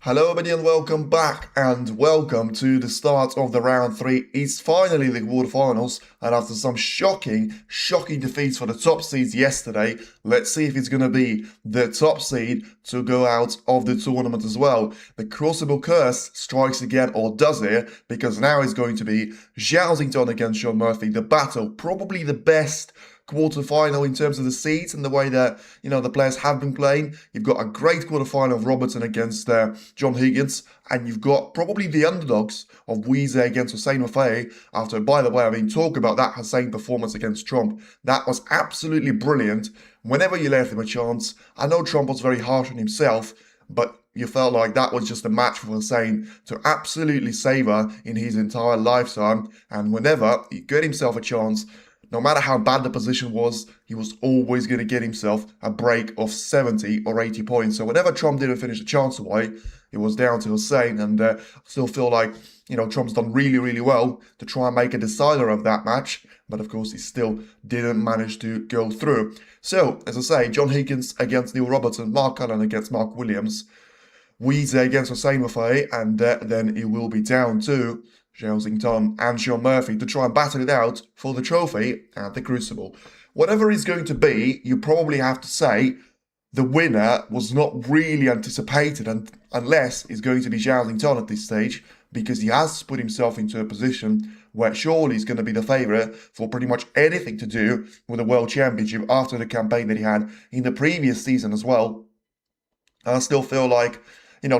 Hello everybody and welcome back, and welcome to the start of the round 3. It's finally the quarterfinals, and after some shocking defeats for the top seeds yesterday, let's see if it's going to be the top seed to go out of the tournament as well. The Crucible Curse strikes again, or does it? Because now it's going to be Zhao against Sean Murphy. The battle, probably the best quarterfinal in terms of the seeds and the way that, the players have been playing. You've got a great quarterfinal of Robertson against John Higgins, and you've got probably the underdogs of Weezer against Hussein Mafei. After, by the way, talk about that Hussein performance against Trump. That was absolutely brilliant. Whenever you left him a chance, I know Trump was very harsh on himself, but you felt like that was just a match for Hussein to absolutely savour in his entire lifetime. And whenever he got himself a chance, no matter how bad the position was, he was always going to get himself a break of 70 or 80 points. So whenever Trump didn't finish the chance away, it was down to Hussein. And I still feel like, Trump's done really well to try and make a decider of that match. But of course, he still didn't manage to go through. So, as I say, John Higgins against Neil Robertson, Mark Cullen against Mark Williams, Weezer against Hussein Mafei, and then it will be down to Zhao and Sean Murphy to try and battle it out for the trophy at the Crucible. Whatever it's going to be, you probably have to say the winner was not really anticipated, unless it's going to be Zhao at this stage, because he has put himself into a position where surely he's going to be the favourite for pretty much anything to do with the World Championship after the campaign that he had in the previous season as well. I still feel like,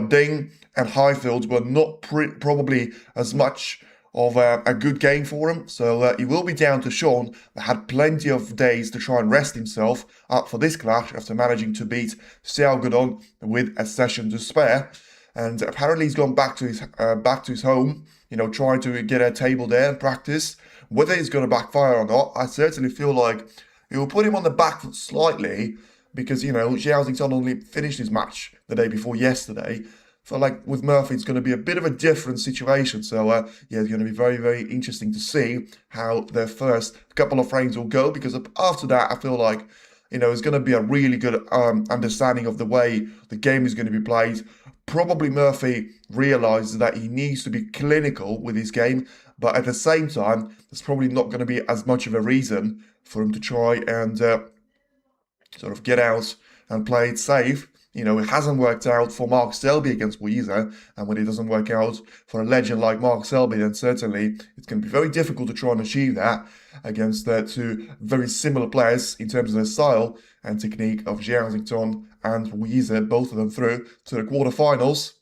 Ding and Highfields were not probably as much of a good game for him. So he will be down to Sean, that had plenty of days to try and rest himself up for this clash after managing to beat Zhao with a session to spare. And apparently he's gone back to his home, trying to get a table there and practice. Whether it's going to backfire or not, I certainly feel like it will put him on the back foot slightly, because, Zhao only finished his match the day before yesterday. Feel like with Murphy, it's going to be a bit of a different situation. So, yeah, it's going to be very, very interesting to see how their first couple of frames will go, because after that, I feel like, it's going to be a really good understanding of the way the game is going to be played. Probably Murphy realizes that he needs to be clinical with his game, but at the same time, there's probably not going to be as much of a reason for him to try and sort of get out and play it safe. It hasn't worked out for Mark Selby against Weezer, and when it doesn't work out for a legend like Mark Selby, then certainly it's going to be very difficult to try and achieve that against two very similar players in terms of their style and technique of Zhao and Weezer, both of them through to the quarterfinals.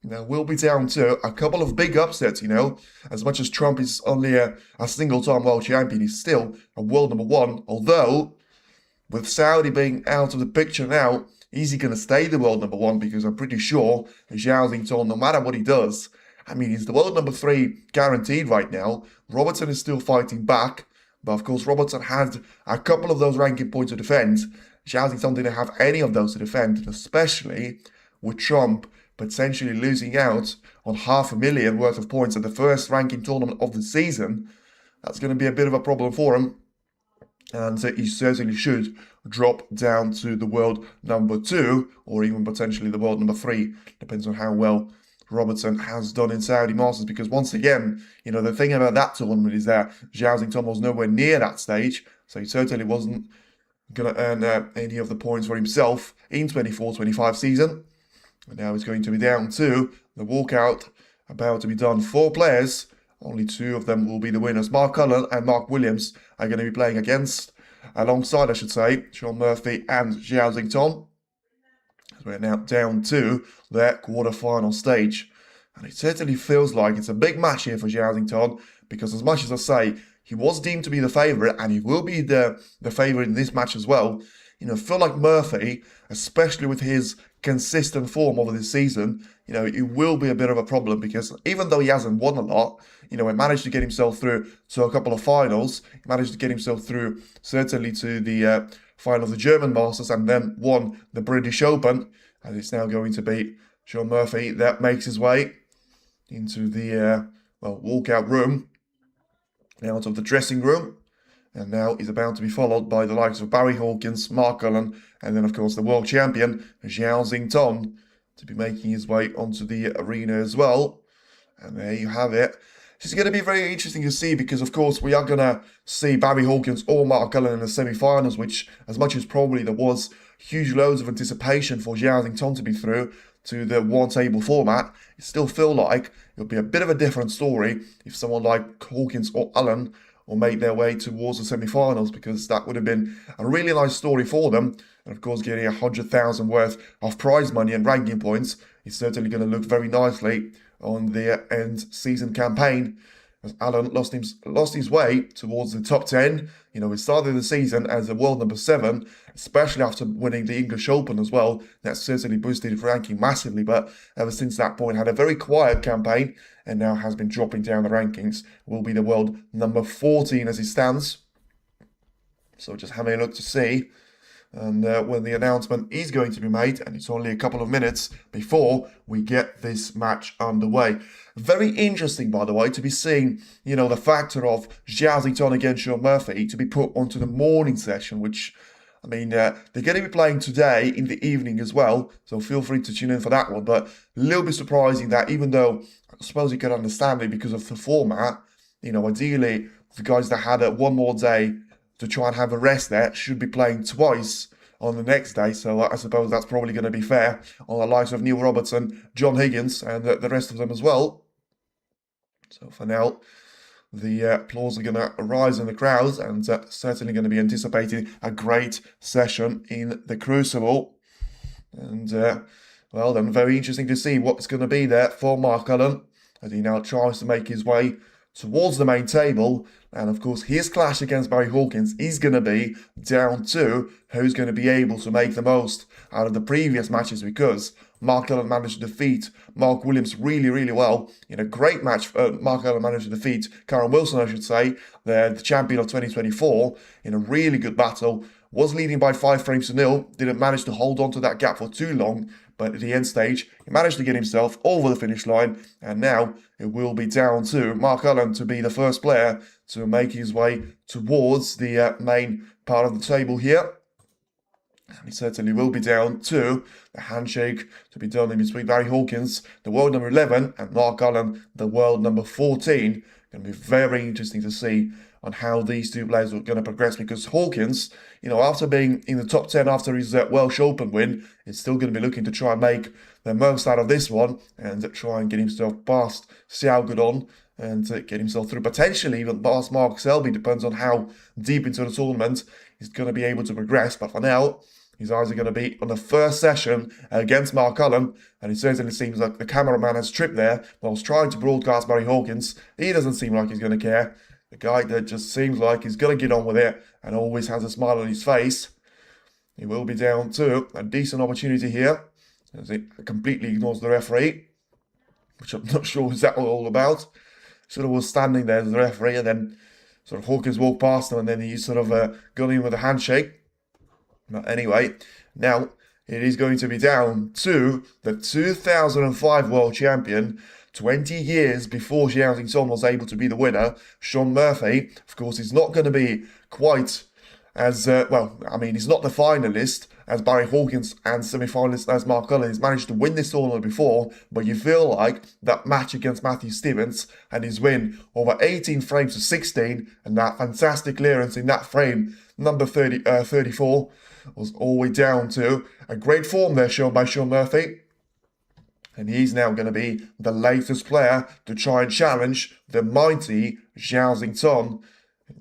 We'll be down to a couple of big upsets, As much as Trump is only a single-time world champion, he's still a world number one, although with Saudi being out of the picture now, is he going to stay the world number one? Because I'm pretty sure Zhao, no matter what he does, he's the world number 3 guaranteed right now. Robertson is still fighting back, but of course Robertson had a couple of those ranking points to defend. Zhao didn't have any of those to defend, especially with Trump potentially losing out on 500,000 worth of points at the first ranking tournament of the season. That's going to be a bit of a problem for him. And he certainly should drop down to the world number 2, or even potentially the world number 3. Depends on how well Robertson has done in Saudi Masters, because once again, the thing about that tournament is that Zhao was nowhere near that stage, so he certainly wasn't going to earn any of the points for himself in 24-25 season. And now he's going to be down to the walkout, about to be done. 4 players. Only 2 of them will be the winners. Mark Cullen and Mark Williams are going to be playing alongside, I should say, Sean Murphy and Zhao. We're now down to their quarterfinal stage. And it certainly feels like it's a big match here for Zhao, because as much as I say, he was deemed to be the favourite, and he will be the favourite in this match as well. Feel like Murphy, especially with his consistent form over this season, it will be a bit of a problem, because even though he hasn't won a lot, he managed to get himself through to a couple of finals. He managed to get himself through certainly to the final of the German Masters, and then won the British Open. And it's now going to be Sean Murphy that makes his way into the walkout room, out of the dressing room. And now he's about to be followed by the likes of Barry Hawkins, Mark Cullen, and then of course the world champion, Zhao, to be making his way onto the arena as well. And there you have it. It's going to be very interesting to see, because of course we are going to see Barry Hawkins or Mark Cullen in the semi-finals, which, as much as probably there was huge loads of anticipation for Zhao to be through to the one-table format, it still feel like it'll be a bit of a different story if someone like Hawkins or Allen will make their way towards the semi-finals, because that would have been a really nice story for them. And of course, getting 100,000 worth of prize money and ranking points is certainly going to look very nicely on their end season campaign, as Allen lost his way towards the top 10. He started the season as a world number 7, especially after winning the English Open as well. That certainly boosted his ranking massively, but ever since that point had a very quiet campaign, and now has been dropping down the rankings. Will be the world number 14 as he stands. So just having a look to see. And when the announcement is going to be made, and it's only a couple of minutes before we get this match underway. Very interesting, by the way, to be seeing, the factor of Zhao against Sean Murphy to be put onto the morning session, which, they're going to be playing today in the evening as well, so feel free to tune in for that one. But a little bit surprising that, even though I suppose you can understand it because of the format, ideally the guys that had one more day to try and have a rest there should be playing twice on the next day. So I suppose that's probably going to be fair on the likes of Neil Robertson, John Higgins, and the rest of them as well. So for now, the applause are going to rise in the crowds, and certainly going to be anticipating a great session in the Crucible. And Well then, very interesting to see what's going to be there for Mark Cullen as he now tries to make his way towards the main table. And of course, his clash against Barry Hawkins is going to be down to who's going to be able to make the most out of the previous matches, because Mark Cullen managed to defeat Mark Williams really well in a great match. Mark Cullen managed to defeat Karen Wilson, I should say, the champion of 2024, in a really good battle. Was leading by 5-0, didn't manage to hold on to that gap for too long, but at the end stage, he managed to get himself over the finish line, and now it will be down to Mark Cullen to be the first player to make his way towards the main part of the table here. And he certainly will be down to the handshake to be done in between Barry Hawkins, the world number 11, and Mark Cullen, the world number 14. Going to be very interesting to see on how these two players are going to progress, because Hawkins, after being in the top 10 after his Welsh Open win, is still going to be looking to try and make the most out of this one and try and get himself past Zhao and get himself through, potentially even past Mark Selby. Depends on how deep into the tournament he's going to be able to progress. But for now, his eyes are going to be on the first session against Mark Cullen, and it certainly seems like the cameraman has tripped there whilst trying to broadcast Barry Hawkins. He doesn't seem like he's going to care. The guy that just seems like he's going to get on with it and always has a smile on his face. He will be down to a decent opportunity here, as he completely ignores the referee, which I'm not sure is that all about. Sort of was standing there as the referee, and then sort of Hawkins walked past him, and then he sort of got in with a handshake. But anyway, now it is going to be down to the 2005 world champion, 20 years before Zhao Xingtong was able to be the winner. Shaun Murphy, of course, is not going to be quite as, he's not the finalist as Barry Hawkins and semi-finalist as Mark Cullen. He's managed to win this tournament before, but you feel like that match against Matthew Stevens and his win over 18 frames to 16, and that fantastic clearance in that frame, number 34, was all the way down to a great form there shown by Shaun Murphy. And he's now going to be the latest player to try and challenge the mighty Zhao Xingtong.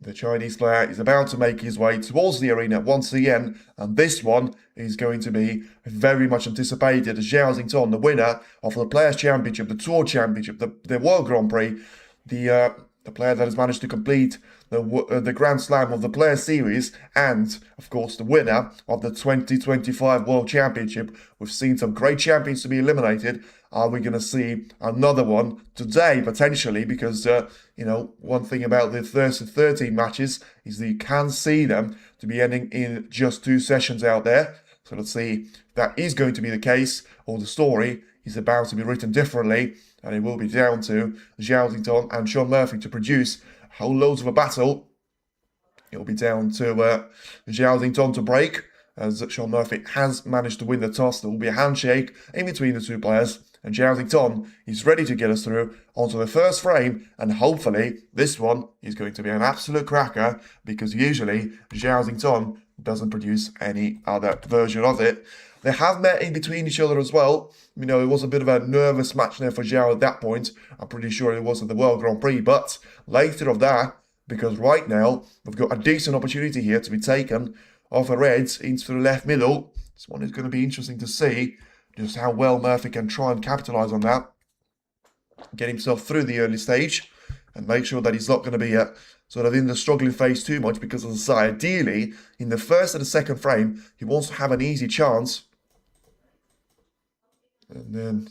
The Chinese player is about to make his way towards the arena once again, and this one is going to be very much anticipated as Zhao Xingtong, the winner of the Players' Championship, the Tour Championship, the World Grand Prix, the player that has managed to complete the Grand Slam of the Players Series, and, of course, the winner of the 2025 World Championship. We've seen some great champions to be eliminated. Are we going to see another one today, potentially? Because, one thing about the first 13 matches is that you can see them to be ending in just 2 sessions out there. So let's see if that is going to be the case, or the story is about to be written differently, and it will be down to Zhao Xingtong and Shaun Murphy to produce whole loads of a battle. It will be down to Zhao Xingtong to break, as Shaun Murphy has managed to win the toss. There will be a handshake in between the two players, and Zhao Xingtong is ready to get us through onto the first frame, and hopefully this one is going to be an absolute cracker, because usually Zhao Xingtong doesn't produce any other version of it. They have met in between each other as well. It was a bit of a nervous match there for Zhao at that point. I'm pretty sure it was at the World Grand Prix, but later of that, because right now we've got a decent opportunity here to be taken off the reds into the left middle. This one is going to be interesting to see just how well Murphy can try and capitalise on that, get himself through the early stage, and make sure that he's not going to be sort of in the struggling phase too much, because, as I say, ideally, in the first and the second frame, he wants to have an easy chance. And then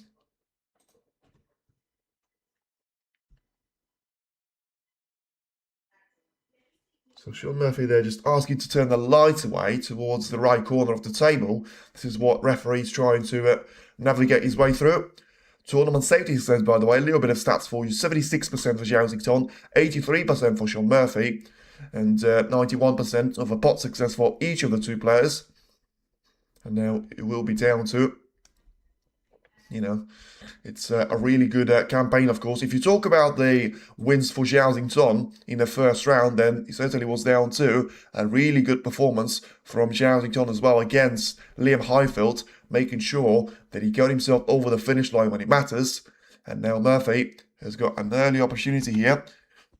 so Shaun Murphy there just asking to turn the light away towards the right corner of the table. This is what referee's trying to navigate his way through. Tournament safety says, by the way, a little bit of stats for you. 76% for Zhao Xingtong, 83% for Shaun Murphy, and 91% of a pot success for each of the two players. And now it will be down to, it's a really good campaign, of course. If you talk about the wins for Zhao Xingtong in the first round, then it certainly was down to a really good performance from Zhao Xingtong as well against Liam Highfield, making sure that he got himself over the finish line when it matters. And now Murphy has got an early opportunity here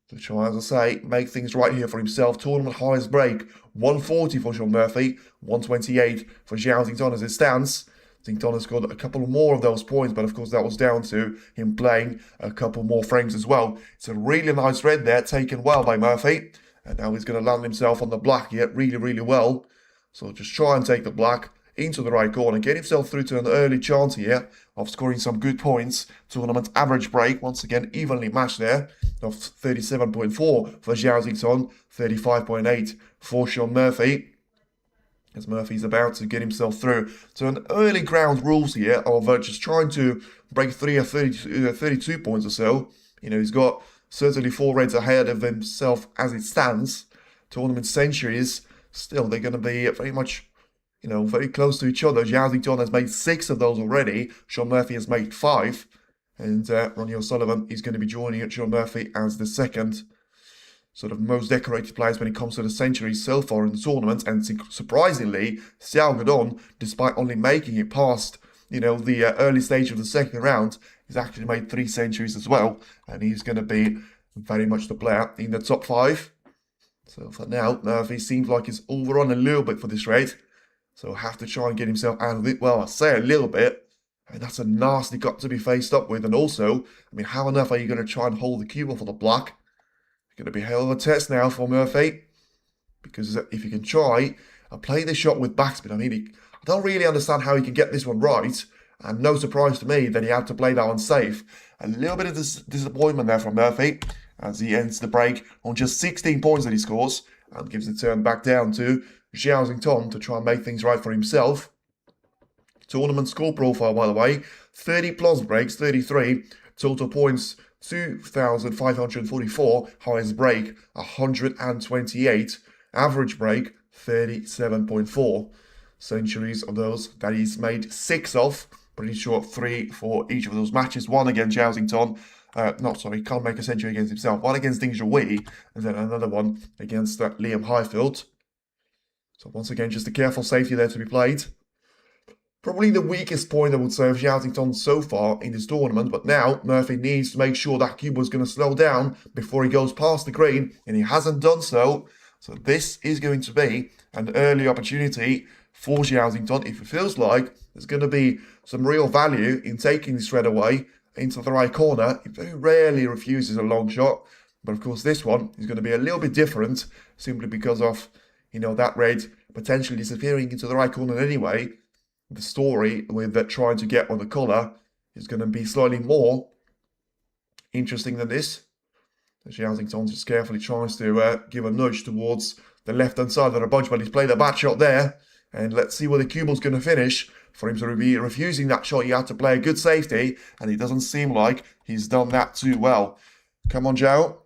to try, as I say, make things right here for himself. Tournament highest break, 140 for Shaun Murphy, 128 for Zhao Xingtong as it stands. Tington has scored a couple more of those points, but of course that was down to him playing a couple more frames as well. It's a really nice red there, taken well by Murphy. And now he's going to land himself on the black here really, really well. So just try and take the black into the right corner, get himself through to an early chance here of scoring some good points. Tournament average break, once again, evenly matched there, of 37.4 for Zhao Tington, 35.8 for Shaun Murphy. As Murphy's about to get himself through to an early ground rules here of just trying to break 32 points or so. You know, he's got certainly 4 reds ahead of himself as it stands. Tournament centuries, still, they're going to be very much, you know, very close to each other. Zhao Tington has made 6 of those already. Shaun Murphy has made 5. And Ronnie O'Sullivan is going to be joining Shaun Murphy as the second sort of most decorated players when it comes to the centuries so far in the tournament. And surprisingly, Xiao Guodong, despite only making it past, you know, the early stage of the second round, he's actually made 3 centuries as well. And he's going to be very much the player in the top 5. So for now, Murphy seems like he's overrun a little bit for this raid. So have to try and get himself out of it. Well, I say a little bit. I mean, that's a nasty cut to be faced up with. And also, I mean, how on earth are you going to try and hold the cue for the black? It's going to be a hell of a test now for Murphy. Because if you can try and play this shot with backspin, I mean, I don't really understand how he can get this one right. And no surprise to me that he had to play that one safe. A little bit of disappointment there from Murphy as he ends the break on just 16 points that he scores. And gives the turn back down to Zhao Tington to try and make things right for himself. Tournament score profile, by the way, 30 plus breaks, 33. Total points, 2,544. Highest break, 128. Average break, 37.4. Centuries of those that he's made 6 of. Pretty sure 3 for each of those matches. 1 against Zhao Tington. He can't make a century against himself. 1 against Ding Zhuyi, and then another one against Liam Highfield. So once again, just a careful safety there to be played. Probably the weakest point, I would say, of Zhao Tington so far in this tournament. But now, Murphy needs to make sure that Cuba is going to slow down before he goes past the green. And he hasn't done so. So this is going to be an early opportunity for Zhao Tington. If it feels like there's going to be some real value in taking this red away into the right corner, he very rarely refuses a long shot. But of course, this one is going to be a little bit different simply because of, you know, that red potentially disappearing into the right corner anyway. The story with trying to get on the collar is going to be slightly more interesting than this. Zhao Tington just carefully tries to give a nudge towards the left-hand side of the bunch, but he's played a bad shot there. And let's see where the cue ball's going to finish. For him to be refusing that shot, he had to play a good safety, and it doesn't seem like he's done that too well. Come on, Zhao.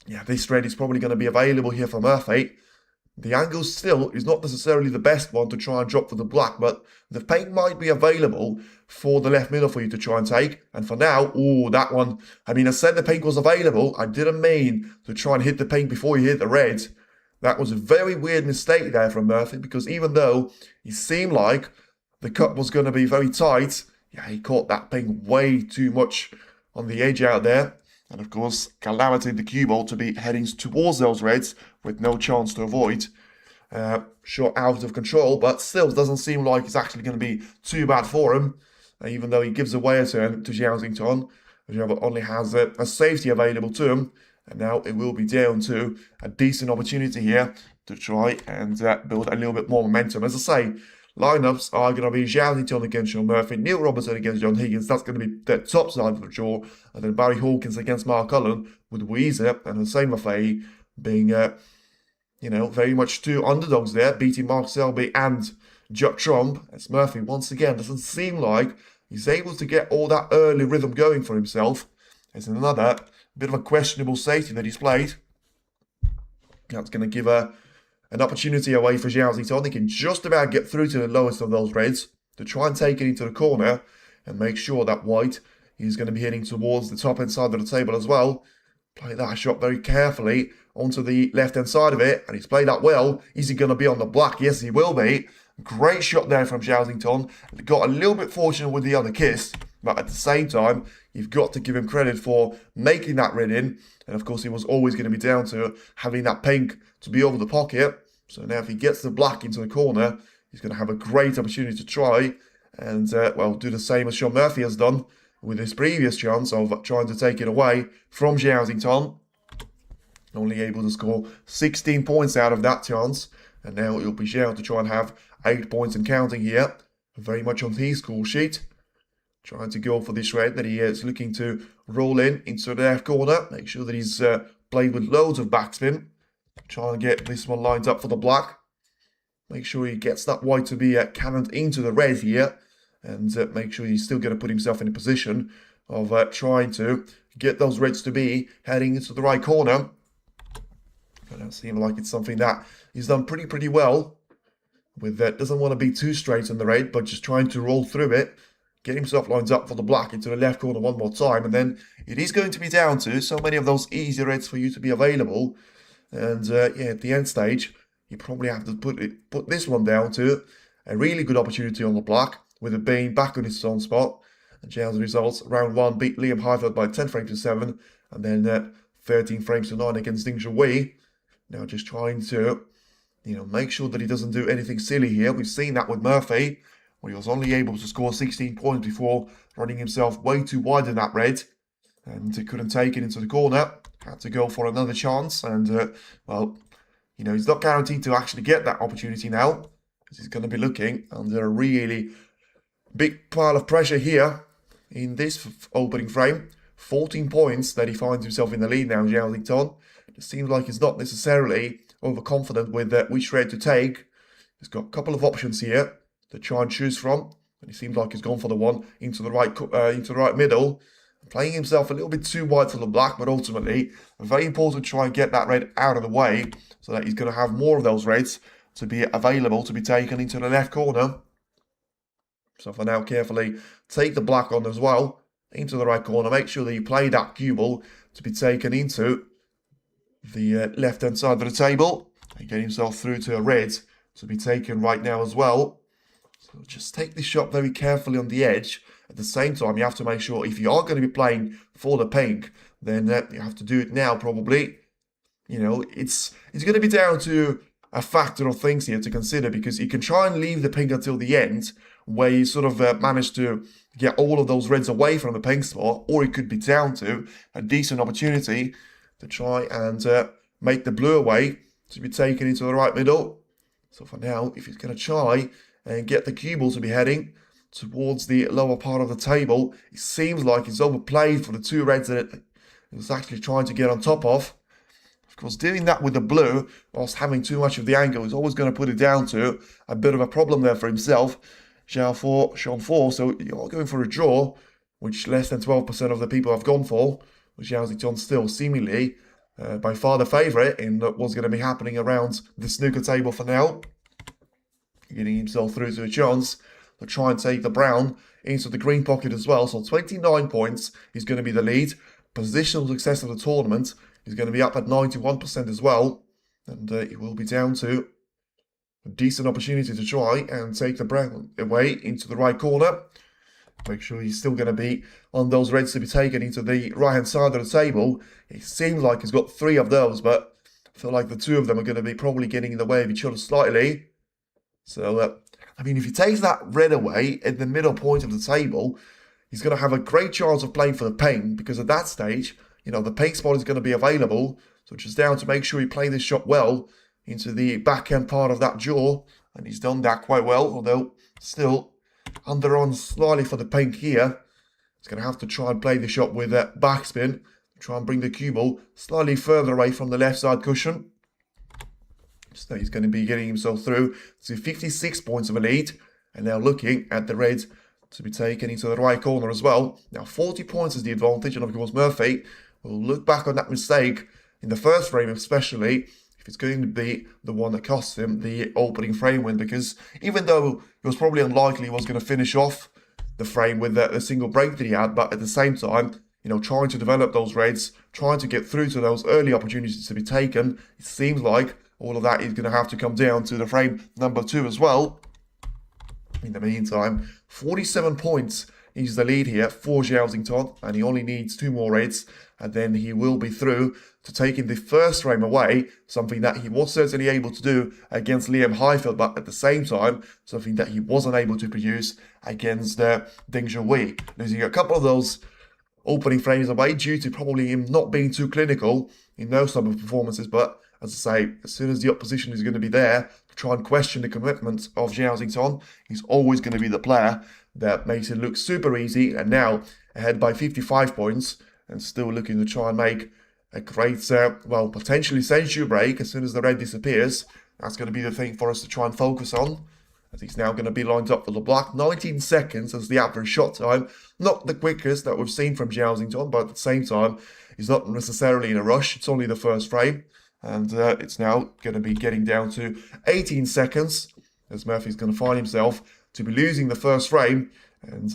Yeah, this red is probably going to be available here for Murphy. The angle still is not necessarily the best one to try and drop for the black, but the pink might be available for the left middle for you to try and take. And for now, that one, I mean, I said the pink was available. I didn't mean to try and hit the pink before you hit the red. That was a very weird mistake there from Murphy, because even though it seemed like the cut was going to be very tight, yeah, he caught that pink way too much on the edge out there. And of course, Calamity the cue ball to be heading towards those reds with no chance to avoid. Shot out of control, but still doesn't seem like it's actually going to be too bad for him. Even though he gives away a turn to Zhao Tington. Zhao only has a safety available to him. And now it will be down to a decent opportunity here to try and build a little bit more momentum. As I say, lineups are going to be Zhao Tington against Shaun Murphy, Neil Robertson against John Higgins. That's going to be the top side of the draw. And then Barry Hawkins against Mark Cullen, with Weezer and Hussein Maffei being, very much 2 underdogs there, beating Mark Selby and Jupp Trump. As Murphy, once again, doesn't seem like he's able to get all that early rhythm going for himself. There's another bit of a questionable safety that he's played. That's going to give an opportunity away for Zhao Tington. He can just about get through to the lowest of those reds to try and take it into the corner and make sure that white is going to be heading towards the top hand side of the table as well. Play that shot very carefully onto the left hand side of it, and he's played that well. Is he going to be on the black? Yes, he will be. Great shot there from Zhao Tington. Got a little bit fortunate with the other kiss, but at the same time, you've got to give him credit for making that red in. And of course, it was always going to be down to having that pink to be over the pocket. So now if he gets the black into the corner, he's going to have a great opportunity to try and, well, do the same as Sean Murphy has done with his previous chance of trying to take it away from Zhao. Only able to score 16 points out of that chance. And now it'll be Zhao to try and have 8 points and counting here. Very much on his score sheet. Trying to go for this red that he is looking to roll into the left corner. Make sure that he's played with loads of backspin. Try and get this one lined up for the black. Make sure he gets that white to be cannoned into the red here. And make sure he's still going to put himself in a position of trying to get those reds to be heading into the right corner. But that seems like it's something that he's done pretty well. With that, doesn't want to be too straight on the red, but just trying to roll through it. Get himself lined up for the black into the left corner one more time. And then it is going to be down to so many of those easy reds for you to be available. And yeah, at the end stage, you probably have to put this one down to a really good opportunity on the black, with it being back on its own spot. And Zhao's results, round 1 beat Liam Highfield by 10 frames to 7, and then 13 frames to 9 against Ding Zhuhui. Now just trying to, make sure that he doesn't do anything silly here. We've seen that with Murphy, where he was only able to score 16 points before running himself way too wide in that red. And he couldn't take it into the corner. Had to go for another chance. And, well, he's not guaranteed to actually get that opportunity now, because he's going to be looking under a really big pile of pressure here in this opening frame. 14 points that he finds himself in the lead now, Zhao. It seems like he's not necessarily overconfident with which red to take. He's got a couple of options here to try and choose from, and he seems like he's gone for the one into the right middle, playing himself a little bit too wide for the black. But ultimately, very important to try and get that red out of the way, so that he's going to have more of those reds to be available to be taken into the left corner. So for now, carefully take the black on as well into the right corner. Make sure that you play that cue ball to be taken into the left-hand side of the table, and get himself through to a red to be taken right now as well. So just take this shot very carefully on the edge. At the same time, you have to make sure if you are going to be playing for the pink, then you have to do it now probably. It's going to be down to a factor of things here to consider, because you can try and leave the pink until the end, where you sort of manage to get all of those reds away from the pink spot, or it could be down to a decent opportunity to try and make the blue away to be taken into the right middle. So for now, if he's going to try and get the cue ball to be heading towards the lower part of the table, it seems like he's overplayed for the two reds that he was actually trying to get on top of. Of course, doing that with the blue whilst having too much of the angle is always going to put it down to a bit of a problem there for himself. Zhao 4, Sean 4, so you're going for a draw, which less than 12% of the people have gone for. Zhao still seemingly by far the favourite in what's going to be happening around the snooker table for now. Getting himself through to a chance to try and take the brown into the green pocket as well. So 29 points is going to be the lead. Positional success of the tournament is going to be up at 91% as well. And it will be down to a decent opportunity to try and take the brown away into the right corner. Make sure he's still going to be on those reds to be taken into the right-hand side of the table. It seems like he's got 3 of those, but I feel like the 2 of them are going to be probably getting in the way of each other slightly. So, I mean, if he takes that red away at the middle point of the table, he's going to have a great chance of playing for the pink, because at that stage, the pink spot is going to be available. So it's just down to make sure he plays this shot well into the backhand part of that jaw. And he's done that quite well, although still under on slightly for the pink here. He's going to have to try and play the shot with backspin. Try and bring the cue ball slightly further away from the left side cushion. So he's going to be getting himself through to 56 points of a lead. And now looking at the red to be taken into the right corner as well. Now 40 points is the advantage. And of course Murphy will look back on that mistake in the first frame, especially if it's going to be the one that cost him the opening frame win. Because even though it was probably unlikely he was going to finish off the frame with the single break that he had, but at the same time, trying to develop those reds, trying to get through to those early opportunities to be taken, it seems like all of that is going to have to come down to the frame number 2 as well. In the meantime, 47 points is the lead here for Zhao, and he only needs 2 more reds and then he will be through to taking the first frame away, something that he was certainly able to do against Liam Highfield, but at the same time, something that he wasn't able to produce against Ding Junhui, losing a couple of those opening frames away due to probably him not being too clinical in those type of performances. But as I say, as soon as the opposition is going to be there to try and question the commitment of Zhao Xington, he's always going to be the player that makes it look super easy. And now ahead by 55 points and still looking to try and make a great, well, potentially century break as soon as the red disappears. That's going to be the thing for us to try and focus on, as he's now going to be lined up for the black. 19 seconds as the average shot time. Not the quickest that we've seen from Zhao Xington, but at the same time, he's not necessarily in a rush. It's only the first frame. And it's now going to be getting down to 18 seconds as Murphy's going to find himself to be losing the first frame. And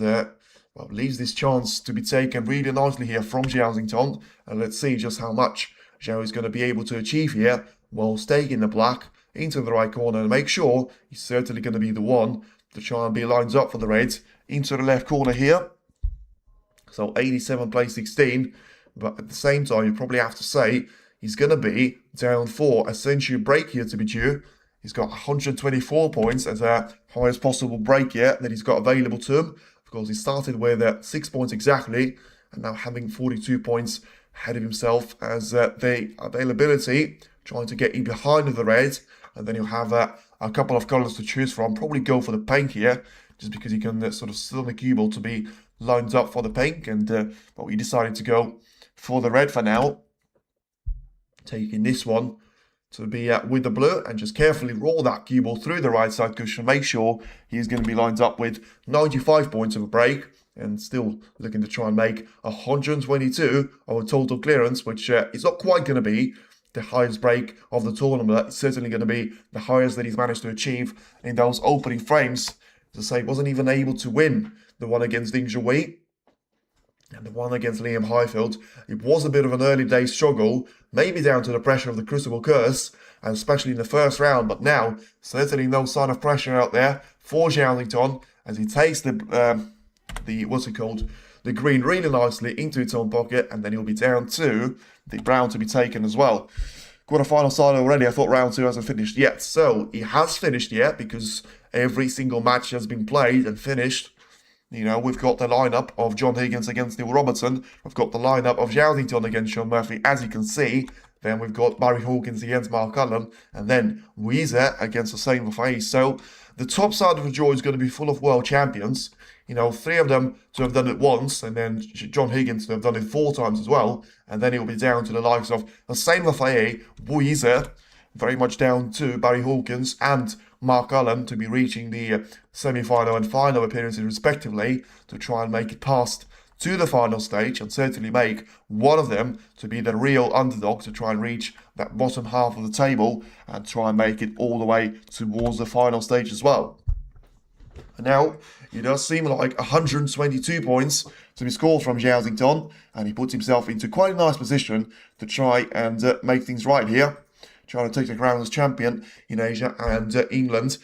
well, leaves this chance to be taken really nicely here from Zhao Xington. And let's see just how much Zhao is going to be able to achieve here while staying in the black into the right corner, and make sure he's certainly going to be the one to try and be lined up for the reds into the left corner here. So 87 plays 16, but at the same time, you probably have to say he's going to be down for a century break here to be due. He's got 124 points as a highest possible break here that he's got available to him. Of course, he started with 6 points exactly, and now having 42 points ahead of himself as the availability, trying to get in behind the reds. And then you'll have a couple of colours to choose from. Probably go for the pink here, just because you can sort of still the cue ball to be lined up for the pink. And but we decided to go for the red for now, taking this one to be with the blue, and just carefully roll that cue ball through the right side cushion. Make sure he's going to be lined up with 95 points of a break, and still looking to try and make 122 of a total clearance, which is not quite going to be the highest break of the tournament. It's certainly going to be the highest that he's managed to achieve in those opening frames. As I say, wasn't even able to win the one against Ding Junhui and the one against Liam Highfield. It was a bit of an early day struggle, maybe down to the pressure of the Crucible Curse, and especially in the first round. But now, certainly no sign of pressure out there for Zhao Xington as he takes the green really nicely into its own pocket, and then he'll be down to the brown to be taken as well. Quarterfinal side already. I thought round 2 hasn't finished yet. So he has finished yet, because every single match has been played and finished. You know, we've got the lineup of John Higgins against Neil Robertson. We've got the lineup of Zhao Xington against Sean Murphy, as you can see. Then we've got Barry Hawkins against Mark Allen, and then Weezer against Hussein Lafay. So the top side of the draw is going to be full of world champions. You know, 3 of them to have done it once, and then John Higgins to have done it 4 times as well. And then it will be down to the likes of Hussein Lafay, Weezer, very much down to Barry Hawkins and Mark Allen to be reaching the semi-final and final appearances respectively, to try and make it past to the final stage, and certainly make one of them to be the real underdog to try and reach that bottom half of the table and try and make it all the way towards the final stage as well. And now it does seem like 122 points to be scored from Zhao Xington, and he puts himself into quite a nice position to try and make things right here, trying to take the crown as champion in Asia and England.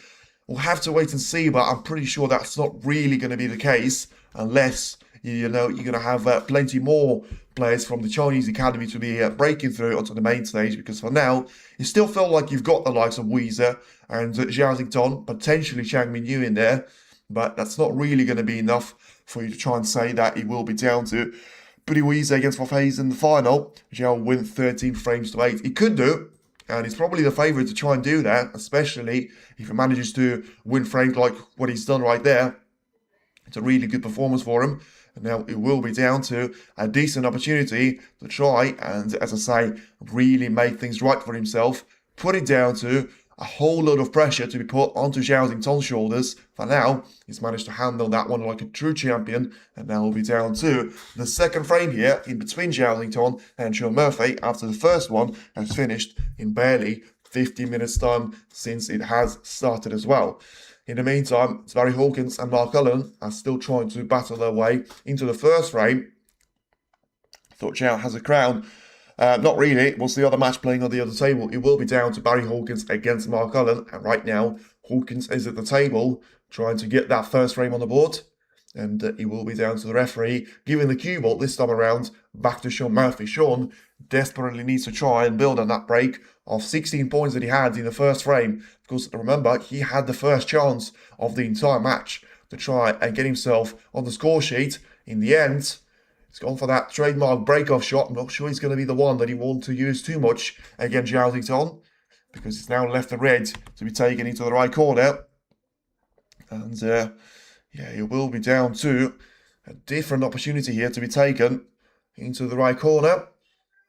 We'll have to wait and see, but I'm pretty sure that's not really going to be the case unless, you know, you're going to have plenty more players from the Chinese academy to be breaking through onto the main stage, because for now, you still feel like you've got the likes of Weezer and Zhao Xington, potentially Chang Minyu in there, but that's not really going to be enough for you to try and say that it will be down to Buddy Weezer against Fafez in the final. Zhao win 13 frames to 8. He could do, and he's probably the favourite to try and do that, especially if he manages to win frames like what he's done right there. It's a really good performance for him. And now it will be down to a decent opportunity to try and, as I say, really make things right for himself. Put it down to a whole lot of pressure to be put onto Zhao Xington's shoulders. For now, he's managed to handle that one like a true champion. And now we'll be down to the second frame here in between Zhao Xington and Sean Murphy, after the first one has finished in barely 50 minutes time since it has started as well. In the meantime, Barry Hawkins and Mark Allen are still trying to battle their way into the first frame. Thought Zhao has a crown. Not really. What's the other match playing on the other table? It will be down to Barry Hawkins against Mark Allen. And right now, Hawkins is at the table trying to get that first frame on the board. And he will be down to the referee, giving the cue ball this time around back to Shaun Murphy. Shaun desperately needs to try and build on that break of 16 points that he had in the first frame. Of course, remember, he had the first chance of the entire match to try and get himself on the score sheet. In the end, he's gone for that trademark break-off shot. I'm not sure he's going to be the one that he wants to use too much against Zhao, because it's now left the red to be taken into the right corner. And yeah, he will be down to a different opportunity here to be taken into the right corner.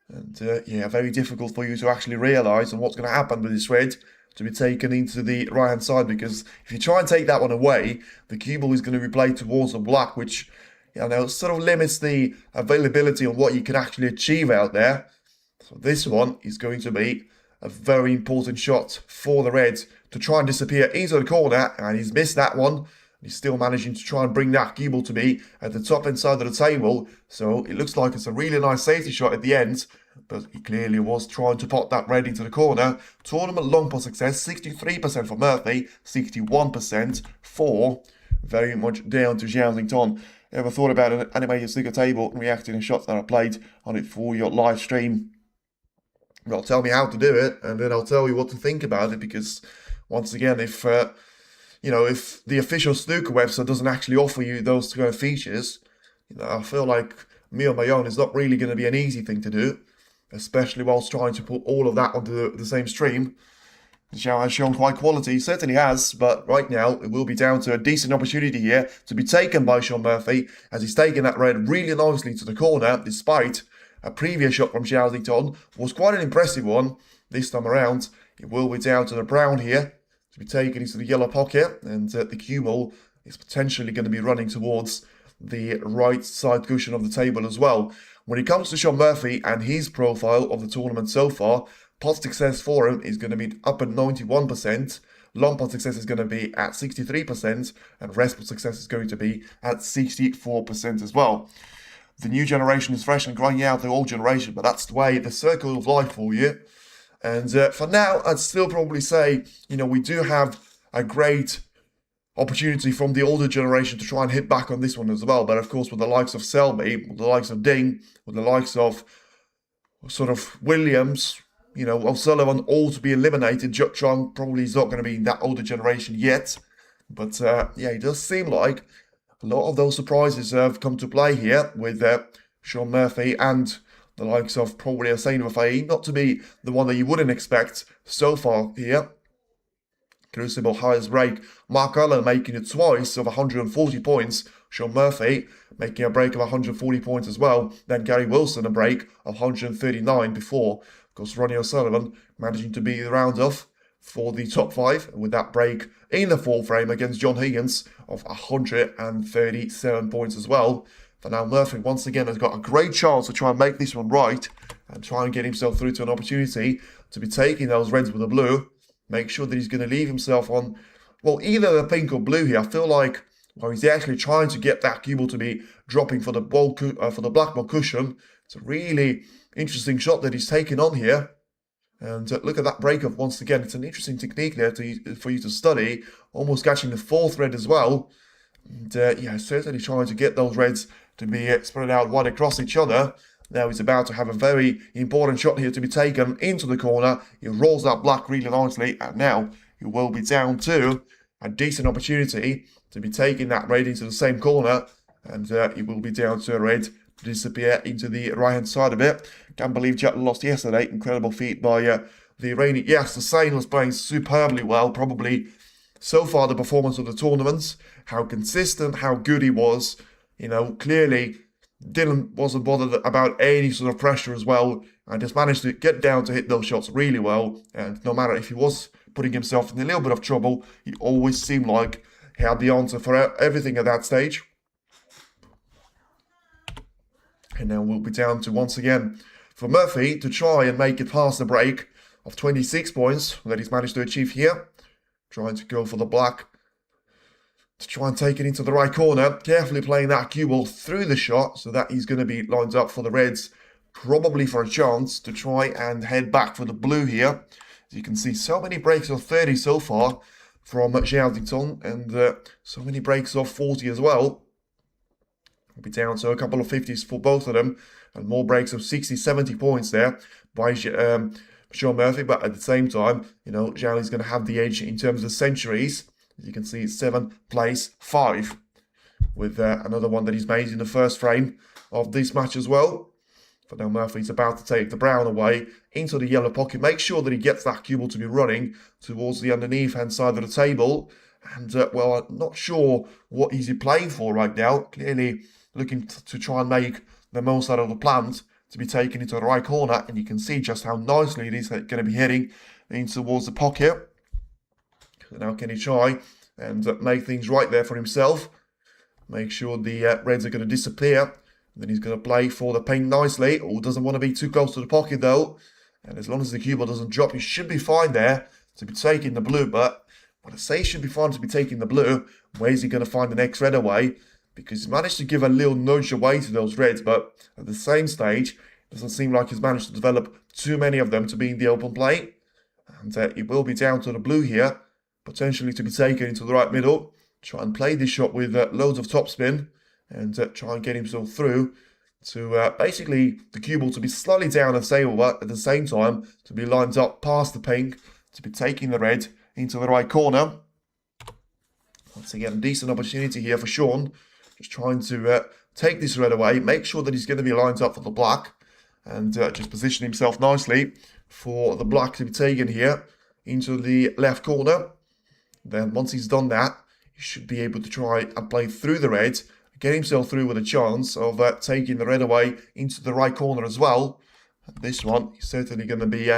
And yeah, very difficult for you to actually realise on what's going to happen with this red to be taken into the right-hand side, because if you try and take that one away, the cue ball is going to be played towards the black, which, you know, sort of limits the availability of what you can actually achieve out there. So this one is going to be a very important shot for the Reds to try and disappear into the corner, and he's missed that one. He's still managing to try and bring that cue ball to be at the top end side of the table. So it looks like it's a really nice safety shot at the end, but he clearly was trying to pot that red into the corner. Tournament long pot success, 63% for Murphy, 61% for very much down to Zhao. Ever thought about an animated sticker table and reacting to shots that I played on it for your live stream? Well, tell me how to do it, and then I'll tell you what to think about it, because once again, if you know, if the official snooker website doesn't actually offer you those kind of features, you know, I feel like me on my own is not really going to be an easy thing to do, especially whilst trying to put all of that onto the same stream. Zhao has shown quite quality, certainly has, but right now it will be down to a decent opportunity here to be taken by Shaun Murphy, as he's taken that red really nicely to the corner, despite a previous shot from Zhao was quite an impressive one. This time around, it will be down to the brown here to be taken into the yellow pocket, and the cue ball is potentially going to be running towards the right side cushion of the table as well. When it comes to Shaun Murphy and his profile of the tournament so far, pot success for him is going to be up at 91%, long pot success is going to be at 63%, and rest pot success is going to be at 64% as well. The new generation is fresh and grinding out the old generation, but that's the way, the circle of life for you. And for now, I'd still probably say, you know, we do have a great opportunity from the older generation to try and hit back on this one as well. But of course, with the likes of Selby, with the likes of Ding, with the likes of sort of Williams, you know, O'Sullivan, all to be eliminated. Watchalong probably is not going to be in that older generation yet. But yeah, it does seem like a lot of those surprises have come to play here with Shaun Murphy and the likes of probably Hussein Wafai, not to be the one that you wouldn't expect so far here. Crucible highest break. Mark Allen making it twice of 140 points. Shaun Murphy making a break of 140 points as well. Then Gary Wilson a break of 139 before. Of course, Ronnie O'Sullivan managing to be the round off for the top five with that break in the fourth frame against John Higgins of 137 points as well. For now, Murphy once again has got a great chance to try and make this one right and try and get himself through to an opportunity to be taking those reds with the blue. Make sure that he's going to leave himself on, well, either the pink or blue here. I feel like, well, he's actually trying to get that cue ball to be dropping for the black ball cushion. It's a really interesting shot that he's taken on here. And look at that break-off once again. It's an interesting technique there for you to study, almost catching the fourth red as well. And yeah, certainly trying to get those reds to be spread out wide across each other. Now he's about to have a very important shot here to be taken into the corner. He rolls that black really nicely, and now he will be down to a decent opportunity to be taking that red into the same corner, and he will be down to a red to disappear into the right-hand side of it. Can't believe Jack lost yesterday. Incredible feat by the Iranian. Yes, the Sain was playing superbly well, probably so far the performance of the tournament. How consistent, how good he was. You know, clearly Dylan wasn't bothered about any sort of pressure as well, and just managed to get down to hit those shots really well. And no matter if he was putting himself in a little bit of trouble, he always seemed like he had the answer for everything at that stage. And now we'll be down to, once again, for Murphy to try and make it past the break of 26 points that he's managed to achieve here. Trying to go for the black to try and take it into the right corner. Carefully playing that cue ball through the shot so that he's going to be lined up for the Reds, probably for a chance to try and head back for the blue here. As you can see, so many breaks of 30 so far from Zhao, and so many breaks of 40 as well. We'll be down to a couple of 50s for both of them, and more breaks of 60, 70 points there by Sean Murphy. But at the same time, Zhao is going to have the edge in terms of centuries. As you can see, it's 7th place, 5, with another one that he's made in the first frame of this match as well. But now Murphy's about to take the brown away into the yellow pocket. Make sure that he gets that cue ball to be running towards the underneath hand side of the table. And, well, I'm not sure what he's playing for right now. Clearly looking to try and make the most out of the plant to be taken into the right corner. And you can see just how nicely it is going to be heading in towards the pocket. So now can he try and make things right there for himself? Make sure the reds are going to disappear. Then he's going to play for the paint nicely. Oh, doesn't want to be too close to the pocket though. And as long as the cue ball doesn't drop, he should be fine there to be taking the blue. But when I say he should be fine to be taking the blue, where's he going to find the next red away? Because he's managed to give a little nudge away to those reds. But at the same stage, it doesn't seem like he's managed to develop too many of them to be in the open play. And it will be down to the blue here, potentially to be taken into the right middle. Try and play this shot with loads of topspin. And try and get himself through to basically the cue ball to be slightly down the table, but at the same time to be lined up past the pink, to be taking the red into the right corner. Once again, a decent opportunity here for Sean. Just trying to take this red away, make sure that he's going to be lined up for the black, and just position himself nicely for the black to be taken here into the left corner. Then once he's done that, he should be able to try and play through the red, get himself through with a chance of taking the red away into the right corner as well. And this one is certainly going to be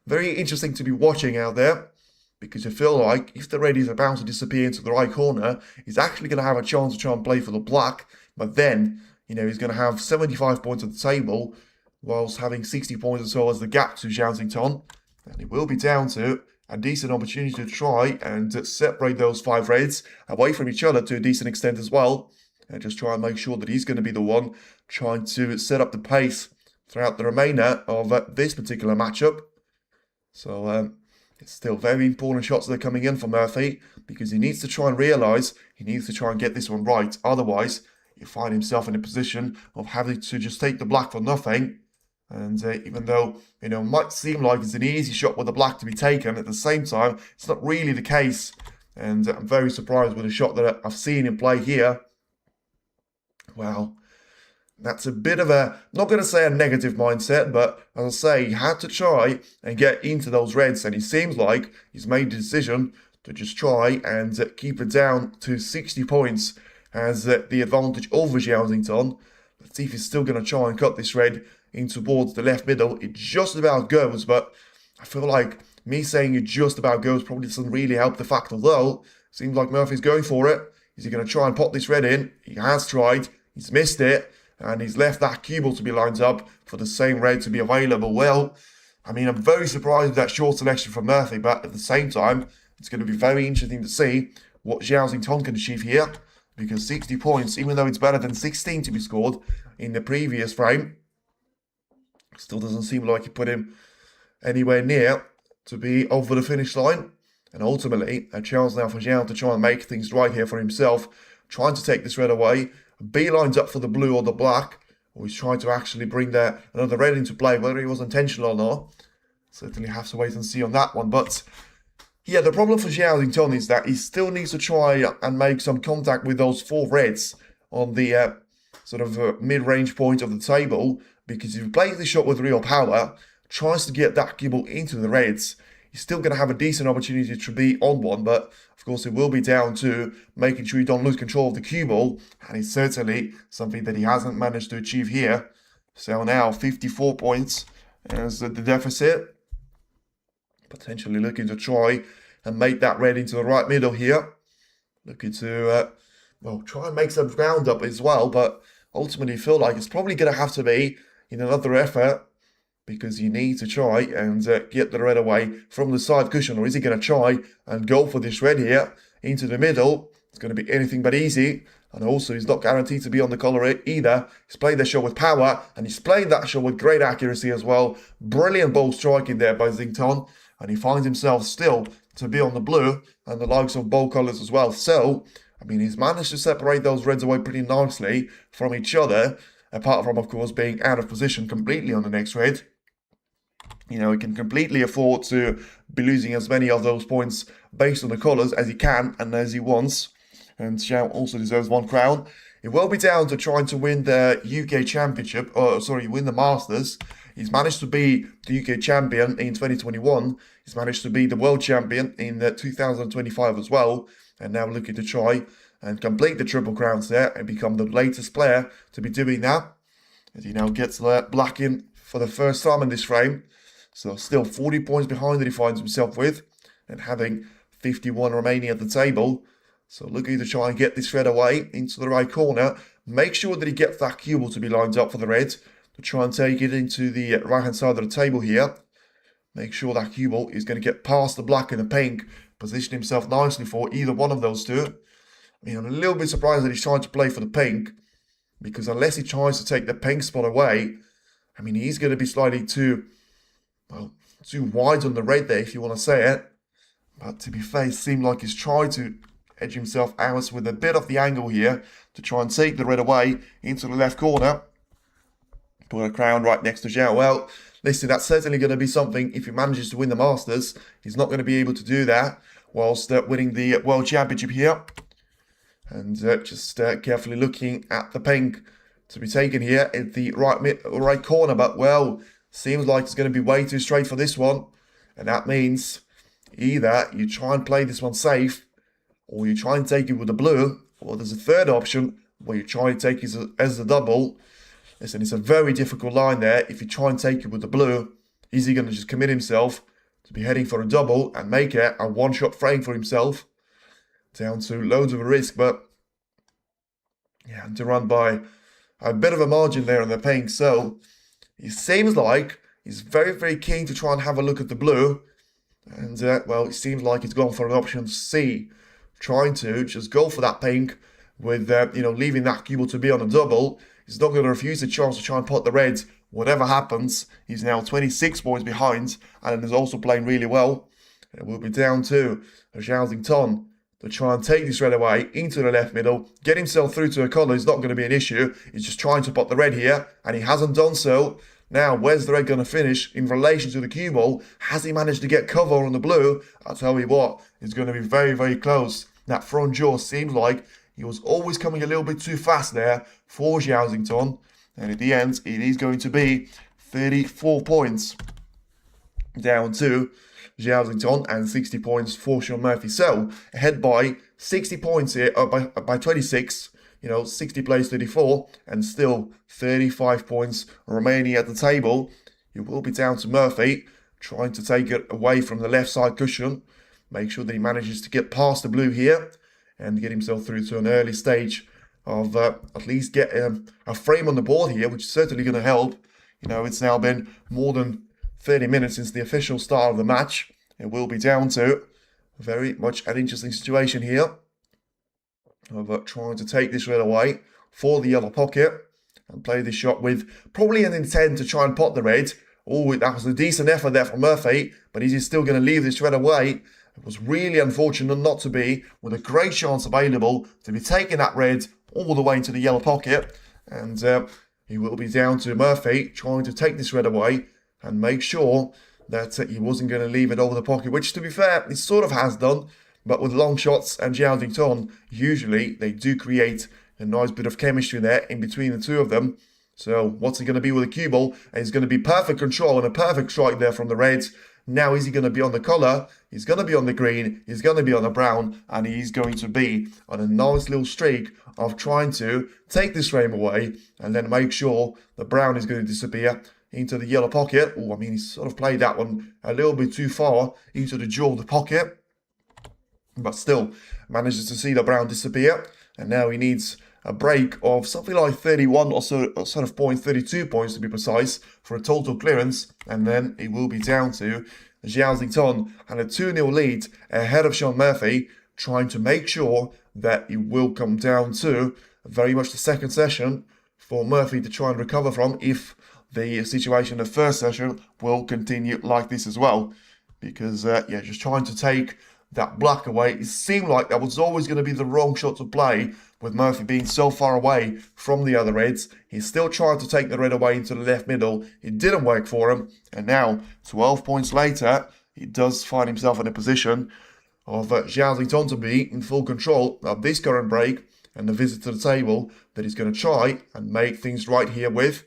very interesting to be watching out there, because you feel like if the red is about to disappear into the right corner, he's actually going to have a chance to try and play for the black. But then, he's going to have 75 points at the table, whilst having 60 points or so as the gap to Zhao. And it will be down to a decent opportunity to try and separate those 5 reds away from each other to a decent extent as well. And just try and make sure that he's going to be the one trying to set up the pace throughout the remainder of this particular matchup. So it's still very important shots that are coming in for Murphy, because he needs to try and realise he needs to try and get this one right. Otherwise, he'll find himself in a position of having to just take the black for nothing. And even though, it might seem like it's an easy shot with the black to be taken, at the same time, it's not really the case. And I'm very surprised with the shot that I've seen him play here. Well, that's a bit of a, not going to say a negative mindset, but as I say, he had to try and get into those reds, and it seems like he's made the decision to just try and keep it down to 60 points as the advantage over Zhao. Let's see if he's still going to try and cut this red in towards the left middle. It just about goes, but I feel like me saying it just about goes probably doesn't really help the fact, although it seems like Murphy's going for it. Is he going to try and pop this red in? He has tried. He's missed it, and he's left that cue ball to be lined up for the same red to be available. Well, I mean, I'm very surprised with that short selection from Murphy, but at the same time, it's going to be very interesting to see what Zhao can achieve here, because 60 points, even though it's better than 16 to be scored in the previous frame, still doesn't seem like it put him anywhere near to be over the finish line. And ultimately, a chance now for Zhao to try and make things right here for himself, trying to take this red away. B lines up for the blue or the black, or he's trying to actually bring another red into play, whether he was intentional or not. Certainly have to wait and see on that one. But yeah, the problem for Zhao is that he still needs to try and make some contact with those 4 reds on the sort of mid-range point of the table, because if he plays the shot with real power, tries to get that cue ball into the reds, he's still going to have a decent opportunity to be on one, but of course it will be down to making sure you don't lose control of the cue ball, and it's certainly something that he hasn't managed to achieve here. So now 54 points as the deficit, potentially looking to try and make that red into the right middle here, looking to well, try and make some ground up as well, but ultimately feel like it's probably going to have to be in another effort, because you need to try and get the red away from the side cushion. Or is he going to try and go for this red here into the middle? It's going to be anything but easy. And also, he's not guaranteed to be on the collar either. He's played that shot with power, and he's played that shot with great accuracy as well. Brilliant ball striking there by Zhao, and he finds himself still to be on the blue and the likes of both colours as well. So, I mean, he's managed to separate those reds away pretty nicely from each other, apart from, of course, being out of position completely on the next red. You know, he can completely afford to be losing as many of those points based on the colours as he can and as he wants. And Zhao also deserves 1 crown. It will be down to trying to win the UK Championship, win the Masters. He's managed to be the UK champion in 2021. He's managed to be the world champion in 2025 as well. And now looking to try and complete the triple crowns there and become the latest player to be doing that. As he now gets black in for the first time in this frame. So still 40 points behind that he finds himself with. And having 51 remaining at the table. So looking to try and get this red away into the right corner. Make sure that he gets that cue ball to be lined up for the red. To try and take it into the right-hand side of the table here. Make sure that cue ball is going to get past the black and the pink. Position himself nicely for either one of those two. I mean, I'm a little bit surprised that he's trying to play for the pink. Because unless he tries to take the pink spot away, I mean, he's going to be slightly too wide on the red there, if you want to say it. But to be fair, it seemed like he's tried to edge himself out with a bit of the angle here to try and take the red away into the left corner. Put a crown right next to Zhao. Well, listen, that's certainly going to be something if he manages to win the Masters. He's not going to be able to do that whilst winning the World Championship here. And just carefully looking at the pink to be taken here at the right corner. But, well, seems like it's going to be way too straight for this one. And that means either you try and play this one safe, or you try and take it with the blue, or there's a third option where you try and take it as the double. Listen, it's a very difficult line there. If you try and take it with the blue, is he going to just commit himself to be heading for a double and make it a one-shot frame for himself? Down to loads of a risk, but yeah, to run by a bit of a margin there on the pink. So it seems like he's very, very keen to try and have a look at the blue. And, well, it seems like he's gone for an option C. Trying to just go for that pink with, leaving that cue ball to be on a double. He's not going to refuse the chance to try and pot the reds. Whatever happens, he's now 26 points behind and is also playing really well. It will be down to Zhao to try and take this red away into the left middle. Get himself through to a colour is not going to be an issue. He's just trying to pot the red here, and he hasn't done so. Now, where's the red going to finish in relation to the cue ball? Has he managed to get cover on the blue? I'll tell you what, it's going to be very, very close. That front jaw seemed like he was always coming a little bit too fast there for Zhao. And at the end, it is going to be 34 points down to Zhao and 60 points for Sean Murphy. So, ahead by 60 points here, by 26, 60 plays 34, and still 35 points remaining at the table. It will be down to Murphy, trying to take it away from the left side cushion. Make sure that he manages to get past the blue here and get himself through to an early stage of at least get a frame on the board here, which is certainly going to help. It's now been more than 30 minutes since the official start of the match. It will be down to very much an interesting situation here of trying to take this red away for the yellow pocket and play this shot with probably an intent to try and pot the red. Oh, that was a decent effort there from Murphy, but is he still going to leave this red away? It was really unfortunate not to be, with a great chance available to be taking that red all the way into the yellow pocket. And he will be down to Murphy trying to take this red away and make sure that he wasn't going to leave it over the pocket, which, to be fair, he sort of has done. But with long shots and Zhao, usually they do create a nice bit of chemistry there in between the two of them. So what's he going to be with a cue ball? And he's going to be perfect control and a perfect strike there from the reds. Now, is he going to be on the colour? He's going to be on the green. He's going to be on the brown. And he's going to be on a nice little streak of trying to take this frame away and then make sure the brown is going to disappear into the yellow pocket. Oh, I mean, he sort of played that one a little bit too far into the jaw of the pocket. But still manages to see the brown disappear. And now he needs a break of something like 31 or so sort of points, 32 points to be precise, for a total clearance. And then it will be down to Zhao and a 2-0 lead ahead of Sean Murphy, trying to make sure that it will come down to very much the second session for Murphy to try and recover from if the situation in the first session will continue like this as well. Because, just trying to take that black away. It seemed like that was always going to be the wrong shot to play, with Murphy being so far away from the other reds. He still tried to take the red away into the left middle. It didn't work for him. And now, 12 points later, he does find himself in a position of Zhao to be in full control of this current break and the visit to the table that he's going to try and make things right here with.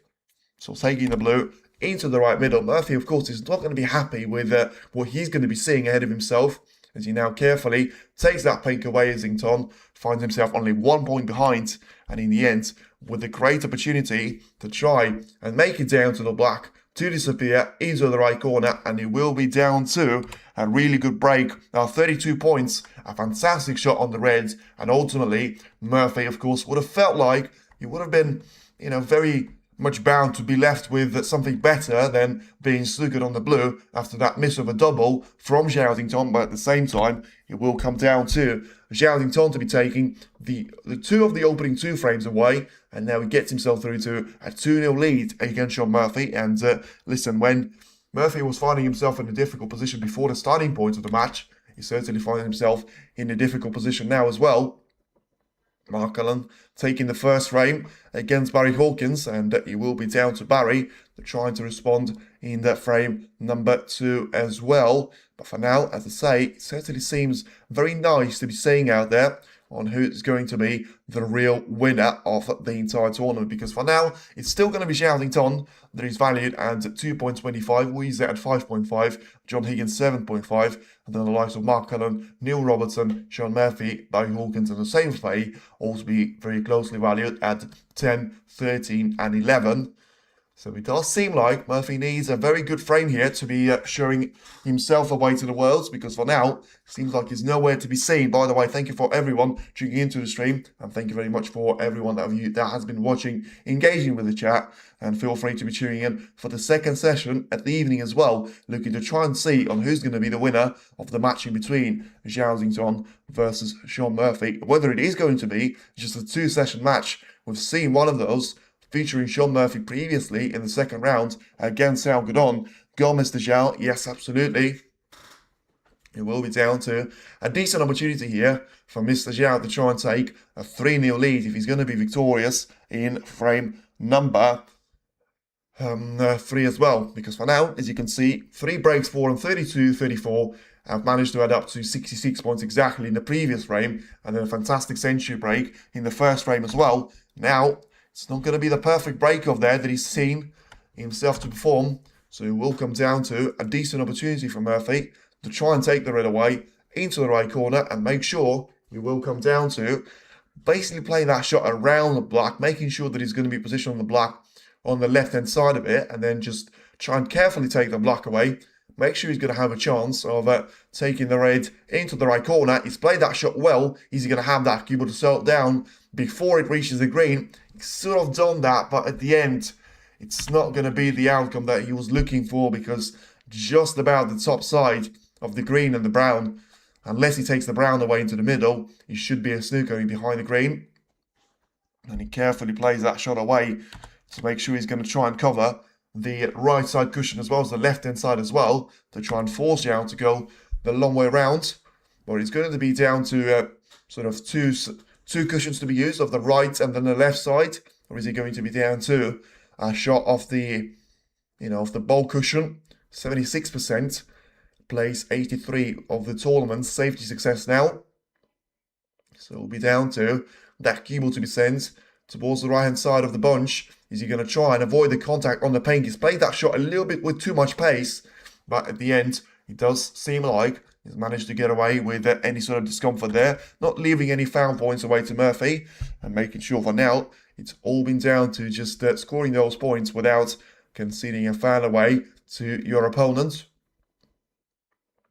So taking the blue into the right middle. Murphy, of course, is not going to be happy with what he's going to be seeing ahead of himself, as he now carefully takes that pink away as Zington finds himself only 1 point behind, and in the end, with a great opportunity to try and make it down to the black, to disappear into the right corner, and he will be down to a really good break. Now 32 points, a fantastic shot on the reds, and ultimately, Murphy, of course, would have felt like he would have been, very much bound to be left with something better than being snookered on the blue after that miss of a double from Zhao, but at the same time, it will come down to Zhao to be taking the two of the opening 2 frames away, and now he gets himself through to a 2-0 lead against Sean Murphy. And listen, when Murphy was finding himself in a difficult position before the starting point of the match, he certainly finds himself in a difficult position now as well. Watchalong taking the first frame against Barry Hawkins, and he will be down to Barry trying to respond in that frame number 2 as well. But for now, as I say, it certainly seems very nice to be saying out there on who is going to be the real winner of the entire tournament, because for now it's still going to be Zhao that is valued at 2.25, Weezer at 5.5, John Higgins 7.5, and then the likes of Mark Cullen, Neil Robertson, Sean Murphy, Barry Hawkins and the same play also be very closely valued at 10, 13 and 11. So it does seem like Murphy needs a very good frame here to be showing himself away to the world, because for now, it seems like he's nowhere to be seen. By the way, thank you for everyone tuning into the stream, and thank you very much for everyone that has been watching, engaging with the chat, and feel free to be tuning in for the second session at the evening as well, looking to try and see on who's going to be the winner of the match in between Zhao versus Sean Murphy. Whether it is going to be just a 2-session match, we've seen one of those featuring Sean Murphy previously in the second round against Zhao Gudon. Go, Mr. Zhao. Yes, absolutely. It will be down to a decent opportunity here for Mr. Zhao to try and take a 3-0 lead if he's going to be victorious in frame number 3 as well. Because for now, as you can see, 3 breaks for him, 32, 34. I've managed to add up to 66 points exactly in the previous frame, and then a fantastic century break in the first frame as well. Now, it's not going to be the perfect break-off there that he's seen himself to perform. So it will come down to a decent opportunity for Murphy to try and take the red away into the right corner and make sure it will come down to basically playing that shot around the black, making sure that he's going to be positioned on the black on the left-hand side of it, and then just try and carefully take the black away. Make sure he's going to have a chance of taking the red into the right corner. He's played that shot well. Is he going to have that cube to settle down before it reaches the green? He's sort of done that, but at the end, it's not going to be the outcome that he was looking for, because just about the top side of the green and the brown, unless he takes the brown away into the middle, he should be a snooker behind the green. And he carefully plays that shot away to make sure he's going to try and cover the right side cushion as well as the left hand side as well, to try and force Zhao to go the long way around. But it's going to be down to sort of two cushions to be used, of the right and then the left side, or is he going to be down to a shot of the of the bowl cushion? 76%, plays 83 of the tournament, safety success now. So it'll be down to that cue to be sent towards the right hand side of the bunch. Is he going to try and avoid the contact on the pink? He's played that shot a little bit with too much pace, but at the end, it does seem like he's managed to get away with any sort of discomfort there, not leaving any foul points away to Murphy, and making sure for now it's all been down to just scoring those points without conceding a foul away to your opponent.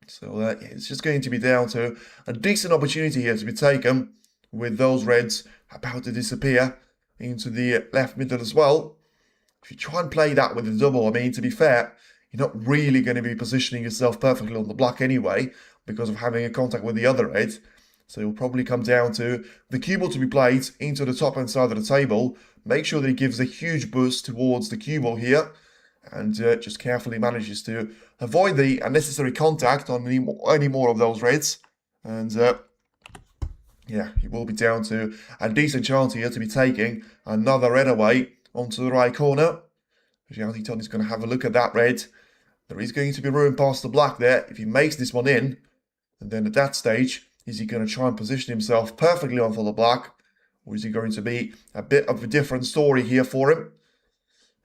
So it's just going to be down to a decent opportunity here to be taken, with those reds about to disappear into the left middle as well. If you try and play that with a double, I mean, to be fair, you're not really going to be positioning yourself perfectly on the block anyway, because of having a contact with the other red. So it'll probably come down to the cue ball to be played into the top hand side of the table. Make sure that he gives a huge boost towards the cue ball here, and just carefully manages to avoid the unnecessary contact on any more of those reds. And yeah, he will be down to a decent chance here to be taking another red away onto the right corner. Zhao Zington is going to have a look at that red. There is going to be room past the black there. If he makes this one in, and then at that stage, is he going to try and position himself perfectly on for the black? Or is he going to be a bit of a different story here for him?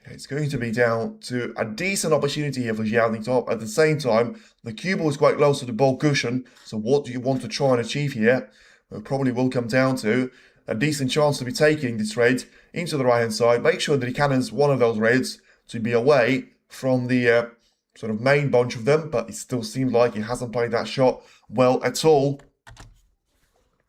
It's going to be down to a decent opportunity here for Zhao Zington. At the same time, the cue ball is quite close to the ball cushion. So what do you want to try and achieve here? It probably will come down to a decent chance to be taking this red into the right-hand side. Make sure that he cannons one of those reds to be away from the sort of main bunch of them. But it still seems like he hasn't played that shot well at all.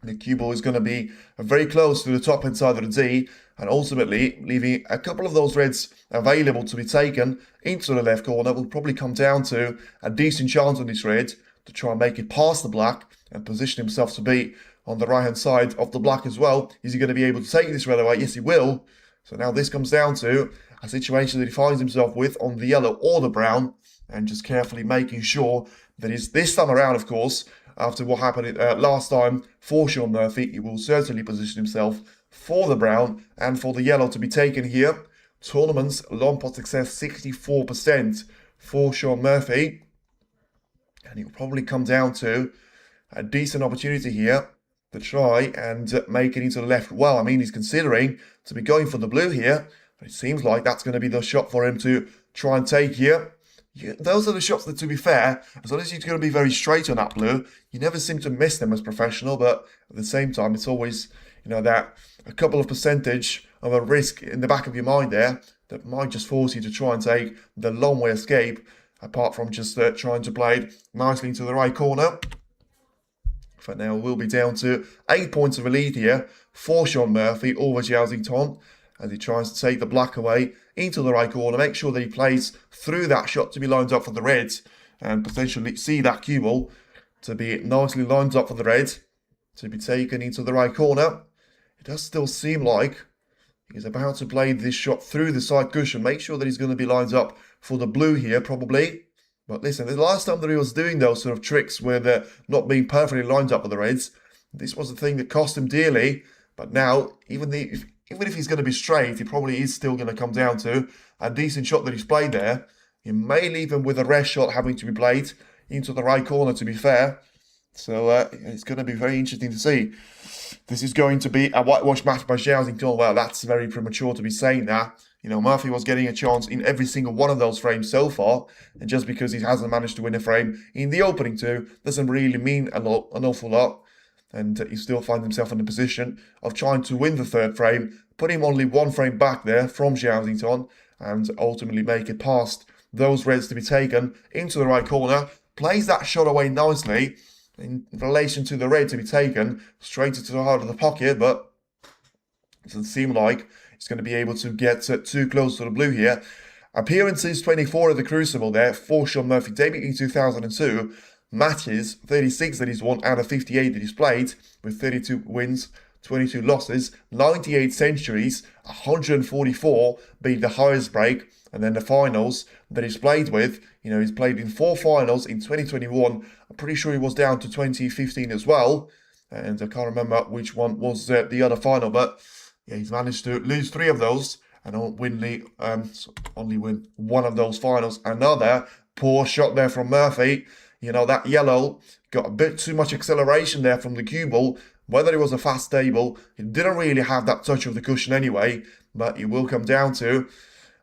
The cue ball is going to be very close to the top-hand side of the D, and ultimately leaving a couple of those reds available to be taken into the left corner. Will probably come down to a decent chance on this red to try and make it past the black and position himself to be on the right-hand side of the black as well. Is he going to be able to take this red away? Yes, he will. So now this comes down to a situation that he finds himself with on the yellow or the brown, and just carefully making sure that he's this time around, of course, after what happened last time for Shaun Murphy, he will certainly position himself for the brown and for the yellow to be taken here. Tournament's long pot success 64% for Shaun Murphy. And it will probably come down to a decent opportunity here to try and make it into the left. Well, I mean, he's considering to be going for the blue here. But it seems like that's going to be the shot for him to try and take here. Yeah, those are the shots that, to be fair, as long as you're going to be very straight on that blue, you never seem to miss them as professional, but at the same time, it's always, that a couple of percentage of a risk in the back of your mind there that might just force you to try and take the long way escape, apart from just trying to play it nicely into the right corner. For now, we'll be down to 8 points of a lead here for Shaun Murphy over Zhao Zington, as he tries to take the black away into the right corner. Make sure that he plays through that shot to be lined up for the reds, and potentially see that cue ball to be nicely lined up for the red to be taken into the right corner. It does still seem like he's about to play this shot through the side cushion. Make sure that he's going to be lined up for the blue here, probably. But listen, the last time that he was doing those sort of tricks with not being perfectly lined up for the reds, this was the thing that cost him dearly. But now, even if he's going to be straight, he probably is still going to come down to a decent shot that he's played there. He may leave him with a rest shot having to be played into the right corner, to be fair. So it's going to be very interesting to see. This is going to be a whitewash match by Zhao Zington. Well, that's very premature to be saying that. Murphy was getting a chance in every single one of those frames so far. And just because he hasn't managed to win a frame in the opening two doesn't really mean an awful lot. And he still finds himself in the position of trying to win the third frame, put him only one frame back there from Zhao Zington, and ultimately make it past those reds to be taken into the right corner. Plays that shot away nicely in relation to the red to be taken straight into the heart of the pocket, but it doesn't seem like he's going to be able to get too close to the blue here. Appearances 24 at the Crucible there for Shaun Murphy, debuting in 2002. Matches 36 that he's won out of 58 that he's played, with 32 wins, 22 losses, 98 centuries, 144 being the highest break. And then the finals that he's played with, he's played in 4 finals in 2021. I'm pretty sure he was down to 2015 as well. And I can't remember which one was the other final, but yeah, he's managed to lose 3 of those and only win 1 of those finals. Another poor shot there from Murphy. That yellow got a bit too much acceleration there from the cue ball. Whether it was a fast table, it didn't really have that touch of the cushion anyway, but it will come down to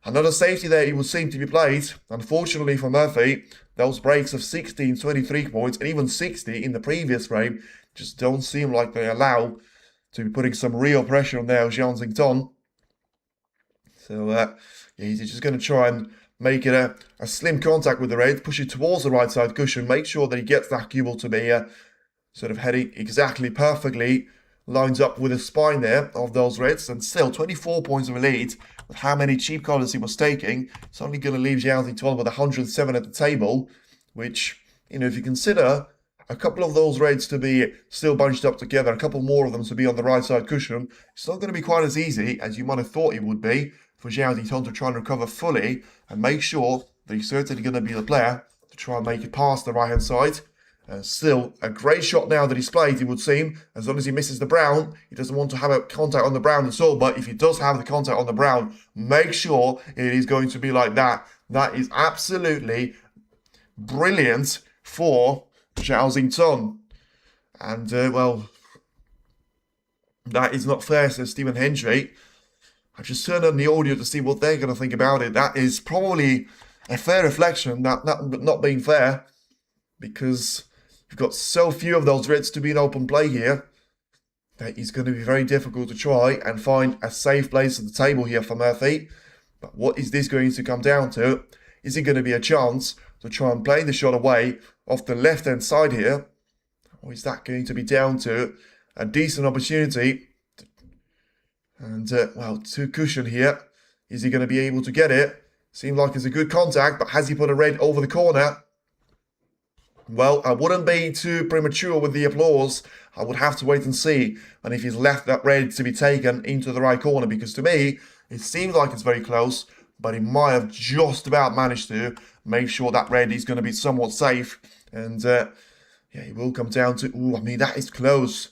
another safety there. It would seem to be played. Unfortunately for Murphy, those breaks of 16, 23 points, and even 60 in the previous frame just don't seem like they allow to be putting some real pressure on there, Zhao Zington. So, yeah, he's just going to try and make it a slim contact with the red, push it towards the right side cushion, make sure that he gets that cue ball to be sort of heading exactly perfectly, lines up with the spine there of those reds, and still 24 points of a lead with how many cheap colours he was taking. It's only going to leave Zhao Zington with 107 at the table, which, if you consider a couple of those reds to be still bunched up together, a couple more of them to be on the right side cushion, it's not going to be quite as easy as you might have thought it would be for Zhao Zington to try and recover fully and make sure that he's certainly going to be the player to try and make it past the right-hand side Still, a great shot now that he's played, it would seem. As long as he misses the brown, he doesn't want to have a contact on the brown at all. But if he does have the contact on the brown, make sure it is going to be like that. That is absolutely brilliant for Zhao Xington. And, well, that is not fair, says Stephen Hendry. I've just turned on the audio to see what they're going to think about it. That is probably a fair reflection, that not being fair, because you've got so few of those reds to be in open play here that it's going to be very difficult to try and find a safe place at the table here for Murphy. But what is this going to come down to? Is it going to be a chance to try and play the shot away off the left-hand side here? Or is that going to be down to a decent opportunity? And, well, to cushion here. Is he going to be able to get it? Seems like it's a good contact, but has he put a red over the corner? Well, I wouldn't be too premature with the applause. I would have to wait and see. And if he's left that red to be taken into the right corner, because to me, it seems like it's very close, but he might have just about managed to make sure that red is going to be somewhat safe. And, yeah, he will come down to... Ooh, I mean, that is close.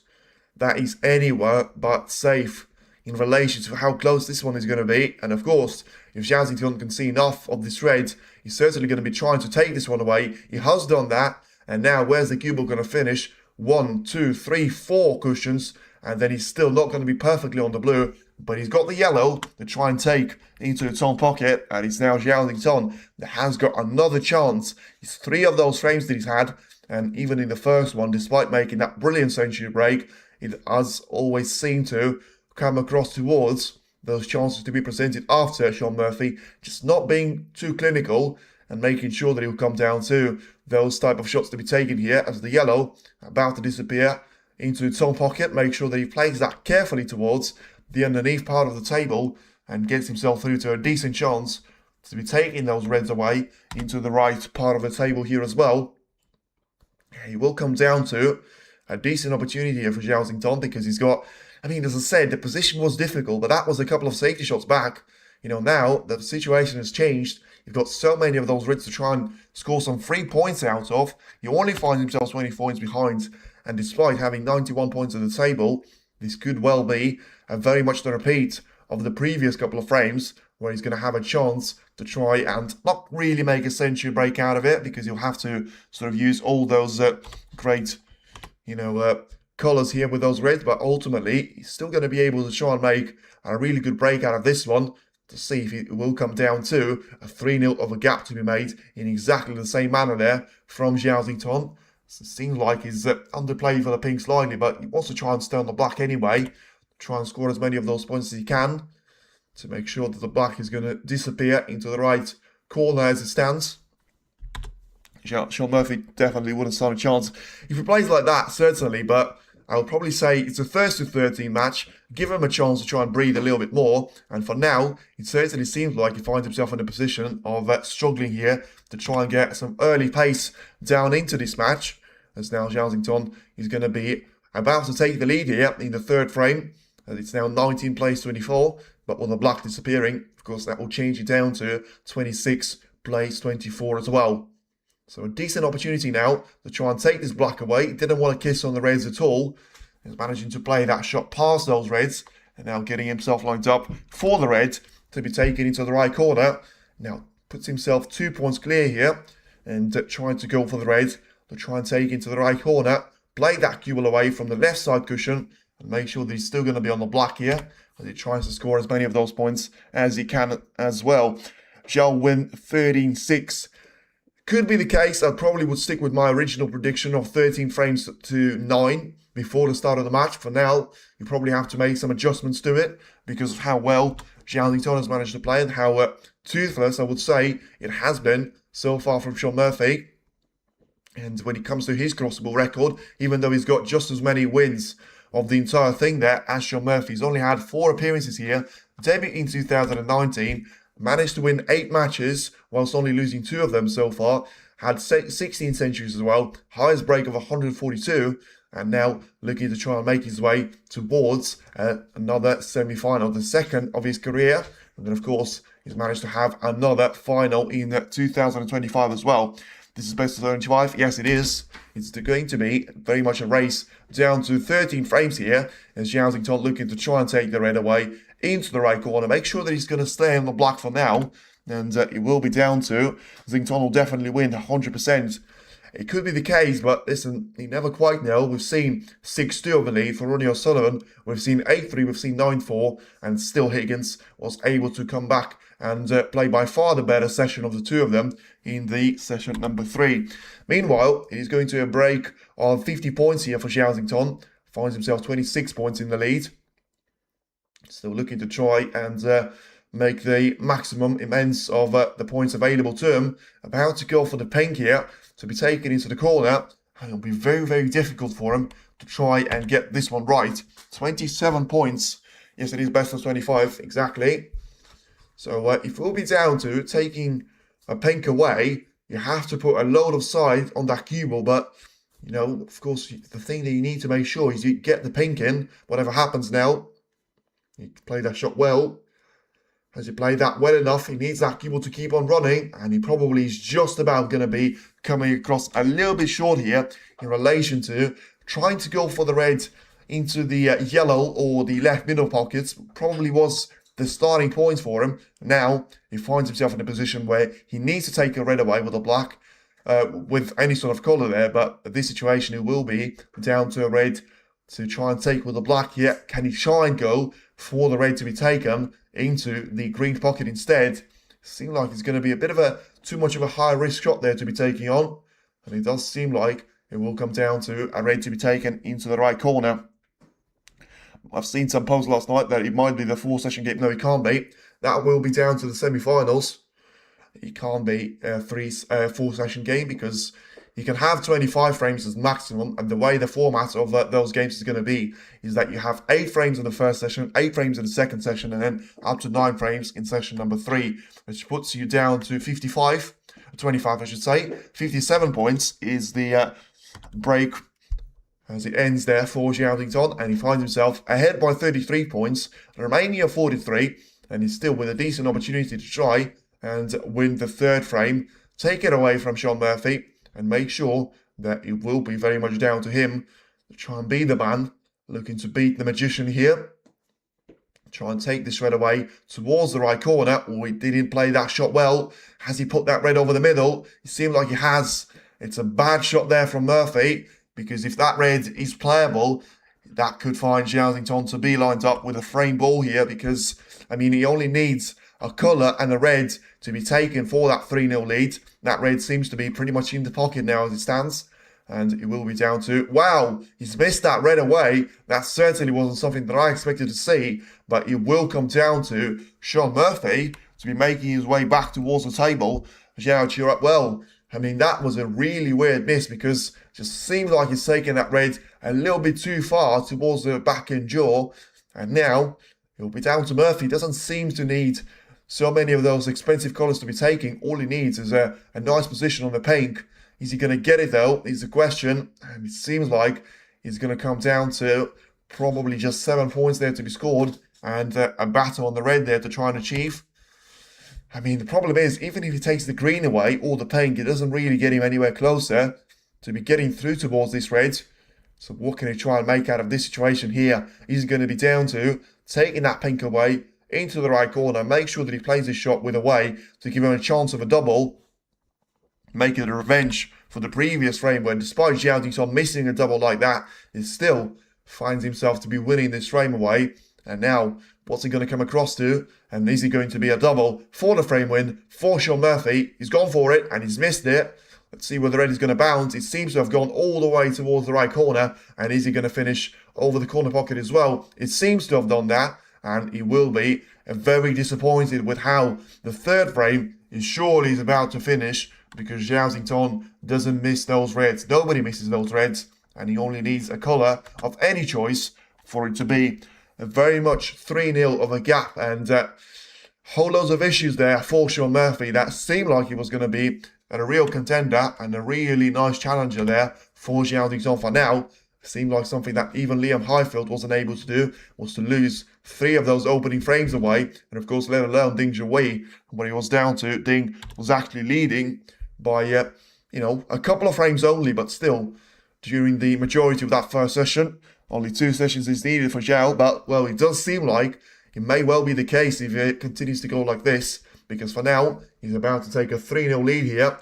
That is anywhere but safe in relation to how close this one is going to be. And of course, if Zhao Xington can see enough of this red, he's certainly going to be trying to take this one away. He has done that. And now, where's the cue ball going to finish? 1, 2, 3, 4 cushions. And then he's still not going to be perfectly on the blue. But he's got the yellow to try and take into its own pocket. And it's now Zhao Xington that has got another chance. It's 3 of those frames that he's had. And even in the first one, despite making that brilliant century break, it has always seemed to come across towards those chances to be presented after Shaun Murphy, just not being too clinical and making sure that he'll come down to those type of shots to be taken here as the yellow about to disappear into its own pocket. Make sure that he plays that carefully towards the underneath part of the table and gets himself through to a decent chance to be taking those reds away into the right part of the table here as well. He will come down to a decent opportunity here for Zhao Xington because he's got... I mean, as I said, the position was difficult, but that was a couple of safety shots back. You know, now the situation has changed. You've got so many of those reds to try and score some 3 points out of. He only finds himself 20 points behind. And despite having 91 points at the table, this could well be very much the repeat of the previous couple of frames, where he's going to have a chance to try and not really make a century break out of it, because he'll have to sort of use all those great, colours here with those reds, but ultimately he's still going to be able to try and make a really good break out of this one to see if it will come down to a 3-0 of a gap to be made in exactly the same manner there from Zhao Xington. So it seems like he's underplayed for the pink slightly, but he wants to try and stay on the black anyway, try and score as many of those points as he can to make sure that the black is going to disappear into the right corner as it stands. Shaun Murphy definitely wouldn't stand a chance if he plays like that, certainly, but I would probably say it's a first to 13 match. Give him a chance to try and breathe a little bit more. And for now, it certainly seems like he finds himself in a position of struggling here to try and get some early pace down into this match. As now Zhao Xington is going to be about to take the lead here in the third frame. As it's now 19 plays 24. But with the black disappearing, of course, that will change it down to 26 plays 24 as well. So a decent opportunity now to try and take this black away. He didn't want to kiss on the reds at all. He's managing to play that shot past those reds. And now getting himself lined up for the red to be taken into the right corner. Now puts himself 2 points clear here. And trying to go for the red to try and take into the right corner. Play that cue ball away from the left side cushion. And make sure that he's still going to be on the black here. As he tries to score as many of those points as he can as well. Zhao win 13-6. Could be the case. I probably would stick with my original prediction of 13 frames to 9 before the start of the match. For now, you probably have to make some adjustments to it because of how well Zhao Xington has managed to play and how toothless, I would say, it has been so far from Shaun Murphy. And when it comes to his crossable record, even though he's got just as many wins of the entire thing there as Shaun Murphy, he's only had 4 appearances here, debuted in 2019, managed to win 8 matches whilst only losing 2 of them so far. Had 16 centuries as well. Highest break of 142. And now looking to try and make his way towards another semi-final. The second of his career. And then, of course, he's managed to have another final in 2025 as well. This is best of 75. Yes, it is. It's going to be very much a race down to 13 frames here, as Zhao Xingtong looking to try and take the red away into the right corner. Make sure that he's going to stay on the black for now, and it will be down to Xingtong will definitely win 100%. It could be the case, but listen, you never quite know. We've seen 6-2 over the lead for Ronnie O'Sullivan. We've seen 8-3, we've seen 9-4, and still Higgins was able to come back and play by far the better session of the two of them in the session number 3. Meanwhile, he's going to a break of 50 points here for Zhao Xingtong. Finds himself 26 points in the lead. Still looking to try and make the maximum immense of the points available to him. About to go for the pink here, to be taken into the corner, and it'll be very, very difficult for him to try and get this one right. 27 points. Yes, it is best of 25, exactly. So if we'll be down to taking a pink away, you have to put a load of side on that cue ball, but, you know, of course, the thing that you need to make sure is you get the pink in, whatever happens now. You play that shot well. As he played that well enough, he needs that cue ball to keep on running, and he probably is just about going to be coming across a little bit short here in relation to trying to go for the red into the yellow or the left middle pockets. Probably was the starting point for him. Now he finds himself in a position where he needs to take a red away with a black, with any sort of colour there, but at this situation it will be down to a red to try and take with a black here. Can he try and go for the red to be taken into the green pocket instead? Seems like it's going to be a bit of too much of a high risk shot there to be taking on, and it does seem like it will come down to a red to be taken into the right corner. I've seen some posts last night that it might be the 4-session game. No, it can't be. That will be down to the semi-finals. It can't be a 4-session game because you can have 25 frames as maximum, and the way the format of those games is going to be is that you have 8 frames in the first session, 8 frames in the second session, and then up to 9 frames in session number 3, which puts you down to 25 I should say. 57 points is the break as it ends there for Zhao Xingtong, and he finds himself ahead by 33 points, remaining at 43, and he's still with a decent opportunity to try and win the third frame, take it away from Shaun Murphy, and make sure that it will be very much down to him to try and be the man, looking to beat the magician here. Try and take this red away towards the right corner. Oh, he didn't play that shot well. Has he put that red over the middle? It seemed like he has. It's a bad shot there from Murphy, because if that red is playable, that could find Zhao Xingtong to be lined up with a frame ball here, because, I mean, he only needs a colour and a red to be taken for that 3-0 lead. That red seems to be pretty much in the pocket now as it stands, and it will be down to, wow, he's missed that red away. That certainly wasn't something that I expected to see, but it will come down to Shaun Murphy to be making his way back towards the table. Zhao, cheer up. Well, I mean, that was a really weird miss, because it just seemed like he's taken that red a little bit too far towards the back end jaw, and now it'll be down to Murphy. He doesn't seem to need so many of those expensive colours to be taking. All he needs is a nice position on the pink. Is he going to get it though, is the question. And it seems like he's going to come down to probably just 7 points there to be scored, and a battle on the red there to try and achieve. I mean, the problem is, even if he takes the green away or the pink, it doesn't really get him anywhere closer to be getting through towards this red. So what can he try and make out of this situation here? He's going to be down to taking that pink away into the right corner, make sure that he plays his shot with a way to give him a chance of a double, make it a revenge for the previous frame where, despite Zhao Xingtong missing a double like that, he still finds himself to be winning this frame away. And now, what's he going to come across to? And is he going to be a double for the frame win for Shaun Murphy? He's gone for it and he's missed it. Let's see where the red is going to bounce. It seems to have gone all the way towards the right corner. And is he going to finish over the corner pocket as well? It seems to have done that. And he will be very disappointed with how the third frame is surely about to finish, because Zhao Xingtong doesn't miss those reds. Nobody misses those reds, and he only needs a colour of any choice for it to be very much 3-0 of a gap, and whole loads of issues there for Shaun Murphy that seemed like he was going to be a real contender and a really nice challenger there for Zhao Xingtong. For now, seemed like something that even Liam Highfield wasn't able to do, was to lose 3 of those opening frames away, and of course let alone Ding Zhuwei, when he was down to, Ding was actually leading by a couple of frames only, but still, during the majority of that first session, only 2 sessions is needed for Zhao, but, well, it does seem like it may well be the case if it continues to go like this, because for now, he's about to take a 3-0 lead here.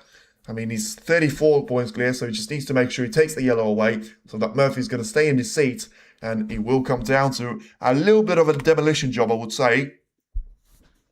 I mean, he's 34 points clear, so he just needs to make sure he takes the yellow away, so that Murphy's going to stay in his seat, and it will come down to a little bit of a demolition job, I would say,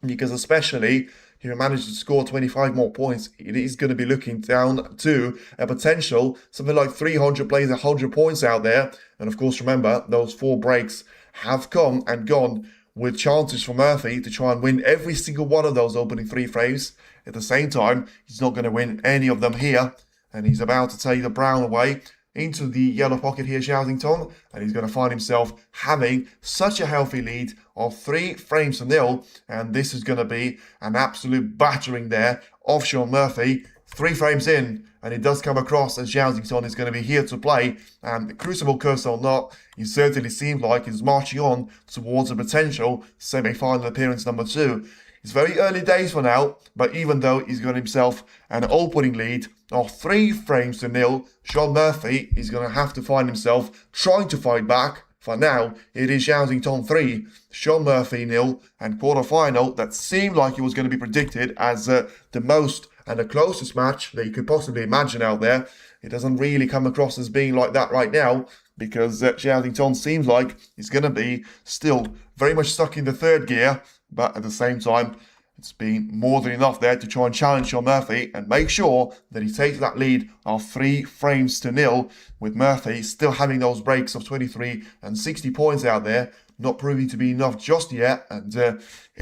because especially if he manages to score 25 more points, it is going to be looking down to a potential something like 300 plays, 100 points out there. And of course, remember, those 4 breaks have come and gone with chances for Murphy to try and win every single one of those opening 3 frames. At the same time, he's not going to win any of them here, and he's about to take the brown away into the yellow pocket here, Zhao, and he's going to find himself having such a healthy lead of 3 frames to 0, and this is going to be an absolute battering there of Shaun Murphy. 3 frames in, and it does come across as Zhao is going to be here to play, and Crucible curse or not, he certainly seems like he's marching on towards a potential semi-final appearance number 2. It's very early days for now, but even though he's got himself an opening lead of 3 frames to 0, Shaun Murphy is going to have to find himself trying to fight back. For now, it is Zhao 3, Shaun Murphy 0, and quarterfinal that seemed like it was going to be predicted as the most and the closest match that you could possibly imagine out there. It doesn't really come across as being like that right now, because Zhao seems like he's going to be still very much stuck in the 3rd gear, but at the same time, it's been more than enough there to try and challenge Shaun Murphy and make sure that he takes that lead of 3 frames to 0, with Murphy still having those breaks of 23 and 60 points out there, not proving to be enough just yet, and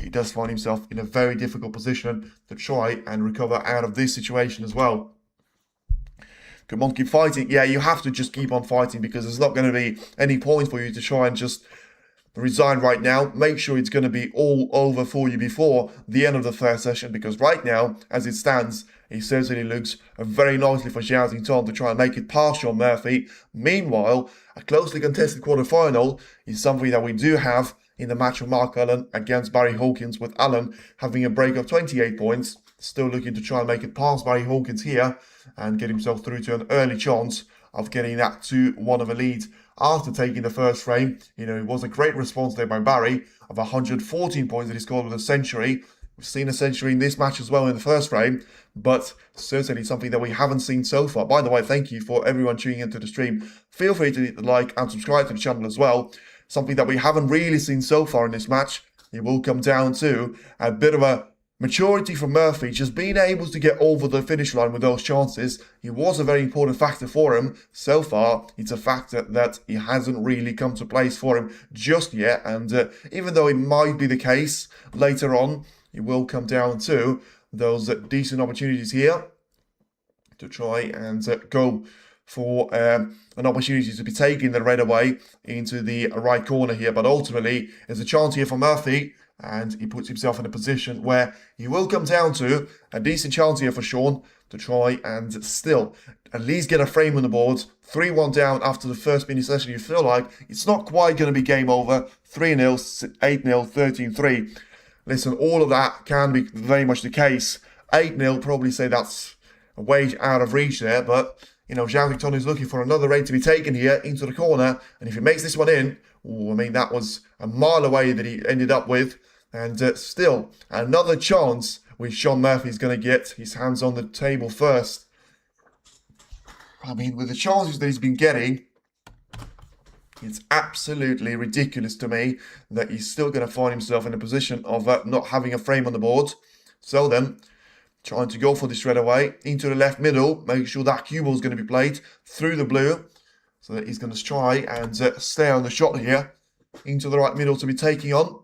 he does find himself in a very difficult position to try and recover out of this situation as well. Come on, keep fighting. Yeah, you have to just keep on fighting, because there's not going to be any point for you to try and just resign right now. Make sure it's going to be all over for you before the end of the first session, because right now, as it stands, it certainly looks very nicely for Zhao to try and make it past Shaun Murphy. Meanwhile, a closely contested quarterfinal is something that we do have in the match of Mark Allen against Barry Hawkins, with Allen having a break of 28 points, still looking to try and make it past Barry Hawkins here and get himself through to an early chance of getting that 2-1 of a lead after taking the first frame. It was a great response there by Barry of 114 points that he scored with a century. We've seen a century in this match as well in the first frame, but certainly something that we haven't seen so far. By the way, thank you for everyone tuning into the stream. Feel free to like and subscribe to the channel as well. Something that we haven't really seen so far in this match. It will come down to a bit of a maturity from Murphy, just being able to get over the finish line with those chances. It was a very important factor for him. So far, it's a factor that it hasn't really come to place for him just yet. And even though it might be the case later on, it will come down to those decent opportunities here to try and go for an opportunity to be taking the red away into the right corner here. But ultimately, there's a chance here for Murphy, and he puts himself in a position where he will come down to a decent chance here for Shaun to try and still at least get a frame on the board. 3-1 down after the first mini session. You feel like it's not quite going to be game over. 3-0, 8-0, 13-3. Listen, all of that can be very much the case. 8-0, probably say that's a way out of reach there, but Zhao is looking for another raid to be taken here into the corner, and if he makes this one in, that was a mile away that he ended up with. And still, another chance which Shaun Murphy is going to get his hands on the table first. With the chances that he's been getting, it's absolutely ridiculous to me that he's still going to find himself in a position of not having a frame on the board. So then, trying to go for this straight away into the left middle, make sure that cue ball is going to be played through the blue. So that he's going to try and stay on the shot here into the right middle to be taking on.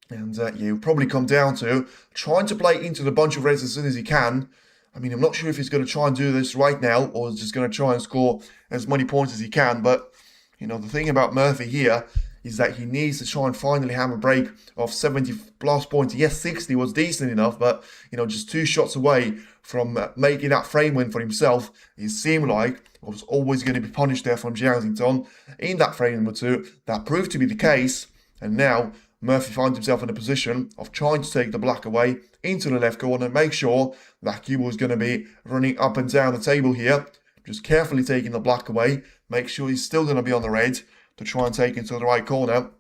And he'll probably come down to trying to play into the bunch of reds as soon as he can. I'm not sure if he's going to try and do this right now or is just going to try and score as many points as he can. But, the thing about Murphy here is that he needs to try and finally have a break of 70 plus points. Yes, 60 was decent enough, but, just 2 shots away from making that frame win for himself. It seemed like it was always going to be punished there from Zhao in that frame number 2. That proved to be the case. And now Murphy finds himself in a position of trying to take the black away into the left corner. Make sure that cue ball is going to be running up and down the table here. Just carefully taking the black away. Make sure he's still going to be on the red to try and take into the right corner.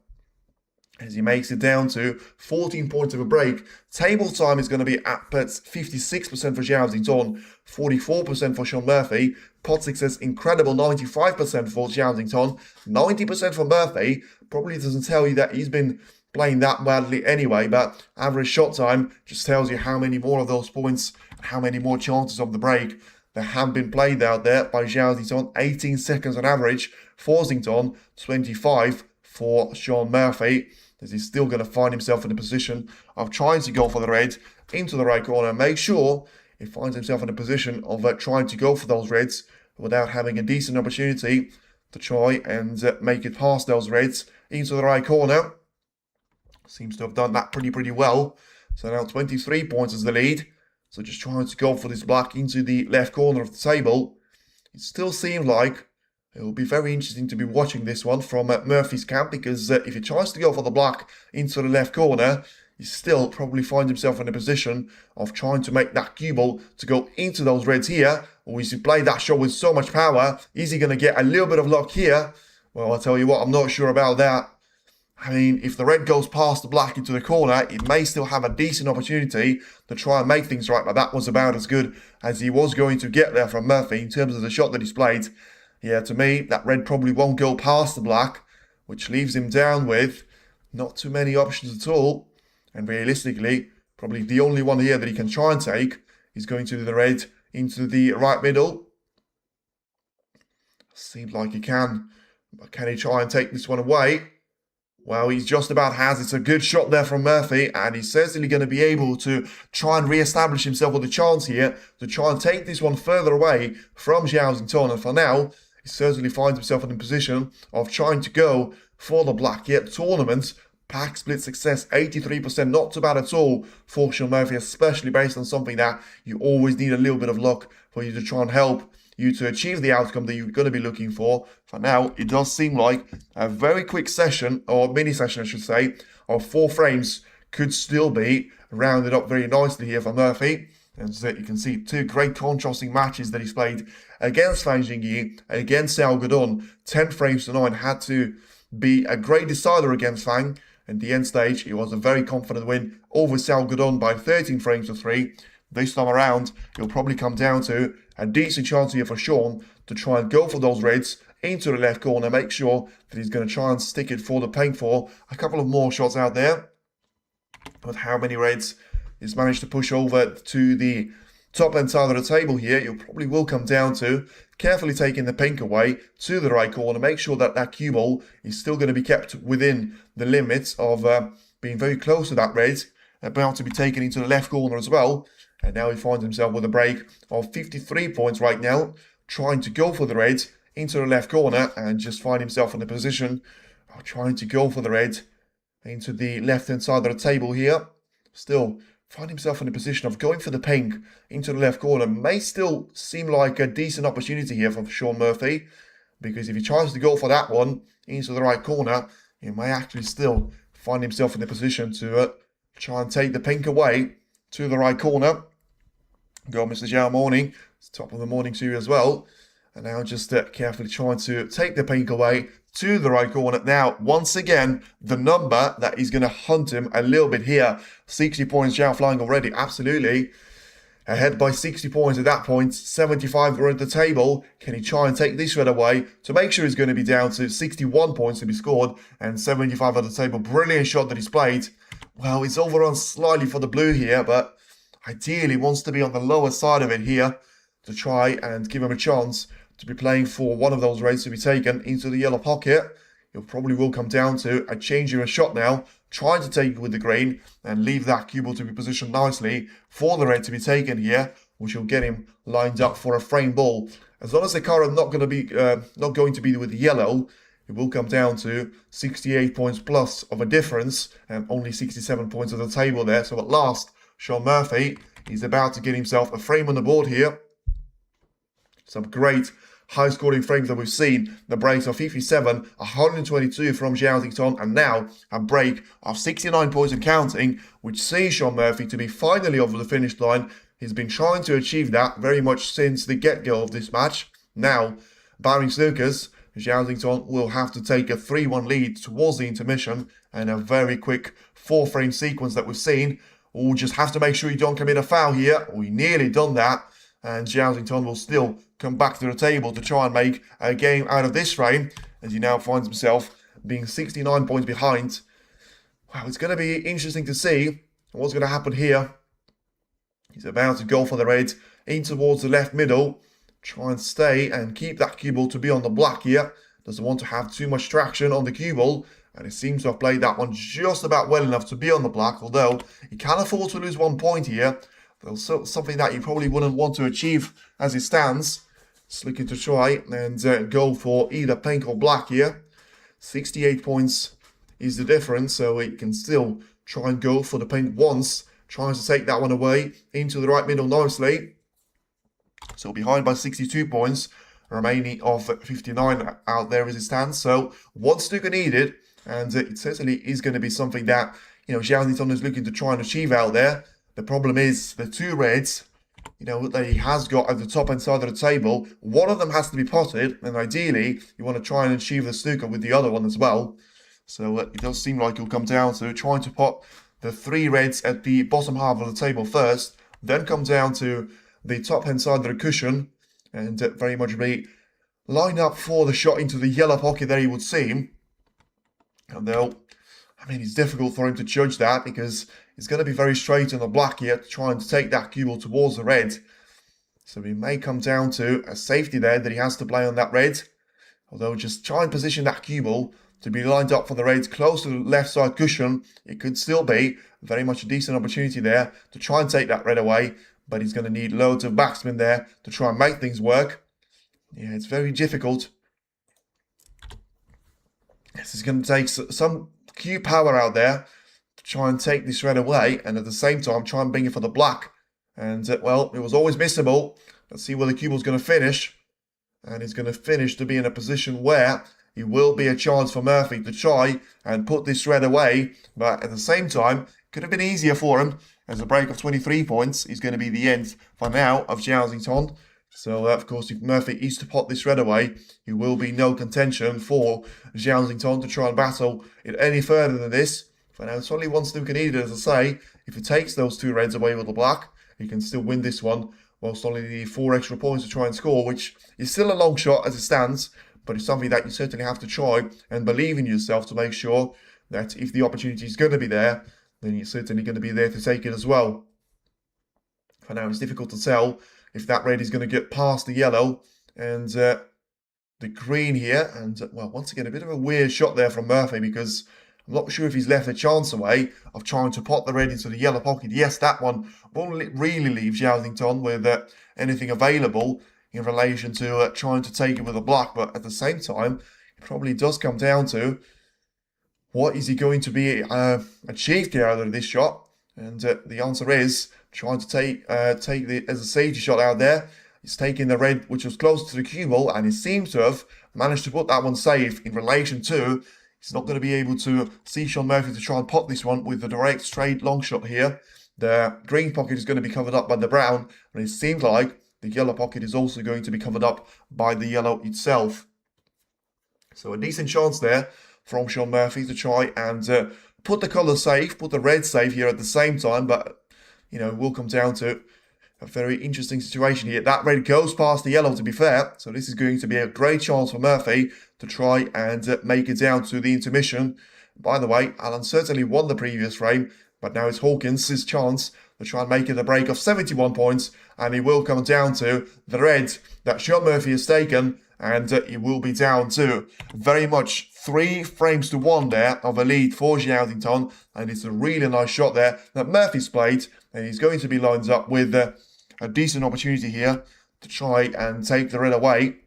As he makes it down to 14 points of a break. Table time is going to be at 56% for Zhao, 44% for Sean Murphy. Pot success, incredible, 95% for Zhao, 90% for Murphy. Probably doesn't tell you that he's been playing that badly anyway, but average shot time just tells you how many more of those points and how many more chances of the break that have been played out there by Zhao, 18 seconds on average for Zington, 25 for Sean Murphy, as he's still going to find himself in a position of trying to go for the red into the right corner. Make sure he finds himself in a position of trying to go for those reds without having a decent opportunity to try and make it past those reds into the right corner. Seems to have done that pretty well. So now 23 points is the lead. So just trying to go for this black into the left corner of the table. It still seems like it will be very interesting to be watching this one from Murphy's camp, because if he tries to go for the black into the left corner, he still probably finds himself in a position of trying to make that cue ball to go into those reds here. Or is he play that shot with so much power? Is he going to get a little bit of luck here? Well, I'll tell you what, I'm not sure about that. I mean, if the red goes past the black into the corner, it may still have a decent opportunity to try and make things right, but that was about as good as he was going to get there from Murphy in terms of the shot that he's played. Yeah, to me, that red probably won't go past the black, which leaves him down with not too many options at all. And realistically, probably the only one here that he can try and take is going to the red into the right middle. Seems like he can. But can he try and take this one away? Well, he's just about has. It's a good shot there from Murphy, and he's certainly going to be able to try and re-establish himself with a chance here to try and take this one further away from Zhao. And for now, he certainly finds himself in a position of trying to go for the black here. Tournament, pack split success, 83%, not too bad at all for Sean Murphy, especially based on something that you always need a little bit of luck for you to try and help you to achieve the outcome that you're going to be looking for. For now, it does seem like a very quick session, or mini session I should say, of 4 frames could still be rounded up very nicely here for Murphy. And so you can see 2 great contrasting matches that he's played against Fang Jingyi and against Zhao. 10 frames to 9 had to be a great decider against Fang. And the end stage, it was a very confident win over Zhao by 13 frames to 3. This time around, it'll probably come down to a decent chance here for Sean to try and go for those reds into the left corner. Make sure that he's going to try and stick it for the paint for a couple of more shots out there. But how many reds he's managed to push over to the top end side of the table here, it probably will come down to carefully taking the pink away to the right corner. Make sure that that cue ball is still going to be kept within the limits of being very close to that red, about to be taken into the left corner as well. And now he finds himself with a break of 53 points right now, trying to go for the red into the left corner and just find himself in a position of trying to go for the red into the left-hand side of the table here. Still find himself in a position of going for the pink into the left corner. May still seem like a decent opportunity here for Sean Murphy, because if he tries to go for that one into the right corner, he may actually still find himself in a position to try and take the pink away to the right corner. Go Mr. Zhao morning. It's top of the morning to you as well. And now just carefully trying to take the pink away to the right corner. Now, once again, the number that is going to hunt him a little bit here. 60 points, Zhao flying already. Absolutely. Ahead by 60 points at that point. 75 are at the table. Can he try and take this red away to make sure he's going to be down to 61 points to be scored and 75 at the table. Brilliant shot that he's played. Well, it's overrun slightly for the blue here, but ideally wants to be on the lower side of it here to try and give him a chance to be playing for one of those reds to be taken into the yellow pocket. It probably will come down to a change of a shot now, trying to take it with the green and leave that cue ball to be positioned nicely for the red to be taken here, which will get him lined up for a frame ball. As long as the card not going to be with the yellow, it will come down to 68 points plus of a difference and only 67 points at the table there. So at last, Sean Murphy is about to get himself a frame on the board here. Some great high scoring frames that we've seen. The breaks of 57, 122 from Zhao, and now a break of 69 points and counting, which sees Shaun Murphy to be finally over the finish line. He's been trying to achieve that very much since the get-go of this match. Now, barring snookers, Zhao will have to take a 3-1 lead towards the intermission, and a very quick 4-frame sequence that we've seen. We'll just have to make sure you don't commit a foul here. We nearly done that, and Zhao will still come back to the table to try and make a game out of this frame, as he now finds himself being 69 points behind. Wow, it's going to be interesting to see what's going to happen here. He's about to go for the red in towards the left middle. Try and stay and keep that cue ball to be on the black here. Doesn't want to have too much traction on the cue ball. And he seems to have played that one just about well enough to be on the black. Although he can afford to lose 1 point here. That's something that you probably wouldn't want to achieve as it stands. Just looking to try and go for either pink or black here. 68 points is the difference. So he can still try and go for the pink once. Tries to take that one away into the right middle nicely. So behind by 62 points, remaining of 59 out there as it stands. So one snooker needed, and it certainly is going to be something that, Zhao is looking to try and achieve out there. The problem is the 2 reds, that he has got at the top end side of the table. One of them has to be potted, and ideally you want to try and achieve the snooker with the other one as well. So it does seem like it'll come down to trying to pot the 3 reds at the bottom half of the table first, then come down to the top hand side of the cushion, and very much be lined up for the shot into the yellow pocket there, he would seem. And though, it's difficult for him to judge that because he's going to be very straight on the black here, trying to take that cue ball towards the red. So he may come down to a safety there that he has to play on that red. Although just try and position that cue ball to be lined up for the reds close to the left side cushion. It could still be very much a decent opportunity there to try and take that red away. But he's going to need loads of backspin there to try and make things work. Yeah, it's very difficult. This is going to take some cue power out there to try and take this red away, and at the same time try and bring it for the black. And well, it was always missable. Let's see where the cue ball's going to finish. And he's going to finish to be in a position where it will be a chance for Murphy to try and put this red away. But at the same time, could have been easier for him, as a break of 23 points is going to be the end for now of Zhao. So, of course, if Murphy is to pot this red away, it will be no contention for Zhao to try and battle it any further than this. For now, it's only 1 snooker needed, as I say. If he takes those 2 reds away with the black, he can still win this one, whilst only need 4 extra points to try and score, which is still a long shot as it stands, but it's something that you certainly have to try and believe in yourself to make sure that if the opportunity is going to be there, then you're certainly going to be there to take it as well. For now, it's difficult to tell if that red is going to get past the yellow and the green here. And, well, once again, a bit of a weird shot there from Murphy, because I'm not sure if he's left a chance away of trying to pot the red into the yellow pocket. Yes, that one won't really leave Zhao with anything available in relation to trying to take it with a black. But at the same time, it probably does come down to what is he going to be achieved here out of this shot? And the answer is trying to take the as a safety shot out there. He's taking the red, which was close to the cue ball, and he seems to have managed to put that one safe in relation to he's not going to be able to see Shaun Murphy to try and pot this one with the direct straight long shot here. The green pocket is going to be covered up by the brown, and it seems like the yellow pocket is also going to be covered up by the yellow itself. So a decent chance there from Shaun Murphy to try and put the colour safe, put the red safe here at the same time, but, it will come down to a very interesting situation here. That red goes past the yellow, to be fair, so this is going to be a great chance for Murphy to try and make it down to the intermission. By the way, Alan certainly won the previous frame, but now it's Hawkins' chance to try and make it a break of 71 points, and it will come down to the red that Shaun Murphy has taken, and it will be down to very much 3 frames to 1 there of a lead for Zhao, and it's a really nice shot there that Murphy's played, and he's going to be lined up with a decent opportunity here to try and take the red away,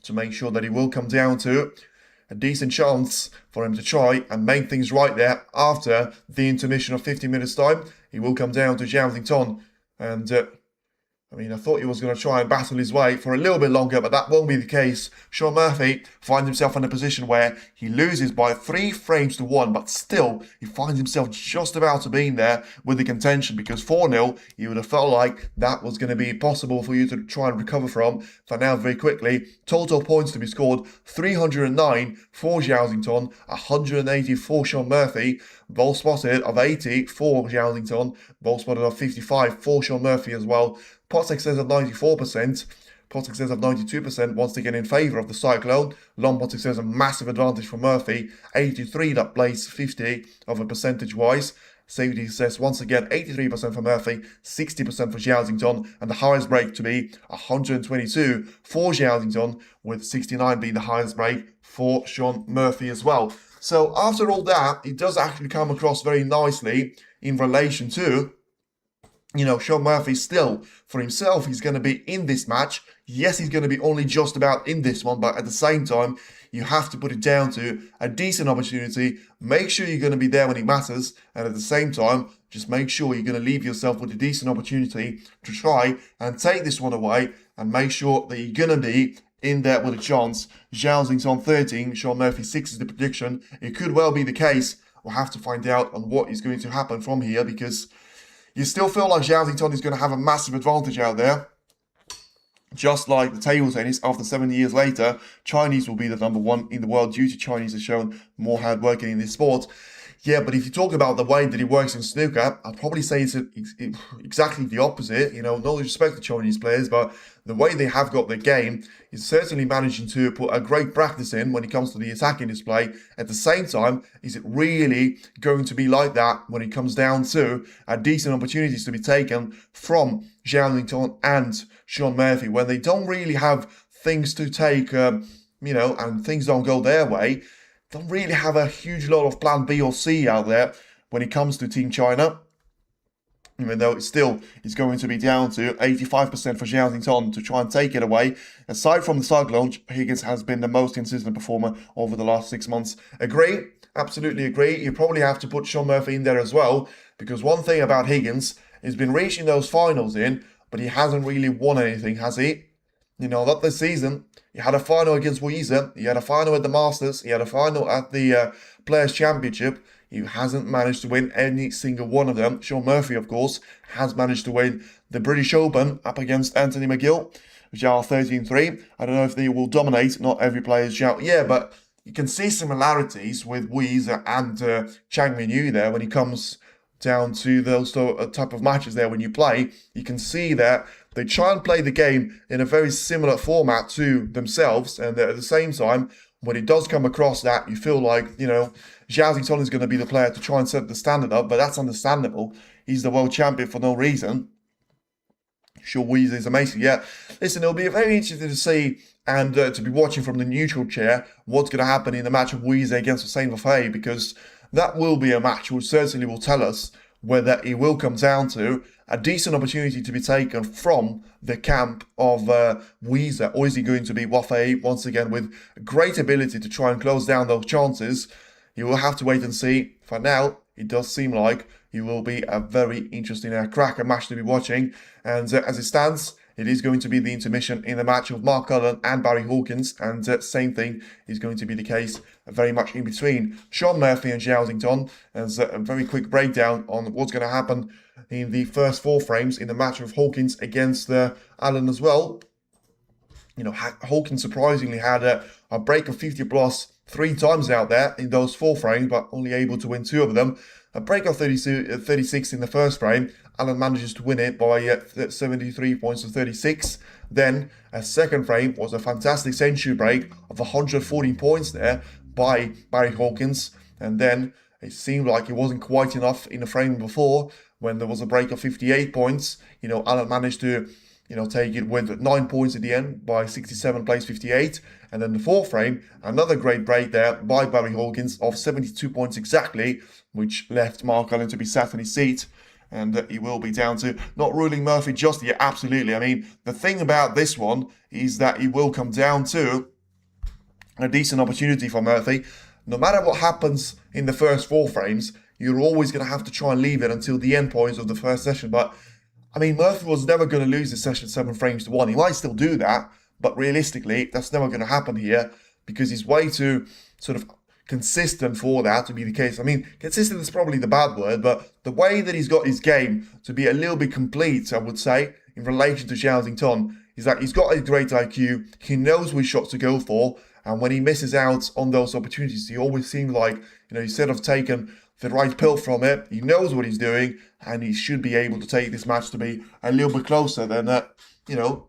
to make sure that he will come down to a decent chance for him to try and make things right there after the intermission of 50 minutes time. He will come down to Zhao, and I mean, I thought he was going to try and battle his way for a little bit longer, but that won't be the case. Shaun Murphy finds himself in a position where he loses by 3 frames to 1, but still, he finds himself just about to be in there with the contention, because 4-0, you would have felt like that was going to be possible for you to try and recover from. For now, very quickly, total points to be scored, 309 for Zhao, 180 for Shaun Murphy, ball spotted of 80 for Zhao, ball spotted of 55 for Shaun Murphy as well. Pot success of 94%, pot success of 92% once again in favour of the Cyclone. Long pot success a massive advantage for Murphy, 83 that plays 50 of a percentage-wise. Safety success once again 83% for Murphy, 60% for Zhao, and the highest break to be 122 for Zhao, with 69 being the highest break for Shaun Murphy as well. So after all that, it does actually come across very nicely in relation to, you know, Shaun Murphy still, for himself, he's going to be in this match. Yes, he's going to be only just about in this one, but at the same time, you have to put it down to a decent opportunity. Make sure you're going to be there when it matters, and at the same time, just make sure you're going to leave yourself with a decent opportunity to try and take this one away, and make sure that you're going to be in there with a chance. Zhao on 13, Shaun Murphy 6 is the prediction. It could well be the case. We'll have to find out on what is going to happen from here, because you still feel like Zhao is going to have a massive advantage out there. Just like the table tennis, after 7 years later, Chinese will be the #1 in the world due to Chinese have shown more hard working in this sport. Yeah, but if you talk about the way that it works in snooker, I'd probably say it's exactly the opposite. You know, no disrespect to Chinese players, but the way they have got their game is certainly managing to put a great practice in when it comes to the attacking display. At the same time, is it really going to be like that when it comes down to decent opportunities to be taken from Zhao and Shaun Murphy, when they don't really have things to take, you know, and things don't go their way? Don't really have a huge lot of plan B or C out there when it comes to Team China, even though it still is going to be down to 85% for Zhao to try and take it away. Aside from the Cyclone, Higgins has been the most consistent performer over the last 6 months. Agree? Absolutely agree. You probably have to put Shaun Murphy in there as well, because one thing about Higgins, he's been reaching those finals in, but he hasn't really won anything, has he? You know, not this season. He had a final against Weezer. He had a final at the Masters. He had a final at the Players' Championship. He hasn't managed to win any single one of them. Shaun Murphy, of course, has managed to win the British Open up against Anthony McGill. Zhao 13-3. I don't know if they will dominate. Not every player is Zhao. Yeah, but you can see similarities with Weezer and Chang Minyu there when it comes down to those type of matches there when you play. You can see that they try and play the game in a very similar format to themselves, and at the same time, when it does come across that, you feel like, you know, Zhao is going to be the player to try and set the standard up, but that's understandable. He's the world champion for no reason. Sure, Weezer is amazing. Yeah, listen, it'll be very interesting to see and to be watching from the neutral chair what's going to happen in the match of Weezer against Hussein Vafai, because that will be a match which certainly will tell us whether it will come down to a decent opportunity to be taken from the camp of Weezer, or is he going to be Wafei once again with great ability to try and close down those chances? You will have to wait and see. For now, it does seem like it will be a very interesting cracker match to be watching, and as it stands, it is going to be the intermission in the match of Mark Cullen and Barry Hawkins, and same thing is going to be the case very much in between Shaun Murphy and Zhao. As a very quick breakdown on what's going to happen in the first 4 frames in the match of Hawkins against Allen as well. You know, Hawkins surprisingly had a break of 50 plus 3 times out there in those 4 frames, but only able to win 2 of them. A break of 36 in the first frame. Allen manages to win it by 73 points to 36. Then a second frame was a fantastic century break of 114 points there by Barry Hawkins. And then it seemed like it wasn't quite enough in the frame before, when there was a break of 58 points. You know, Allen managed to, you know, take it with 9 points at the end by 67 plays 58. And then the 4th frame, another great break there by Barry Hawkins of 72 points exactly, which left Mark Allen to be sat in his seat. And he will be down to not ruling Murphy just yet, absolutely. I mean, the thing about this one is that it will come down to a decent opportunity for Murphy. No matter what happens in the first 4 frames, you're always going to have to try and leave it until the end points of the first session. But I mean, Murphy was never going to lose the session 7 frames to 1. He might still do that, but realistically, that's never going to happen here because he's way too sort of consistent for that to be the case. I mean, consistent is probably the bad word, but the way that he's got his game to be a little bit complete, I would say, in relation to Zhao is that he's got a great IQ, he knows which shots to go for, and when he misses out on those opportunities, he always seems like, instead of taking the right pill from it, he knows what he's doing, and he should be able to take this match to be a little bit closer than,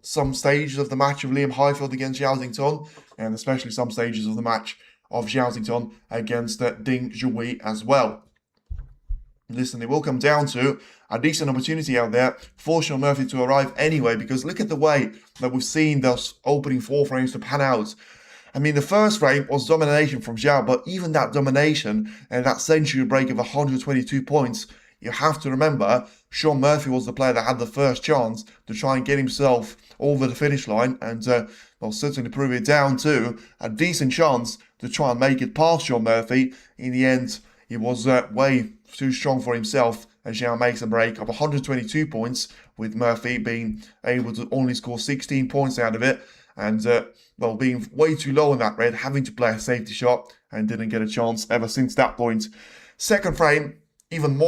some stages of the match of Liam Highfield against Zhao, and especially some stages of the match of Zhao against Ding Zhuyi as well. Listen, it will come down to a decent opportunity out there for Shaun Murphy to arrive anyway, because look at the way that we've seen those opening 4 frames to pan out. I mean, the first frame was domination from Zhao, but even that domination and that century break of 122 points, you have to remember Shaun Murphy was the player that had the first chance to try and get himself over the finish line and, certainly prove it down to a decent chance to try and make it past Shaun Murphy. In the end, he was way too strong for himself as Zhao makes a break of 122 points, with Murphy being able to only score 16 points out of it, and being way too low in that red, having to play a safety shot, and didn't get a chance ever since that point. Second frame, even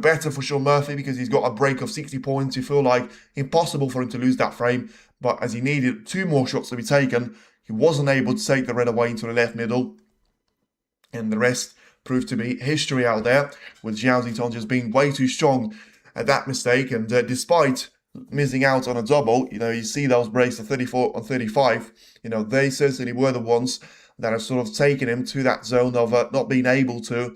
better for Shaun Murphy because he's got a break of 60 points. You feel like impossible for him to lose that frame, but as he needed 2 more shots to be taken, he wasn't able to take the red away into the left middle, and the rest proved to be history out there, with Zhao just being way too strong at that mistake, and despite missing out on a double, you see those breaks of 34 and 35, they certainly were the ones that have sort of taken him to that zone of not being able to,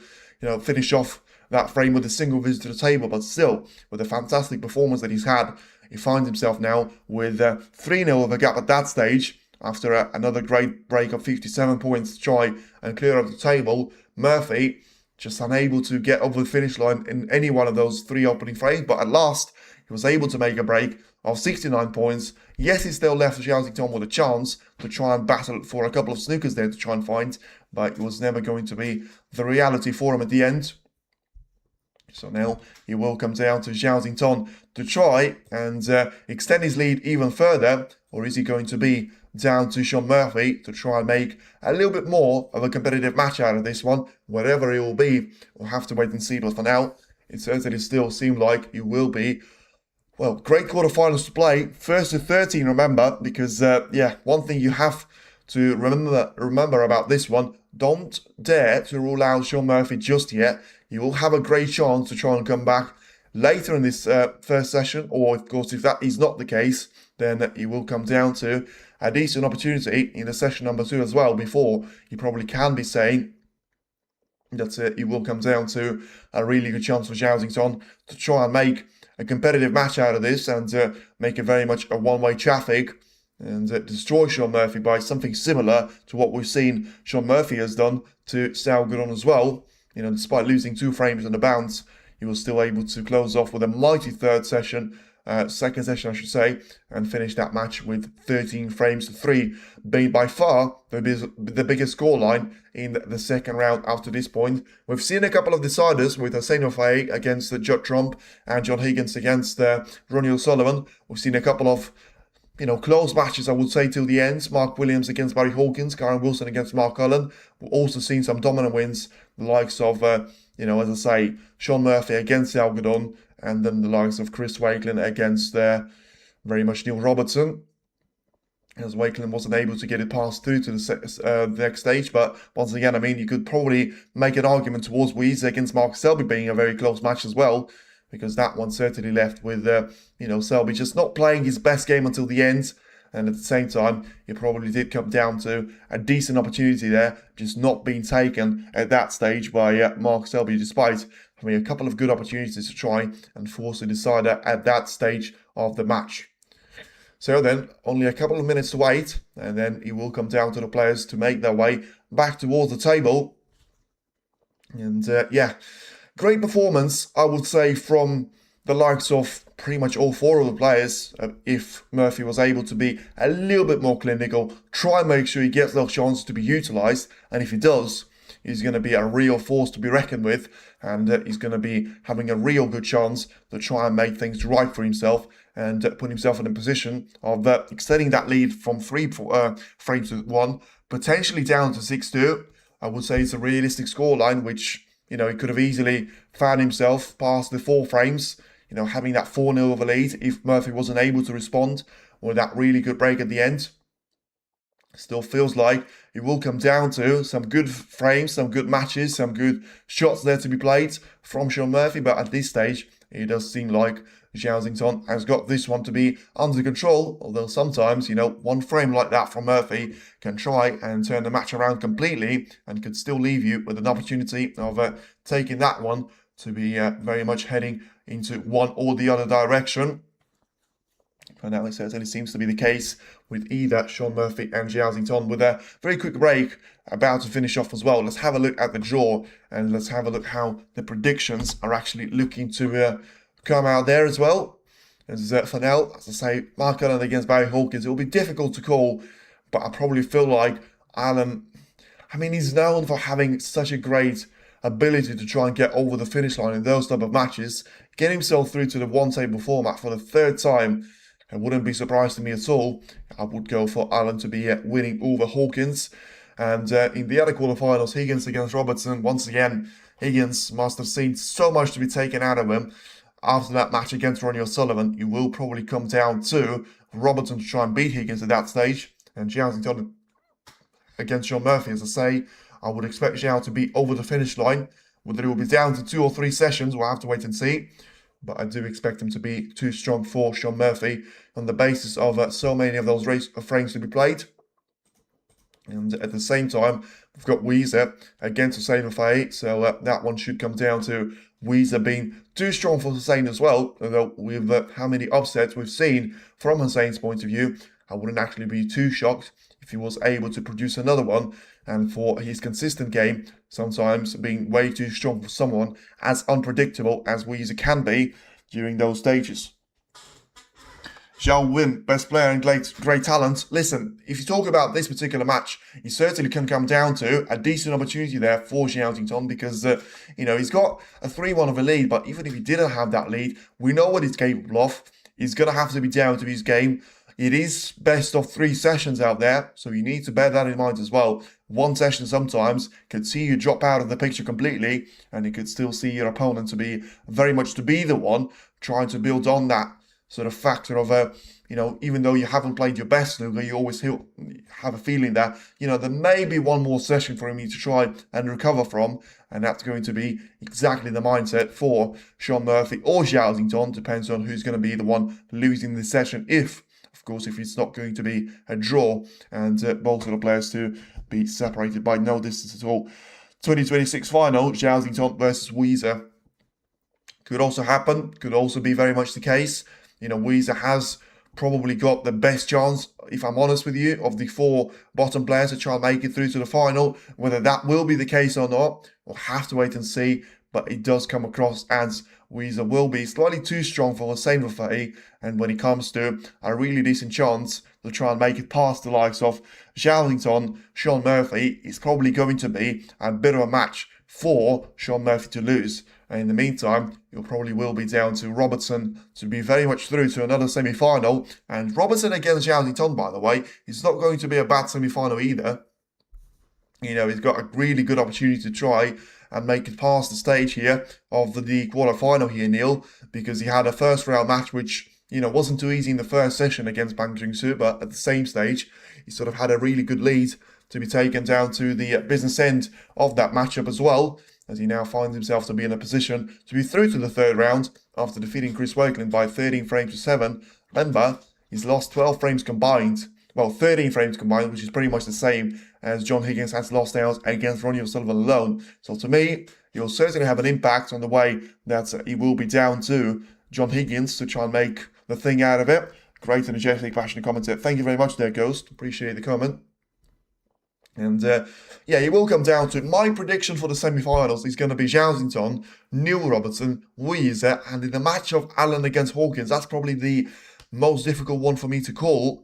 finish off that frame with a single visit to the table. But still, with the fantastic performance that he's had, he finds himself now with 3-0 of a gap at that stage, after another great break of 57 points to try and clear up the table. Murphy just unable to get over the finish line in any one of those 3 opening frames, but at last he was able to make a break of 69 points. Yes, he still left Zhao with a chance to try and battle for a couple of snookers there to try and find, but it was never going to be the reality for him at the end. So now he will come down to Zhao to try and extend his lead even further, or is he going to be down to Shaun Murphy to try and make a little bit more of a competitive match out of this one? Whatever it will be, we'll have to wait and see, but for now, it certainly still seems like it will be, great quarterfinals to play. 1st to 13, remember, because, one thing you have to remember about this one, don't dare to rule out Shaun Murphy just yet. You will have a great chance to try and come back later in this first session, or of course, if that is not the case, then it will come down to a decent opportunity in the session number 2 as well, before you probably can be saying that it will come down to a really good chance for Zhao to try and make a competitive match out of this and make it very much a one-way traffic and destroy Shaun Murphy by something similar to what we've seen Shaun Murphy has done to Zhao as well. Despite losing 2 frames on the bounce, he was still able to close off with a mighty second session, I should say, and finish that match with 13 frames to 3, being by far the biggest scoreline in the second round after this point. We've seen a couple of deciders with Arsenio Faye against Judd Trump and John Higgins against Ronnie O'Sullivan. We've seen a couple of close matches, I would say, till the end. Mark Williams against Barry Hawkins, Karen Wilson against Mark Cullen. We've also seen some dominant wins, the likes of, as I say, Shaun Murphy against Algodon, and then the likes of Chris Wakelin against very much Neil Robertson, as Wakelin wasn't able to get it passed through to the next stage. But once again, I mean, you could probably make an argument towards Weezy against Mark Selby being a very close match as well, because that one certainly left with, Selby just not playing his best game until the end. And at the same time, it probably did come down to a decent opportunity there, just not being taken at that stage by Mark Selby, despite having a couple of good opportunities to try and force a decider at that stage of the match. So then, only a couple of minutes to wait, and then it will come down to the players to make their way back towards the table. And great performance, I would say, from the likes of pretty much all 4 of the players. If Murphy was able to be a little bit more clinical, try and make sure he gets those chances to be utilised, and if he does, he's going to be a real force to be reckoned with, and he's going to be having a real good chance to try and make things right for himself and put himself in a position of extending that lead from 3 frames to 1, potentially down to 6-2. I would say it's a realistic scoreline, which, he could have easily found himself past the 4 frames, having that 4-0 of a lead if Murphy wasn't able to respond with that really good break at the end. Still feels like it will come down to some good frames, some good matches, some good shots there to be played from Shaun Murphy, but at this stage, it does seem like Zhao has got this one to be under control, although sometimes, one frame like that from Murphy can try and turn the match around completely and could still leave you with an opportunity of taking that one to be very much heading into one or the other direction. For now, it certainly seems to be the case with either Shaun Murphy and Zhao with a very quick break about to finish off as well. Let's have a look at the draw and let's have a look how the predictions are actually looking to come out there as well. As for now, as I say, Mark Allen against Barry Hawkins, it will be difficult to call, but I probably feel like Allen, he's known for having such a great ability to try and get over the finish line in those type of matches, get himself through to the one-table format for the 3rd time. It wouldn't be surprised to me at all. I would go for Allen to be winning over Hawkins. And in the other quarterfinals, Higgins against Robertson, once again, Higgins must have seen so much to be taken out of him. After that match against Ronnie O'Sullivan, you will probably come down to Robertson to try and beat Higgins at that stage. And Zhao against Shaun Murphy, as I say, I would expect Zhao to be over the finish line. Whether it will be down to 2 or 3 sessions, we'll have to wait and see. But I do expect him to be too strong for Shaun Murphy on the basis of so many of those frames to be played. And at the same time, we've got Weezer against Hussein Rafai, so that one should come down to Weezer being too strong for Hussein as well. Although with how many upsets we've seen from Hussein's point of view, I wouldn't actually be too shocked if he was able to produce another one. And for his consistent game, sometimes being way too strong for someone as unpredictable as Weezer can be during those stages. Zhao win, best player and great talent. Listen, if you talk about this particular match, it certainly can come down to a decent opportunity there for Zhao because, he's got a 3-1 of a lead, but even if he didn't have that lead, we know what he's capable of. He's going to have to be down to his game. It is best of 3 sessions out there, so you need to bear that in mind as well. One session sometimes could see you drop out of the picture completely, and you could still see your opponent to be very much to be the one trying to build on that sort of factor of, even though you haven't played your best snooker, you always have a feeling that, there may be one more session for him to try and recover from, and that's going to be exactly the mindset for Shaun Murphy or Zhao, depends on who's going to be the one losing this session if it's not going to be a draw and both of the players to be separated by no distance at all. 2026 final, Zhao versus Weezer. Could also happen, could also be very much the case. Weezer has probably got the best chance, if I'm honest with you, of the 4 bottom players to try and make it through to the final. Whether that will be the case or not, we'll have to wait and see. But it does come across as Weezer will be slightly too strong for Hussein Rafai, and when it comes to a really decent chance to try and make it past the likes of Zhao, Shaun Murphy, is probably going to be a bit of a match for Shaun Murphy to lose. And in the meantime, it probably will be down to Robertson to be very much through to another semi-final. And Robertson against Zhao, by the way, is not going to be a bad semi-final either. He's got a really good opportunity to try and make it past the stage here of the quarterfinal here, Neil, because he had a first round match which, wasn't too easy in the first session against Bang Jing-Su, but at the same stage, he sort of had a really good lead to be taken down to the business end of that matchup as well, as he now finds himself to be in a position to be through to the 3rd round after defeating Chris Wakelin by 13 frames to 7. Remember, he's lost 12 frames combined, 13 frames combined, which is pretty much the same as John Higgins has lost out against Ronnie O'Sullivan alone. So to me, he'll certainly have an impact on the way that he will be down to John Higgins to try and make the thing out of it. Great, energetic, passionate commentator. Thank you very much there, Ghost. Appreciate the comment. And it will come down to my prediction for the semi-finals is going to be Zhao, Neil Robertson, Weezer, and in the match of Allen against Hawkins, that's probably the most difficult one for me to call.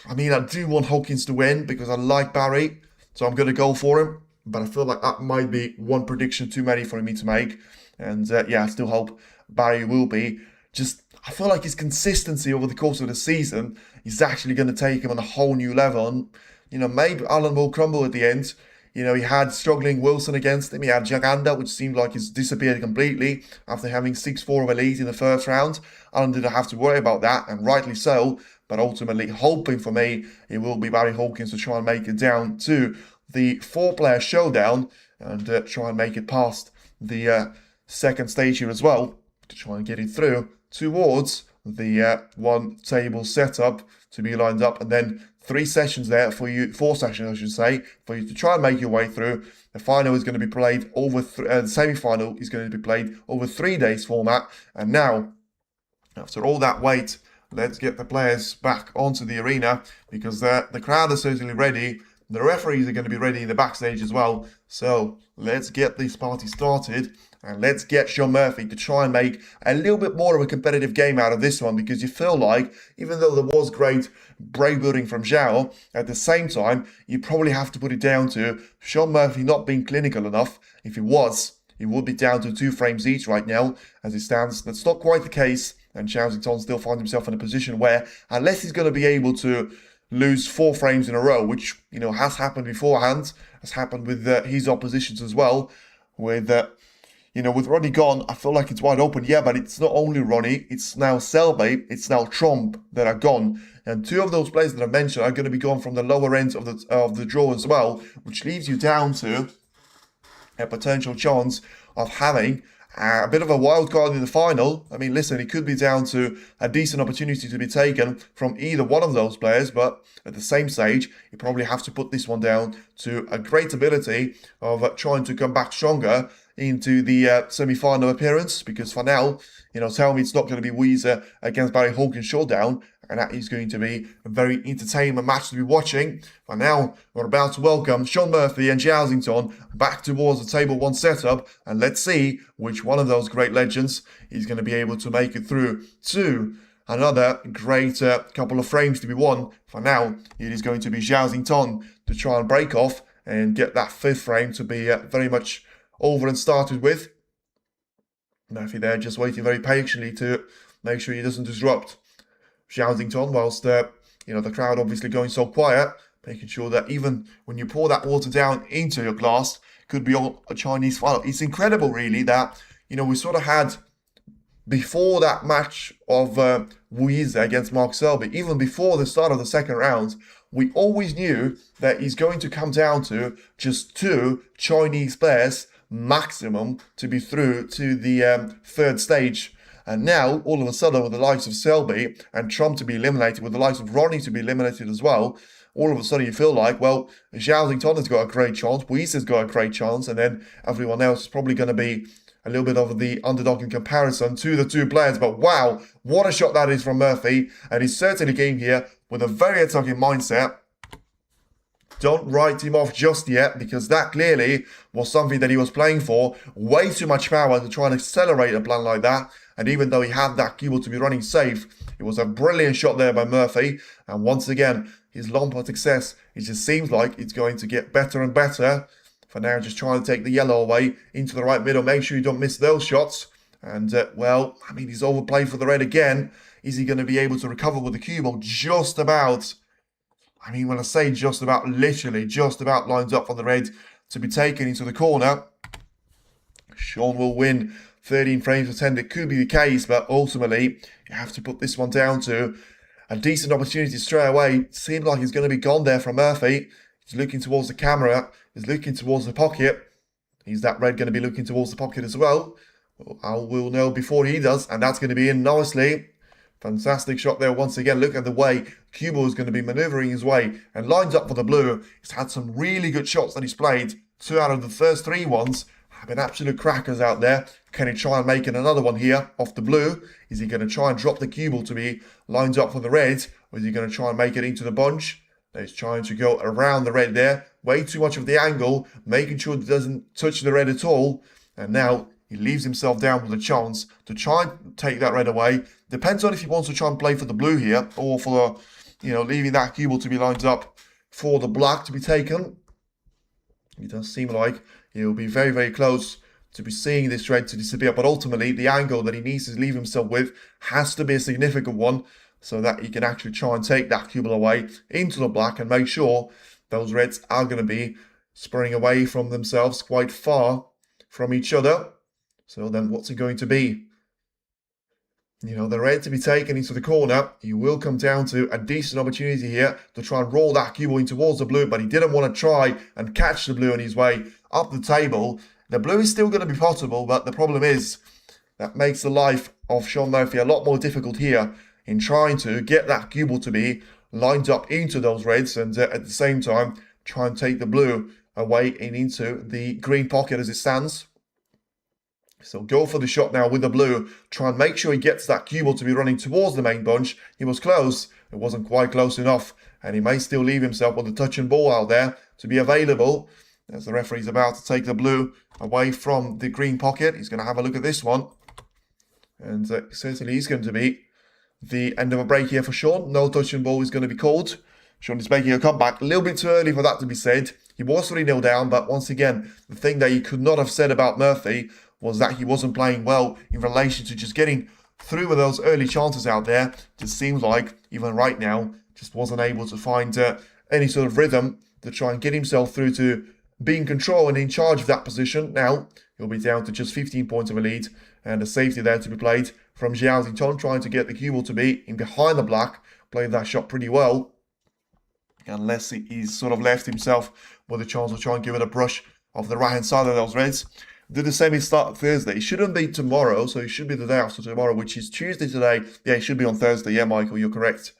I do want Hawkins to win because I like Barry, so I'm going to go for him. but I feel like that might be one prediction too many for me to make. And yeah, I still hope Barry will be. I feel like his consistency over the course of the season is actually going to take him on a whole new level. And, maybe Alan will crumble at the end. He had struggling Wilson against him. He had Jaganda, which seemed like he's disappeared completely after having 6-4 of a lead in the first round. Alan didn't have to worry about that, and rightly so. But ultimately, hoping for me, it will be Barry Hawkins to try and make it down to the 4-player showdown and try and make it past the second stage here as well, to try and get it through towards the one table setup to be lined up, and then 3 sessions there for you, 4 sessions I should say, for you to try and make your way through. The final is going to be played over, the semi-final is going to be played over 3 days format. And now, after all that wait, let's get the players back onto the arena, because the crowd is certainly ready. The referees are going to be ready in the backstage as well. So let's get this party started. And let's get Sean Murphy to try and make a little bit more of a competitive game out of this one, because you feel like, even though there was great brave building from Zhao, at the same time, you probably have to put it down to Sean Murphy not being clinical enough. If he was, it would be down to 2 frames each right now, as it stands. That's not quite the case, and Zhao still finds himself in a position where, unless he's going to be able to lose 4 frames in a row, which, has happened beforehand, has happened with his oppositions as well, with Ronnie gone, I feel like it's wide open. Yeah, but it's not only Ronnie, it's now Selby, it's now Trump that are gone. And 2 of those players that I mentioned are going to be gone from the lower ends of the draw as well, which leaves you down to a potential chance of having a bit of a wild card in the final. I mean, listen, it could be down to a decent opportunity to be taken from either one of those players, but at the same stage, you probably have to put this one down to a great ability of trying to come back stronger into the semi-final appearance, because for now, tell me it's not going to be Weezer against Barry Hawkins showdown, and that is going to be a very entertaining match to be watching. For now, we're about to welcome Sean Murphy and Zhao back towards the table 1 setup, and let's see which one of those great legends is going to be able to make it through to another great couple of frames to be won. For now, it is going to be Zhao to try and break off and get that 5th frame to be very much over and started with. Murphy there just waiting very patiently to make sure he doesn't disrupt Zhao whilst the crowd obviously going so quiet, making sure that even when you pour that water down into your glass, could be all a Chinese final. It's incredible really that we sort of had, before that match of Wuize against Mark Selby, even before the start of the second round, we always knew that he's going to come down to just 2 Chinese players maximum to be through to the 3rd stage. And now, all of a sudden, with the likes of Selby and Trump to be eliminated, with the likes of Ronnie to be eliminated as well, all of a sudden you feel like, well, Zhao has got a great chance, Weise has got a great chance, and then everyone else is probably going to be a little bit of the underdog in comparison to the 2 players. But wow, what a shot that is from Murphy, and he's certainly came here with a very attacking mindset. Don't write him off just yet, because that clearly was something that he was playing for. Way too much power to try and accelerate a plan like that. And even though he had that cue to be running safe, it was a brilliant shot there by Murphy. And once again, his long-putt success, it just seems like it's going to get better and better. For now, just trying to take the yellow away into the right middle. Make sure you don't miss those shots. And, well, I mean, he's overplayed for the red again. Is he going to be able to recover with the cue ball? Just about. I mean, when I say just about, literally just about lines up for the red to be taken into the corner. Sean will win 13 frames per 10. It could be the case, but ultimately, you have to put this one down to a decent opportunity straight away. Seemed like he's going to be gone there from Murphy. He's looking towards the camera. He's looking towards the pocket. Is that red going to be looking towards the pocket as well? I will know before he does, and that's going to be in nicely. Fantastic shot there once again. Look at the way Cubo is going to be manoeuvring his way and lines up for the blue. He's had some really good shots that he's played. 2 out of the first 3 ones have been absolute crackers out there. Can he try and make it another one here off the blue? Is he going to try and drop the Cubo to be lined up for the red? Or is he going to try and make it into the bunch? He's trying to go around the red there. Way too much of the angle, making sure it doesn't touch the red at all. And now he leaves himself down with a chance to try and take that red away. Depends on if he wants to try and play for the blue here, or for, leaving that cue ball to be lined up for the black to be taken. It does seem like he'll be very, very close to be seeing this red to disappear, but ultimately the angle that he needs to leave himself with has to be a significant one so that he can actually try and take that cubel away into the black and make sure those reds are going to be spraying away from themselves quite far from each other. So then what's it going to be? You know, the red to be taken into the corner. He will come down to a decent opportunity here to try and roll that cue ball in towards the blue, but he didn't want to try and catch the blue on his way up the table. The blue is still going to be possible, but the problem is that makes the life of Shaun Murphy a lot more difficult here in trying to get that cue ball to be lined up into those reds and at the same time try and take the blue away and into the green pocket as it stands. So go for the shot now with the blue. Try and make sure he gets that cue ball to be running towards the main bunch. He was close. It wasn't quite close enough. And he may still leave himself with a touch and ball out there to be available. As the referee's about to take the blue away from the green pocket. He's going to have a look at this one. And certainly is going to be the end of a break here for Shaun. No touch and ball is going to be called. Shaun is making a comeback. A little bit too early for that to be said. He was 3-0 down. But once again, the thing that you could not have said about Murphy was that he wasn't playing well in relation to just getting through with those early chances out there. Just seems like, even right now, just wasn't able to find any sort of rhythm to try and get himself through to be in control and in charge of that position. Now, he'll be down to just 15 points of a lead and a safety there to be played from Zhao, trying to get the cue ball to be in behind the black. Played that shot pretty well. Unless he's sort of left himself with a chance to try and give it a brush of the right-hand side of those reds. Did the semi start Thursday? It shouldn't be tomorrow, so it should be the day after tomorrow, which is Tuesday today. Yeah, it should be on Thursday. Yeah, Michael, you're correct.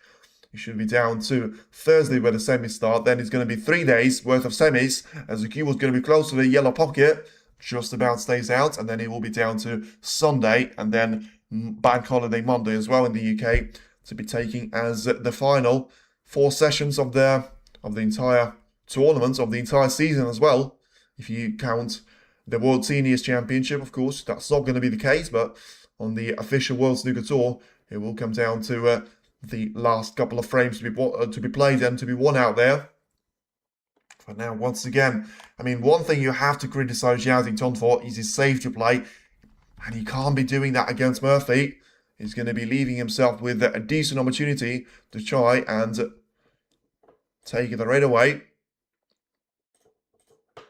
It should be down to Thursday where the semis start. Then it's going to be 3 days worth of semis, as the cue was going to be close to the yellow pocket, just about stays out, and then it will be down to Sunday, and then Bank Holiday Monday as well in the UK to be taking as the final 4 sessions of the entire tournament, of the entire season as well, if you count the World Seniors Championship. Of course, that's not going to be the case, but on the official World Snooker Tour, it will come down to the last couple of frames to be played and to be won out there. For now, once again, I mean, one thing you have to criticise Zhao for is his safety play, and he can't be doing that against Murphy. He's going to be leaving himself with a decent opportunity to try and take the red away.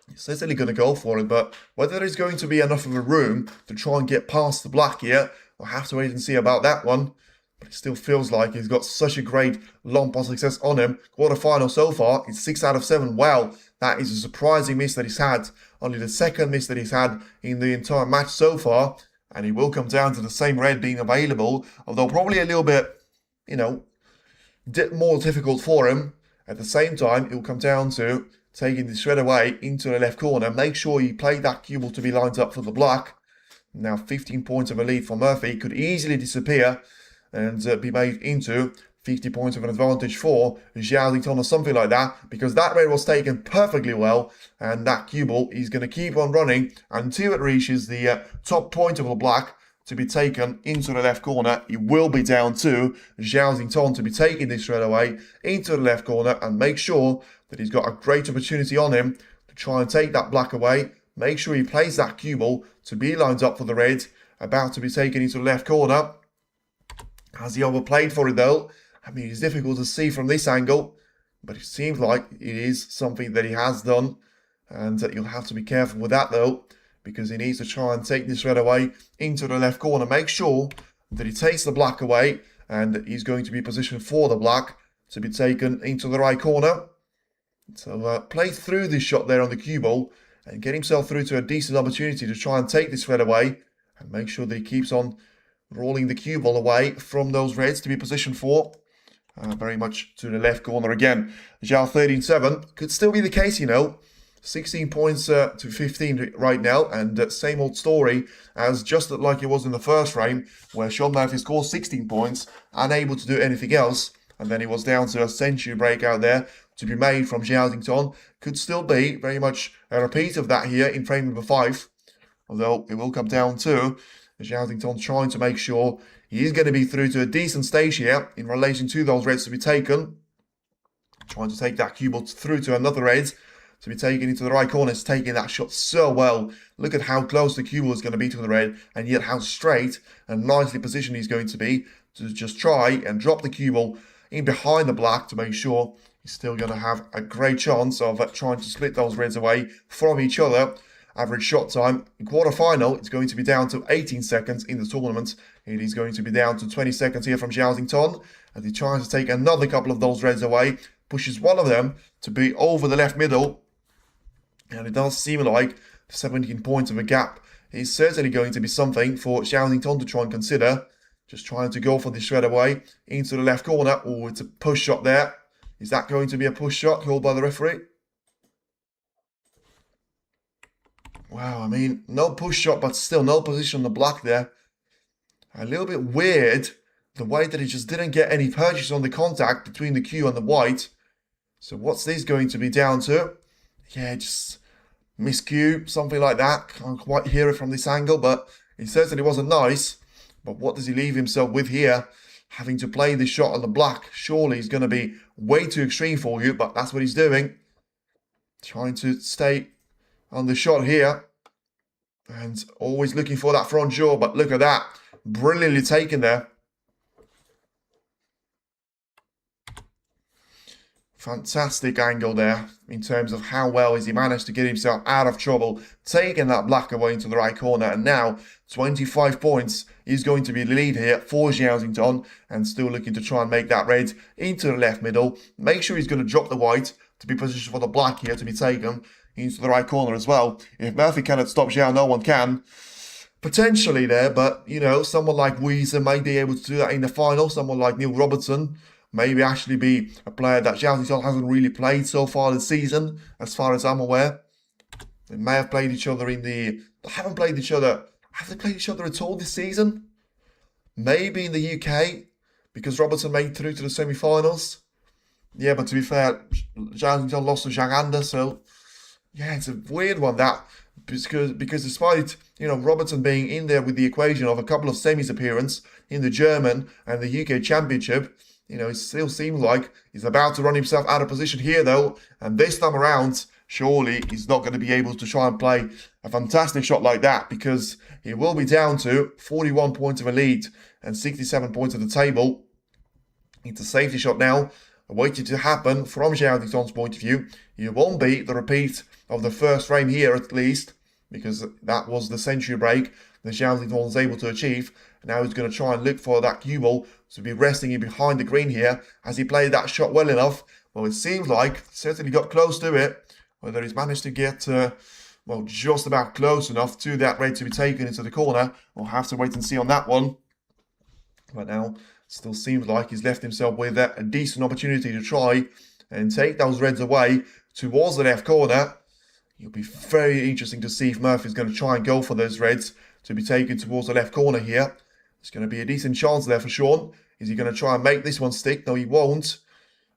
He's certainly going to go for it, but whether there's going to be enough of a room to try and get past the black here, we'll have to wait and see about that one. But it still feels like he's got such a great long pass success on him. Quarterfinal so far is 6 out of 7. Wow, that is a surprising miss that he's had. Only the second miss that he's had in the entire match so far. And he will come down to the same red being available, although probably a little bit, you know, more difficult for him. At the same time, it will come down to taking the shred away into the left corner. Make sure you play that cue ball to be lined up for the black. Now 15 points of a lead for Murphy could easily disappear and be made into 50 points of an advantage for Zhao or something like that, because that red was taken perfectly well, and that cue ball is going to keep on running until it reaches the top point of the black to be taken into the left corner. It will be down to Zhao to be taking this straight away into the left corner and make sure that he's got a great opportunity on him to try and take that black away. Make sure he plays that cue ball to be lined up for the red, about to be taken into the left corner. Has he overplayed for it though? I mean, it's difficult to see from this angle, but it seems like it is something that he has done, and you'll have to be careful with that though, because he needs to try and take this red away into the left corner. Make sure that he takes the black away, and he's going to be positioned for the black to be taken into the right corner. So play through this shot there on the cue ball and get himself through to a decent opportunity to try and take this red away, and make sure that he keeps on rolling the cue ball away from those reds to be positioned for. Very much to the left corner again. Zhao 13-7. Could still be the case, you know. 16 points to 15 right now. And same old story as just like it was in the first frame, where Shaun Murphy scored 16 points, unable to do anything else. And then he was down to a century break out there to be made from Zhao. Could still be very much a repeat of that here in frame number 5. Although it will come down to Zhao trying to make sure he is going to be through to a decent stage here in relation to those reds to be taken. Trying to take that cue ball through to another red to be taken into the right corner. It's taking that shot so well. Look at how close the cue ball is going to be to the red, and yet how straight and nicely positioned he's going to be to just try and drop the cue ball in behind the black to make sure he's still going to have a great chance of trying to split those reds away from each other. Average shot time in quarterfinal, it's going to be down to 18 seconds in the tournament. It is going to be down to 20 seconds here from Zhao as he tries to take another couple of those reds away, pushes one of them to be over the left middle, and it does seem like 17 points of a gap is certainly going to be something for Zhao to try and consider. Just trying to go for the shred away into the left corner. Oh, it's a push shot there. Is that going to be a push shot called by the referee? Wow, I mean, no push shot, but still no position on the black there. A little bit weird, the way that he just didn't get any purchase on the contact between the cue and the white. So what's this going to be down to? Yeah, just miscue, something like that. Can't quite hear it from this angle, but it certainly wasn't nice. But what does he leave himself with here? Having to play this shot on the black. Surely he's going to be way too extreme for you, but that's what he's doing. Trying to stay on the shot here. And always looking for that front jaw, but look at that. Brilliantly taken there. Fantastic angle there in terms of how well has he managed to get himself out of trouble, taking that black away into the right corner, and now 25 points is going to be the lead here for Zhao, and still looking to try and make that red into the left middle. Make sure he's going to drop the white to be positioned for the black here to be taken into the right corner as well. If Murphy cannot stop Zhao, no one can. Potentially there, but, you know, someone like Weezer may be able to do that in the final. Someone like Neil Robertson maybe actually be a player that Zhao hasn't really played so far this season, as far as I'm aware. They may have played each other in the... They haven't played each other... Have they played each other at all this season? Maybe in the UK, because Robertson made through to the semi-finals. Yeah, but to be fair, Zhao lost to Zhang, so... Yeah, it's a weird one, that. Because despite, you know, Robertson being in there with the equation of a couple of semis appearance in the German and the UK Championship, you know, it still seems like he's about to run himself out of position here, though. And this time around, surely he's not going to be able to try and play a fantastic shot like that, because he will be down to 41 points of a lead and 67 points at the table. It's a safety shot now, waiting to happen from Zhao point of view. It won't be the repeat of the first frame here, at least, because that was the century break that Zhao was able to achieve. Now he's going to try and look for that cue ball to be resting in behind the green here. Has he played that shot well enough? Well, it seems like certainly got close to it. Whether he's managed to get, well, just about close enough to that red to be taken into the corner, we'll have to wait and see on that one. But now, still seems like he's left himself with a decent opportunity to try and take those reds away towards the left corner. It'll be very interesting to see if Murphy's going to try and go for those reds to be taken towards the left corner here. There's going to be a decent chance there for Sean. Is he going to try and make this one stick? No, he won't.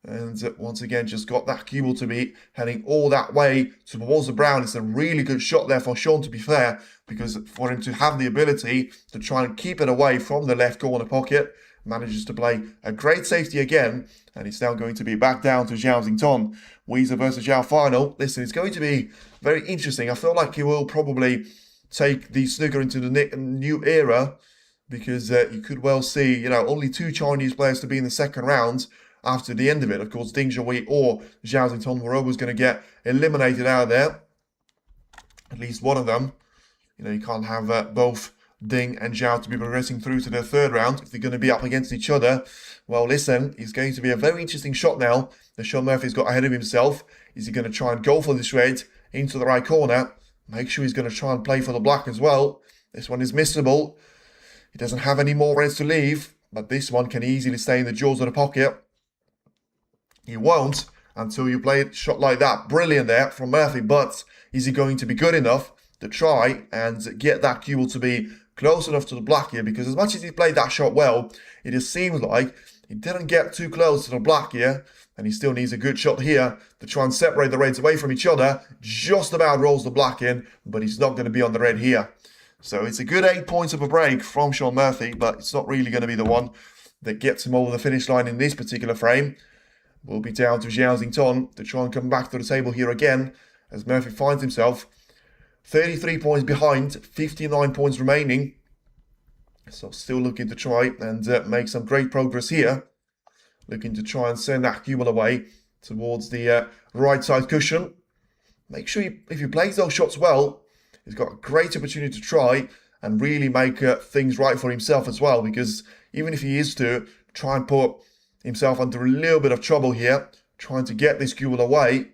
And once again, just got that cue ball to be heading all that way towards the brown. It's a really good shot there for Sean, to be fair, because for him to have the ability to try and keep it away from the left corner pocket, manages to play a great safety again, and it's now going to be back down to Zhao. Weezer versus Zhao final. Listen, it's going to be very interesting. I feel like he will probably take the snooker into the new era, because you could well see, you know, only 2 Chinese players to be in the second round after the end of it. Of course, Ding Zhuhui or Zhao were always going to get eliminated out of there. At least one of them. You know, you can't have both Ding and Zhao to be progressing through to the third round if they're going to be up against each other. Well, listen, it's going to be a very interesting shot now that Sean Murphy's got ahead of himself. Is he going to try and go for this red into the right corner? Make sure he's going to try and play for the black as well. This one is missable. He doesn't have any more reds to leave, but this one can easily stay in the jaws of the pocket. He won't until you play a shot like that. Brilliant there from Murphy, but is he going to be good enough to try and get that cue ball to be close enough to the black here? Because as much as he played that shot well, it just seems like he didn't get too close to the black here, and he still needs a good shot here to try and separate the reds away from each other. Just about rolls the black in, but he's not going to be on the red here. So it's a good 8 points of a break from Sean Murphy, but it's not really going to be the one that gets him over the finish line in this particular frame. Will be down to Zhao to try and come back to the table here again as Murphy finds himself 33 points behind, 59 points remaining. So still looking to try and make some great progress here. Looking to try and send that cue ball away towards the right side cushion. Make sure if he plays those shots well, he's got a great opportunity to try and really make things right for himself as well. Because even if he is to try and put himself under a little bit of trouble here, trying to get this cue ball away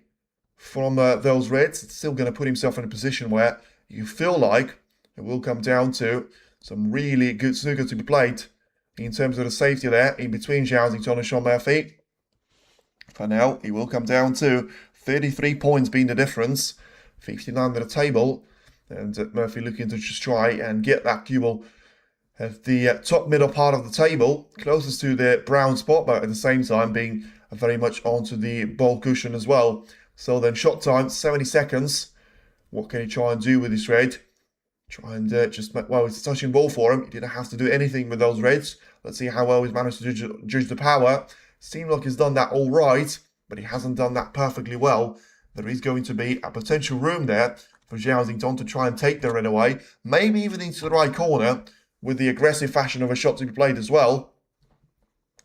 from those reds, it's still going to put himself in a position where you feel like it will come down to some really good snooker to be played in terms of the safety there in between Zhao and Sean Murphy. For now, it will come down to 33 points being the difference, 59 at the table, and Murphy looking to just try and get that cue ball at the top middle part of the table, closest to the brown spot, but at the same time being very much onto the ball cushion as well. So then shot time, 70 seconds. What can he try and do with this red? Try and just, well, it's a touching ball for him. He didn't have to do anything with those reds. Let's see how well he's managed to judge the power. Seems like he's done that all right, but he hasn't done that perfectly well. There is going to be a potential room there for Zhao to try and take the red away. Maybe even into the right corner with the aggressive fashion of a shot to be played as well.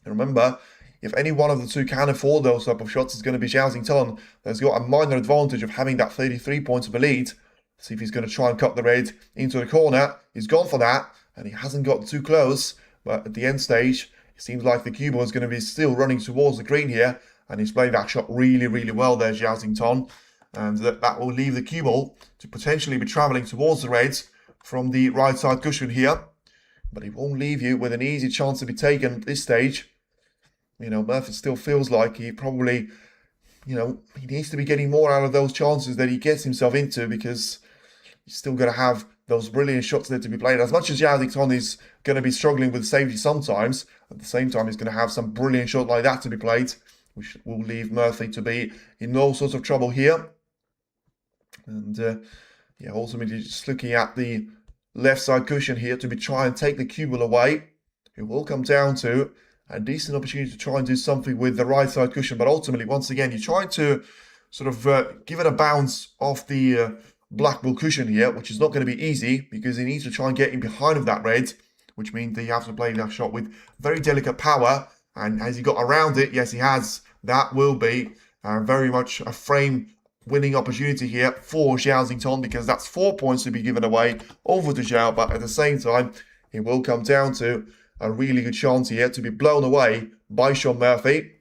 And remember, if any one of the two can afford those type of shots, it's going to be Zhao that's got a minor advantage of having that 33 points of a lead. See if he's going to try and cut the red into the corner. He's gone for that, and he hasn't got too close. But at the end stage, it seems like the cue ball is going to be still running towards the green here, and he's played that shot really, really well there, Zhao. And that will leave the cue ball to potentially be travelling towards the reds from the right side cushion here. But it won't leave you with an easy chance to be taken at this stage. You know, Murphy still feels like he probably, you know, he needs to be getting more out of those chances that he gets himself into, because he's still going to have those brilliant shots there to be played. As much as Zhao is going to be struggling with safety sometimes, at the same time he's going to have some brilliant shot like that to be played, which will leave Murphy to be in all sorts of trouble here. And yeah, ultimately just looking at the left side cushion here to be trying to take the cue ball away. It will come down to a decent opportunity to try and do something with the right side cushion, but ultimately, once again, you're trying to sort of give it a bounce off the black ball cushion here, which is not going to be easy because he needs to try and get in behind of that red, which means that you have to play that shot with very delicate power. And has he got around it? Yes, he has. That will be very much a frame winning opportunity here for Zhao, because that's 4 points to be given away over to Zhao, but at the same time, it will come down to a really good chance here to be blown away by Sean Murphy.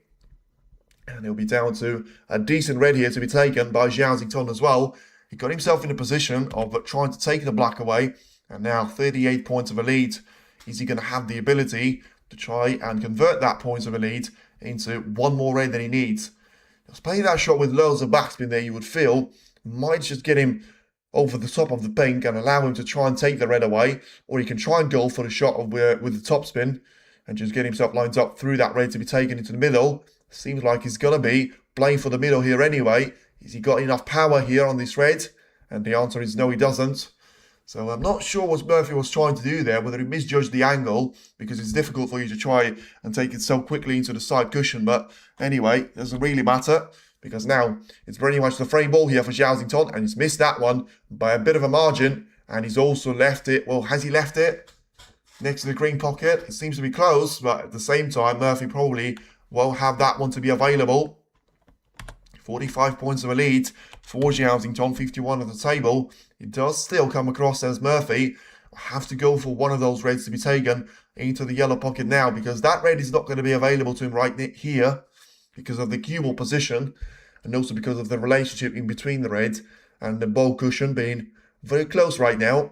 And he'll be down to a decent red here to be taken by Zhao as well. He got himself in a position of trying to take the black away, and now 38 points of a lead. Is he going to have the ability to try and convert that points of a lead into one more red than he needs? Just playing that shot with loads of backspin there, you would feel, might just get him over the top of the pink and allow him to try and take the red away, or he can try and go for the shot of, with the topspin and just get himself lined up through that red to be taken into the middle. Seems like he's going to be playing for the middle here anyway. Has he got enough power here on this red? And the answer is no, he doesn't. So I'm not sure what Murphy was trying to do there, whether he misjudged the angle, because it's difficult for you to try and take it so quickly into the side cushion. But anyway, it doesn't really matter, because now it's very much the frame ball here for Zhao, and he's missed that one by a bit of a margin. And he's also left it, well, has he left it next to the green pocket? It seems to be close, but at the same time, Murphy probably won't have that one to be available. 45 points of a lead for Zhao, 51 at the table. It does still come across as Murphy have to go for one of those reds to be taken into the yellow pocket now, because that red is not going to be available to him right here because of the cue ball position, and also because of the relationship in between the red and the ball cushion being very close right now.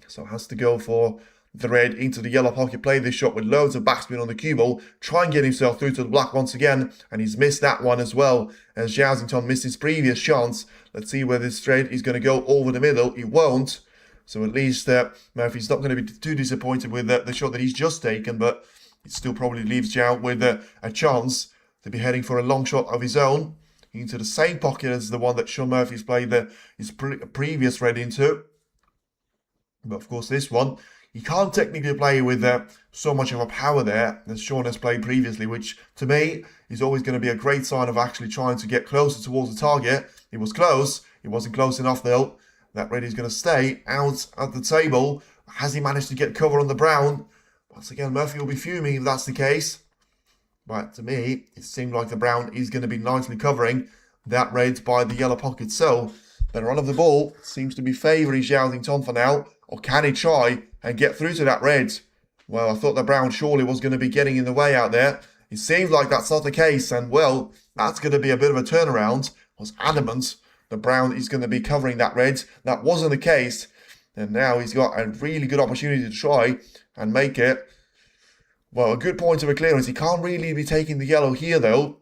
So has to go for the red into the yellow pocket, play this shot with loads of backspin on the cue ball, try and get himself through to the black once again, and he's missed that one as well, as Zhao missed his previous chance. Let's see where this thread is going to go over the middle. He won't, so at least Murphy's not going to be too disappointed with the shot that he's just taken, but it still probably leaves Zhao with a chance to be heading for a long shot of his own into the same pocket as the one that Sean Murphy's played his previous red into. But of course this one, he can't technically play with so much of a power there as Sean has played previously, which to me is always going to be a great sign of actually trying to get closer towards the target It was close. It wasn't close enough though. That red is going to stay out at the table. Has he managed to get cover on the brown? Once again, Murphy will be fuming if that's the case. But to me, it seemed like the brown is going to be nicely covering that red by the yellow pocket. So, the run of the ball seems to be favouring Zhao for now. Or can he try and get through to that red? Well, I thought the brown surely was going to be getting in the way out there. It seems like that's not the case. And, well, that's going to be a bit of a turnaround. I was adamant the brown is going to be covering that red. That wasn't the case. And now he's got a really good opportunity to try and make it. Well, a good point of a clearance. He can't really be taking the yellow here, though.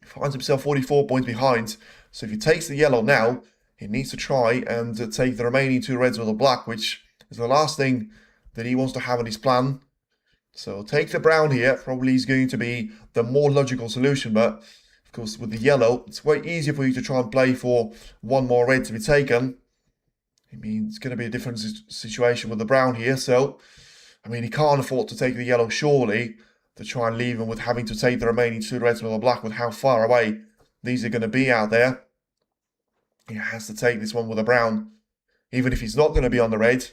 He finds himself 44 points behind. So if he takes the yellow now, he needs to try and take the remaining 2 reds with a black, which is the last thing that he wants to have in his plan. So take the brown here. Probably is going to be the more logical solution. But, of course, with the yellow, it's way easier for you to try and play for 1 more red to be taken. I mean, it's going to be a different situation with the brown here. So, I mean, he can't afford to take the yellow, surely, to try and leave him with having to take the remaining 2 reds with a black with how far away these are going to be out there. He has to take this one with a brown, even if he's not going to be on the red.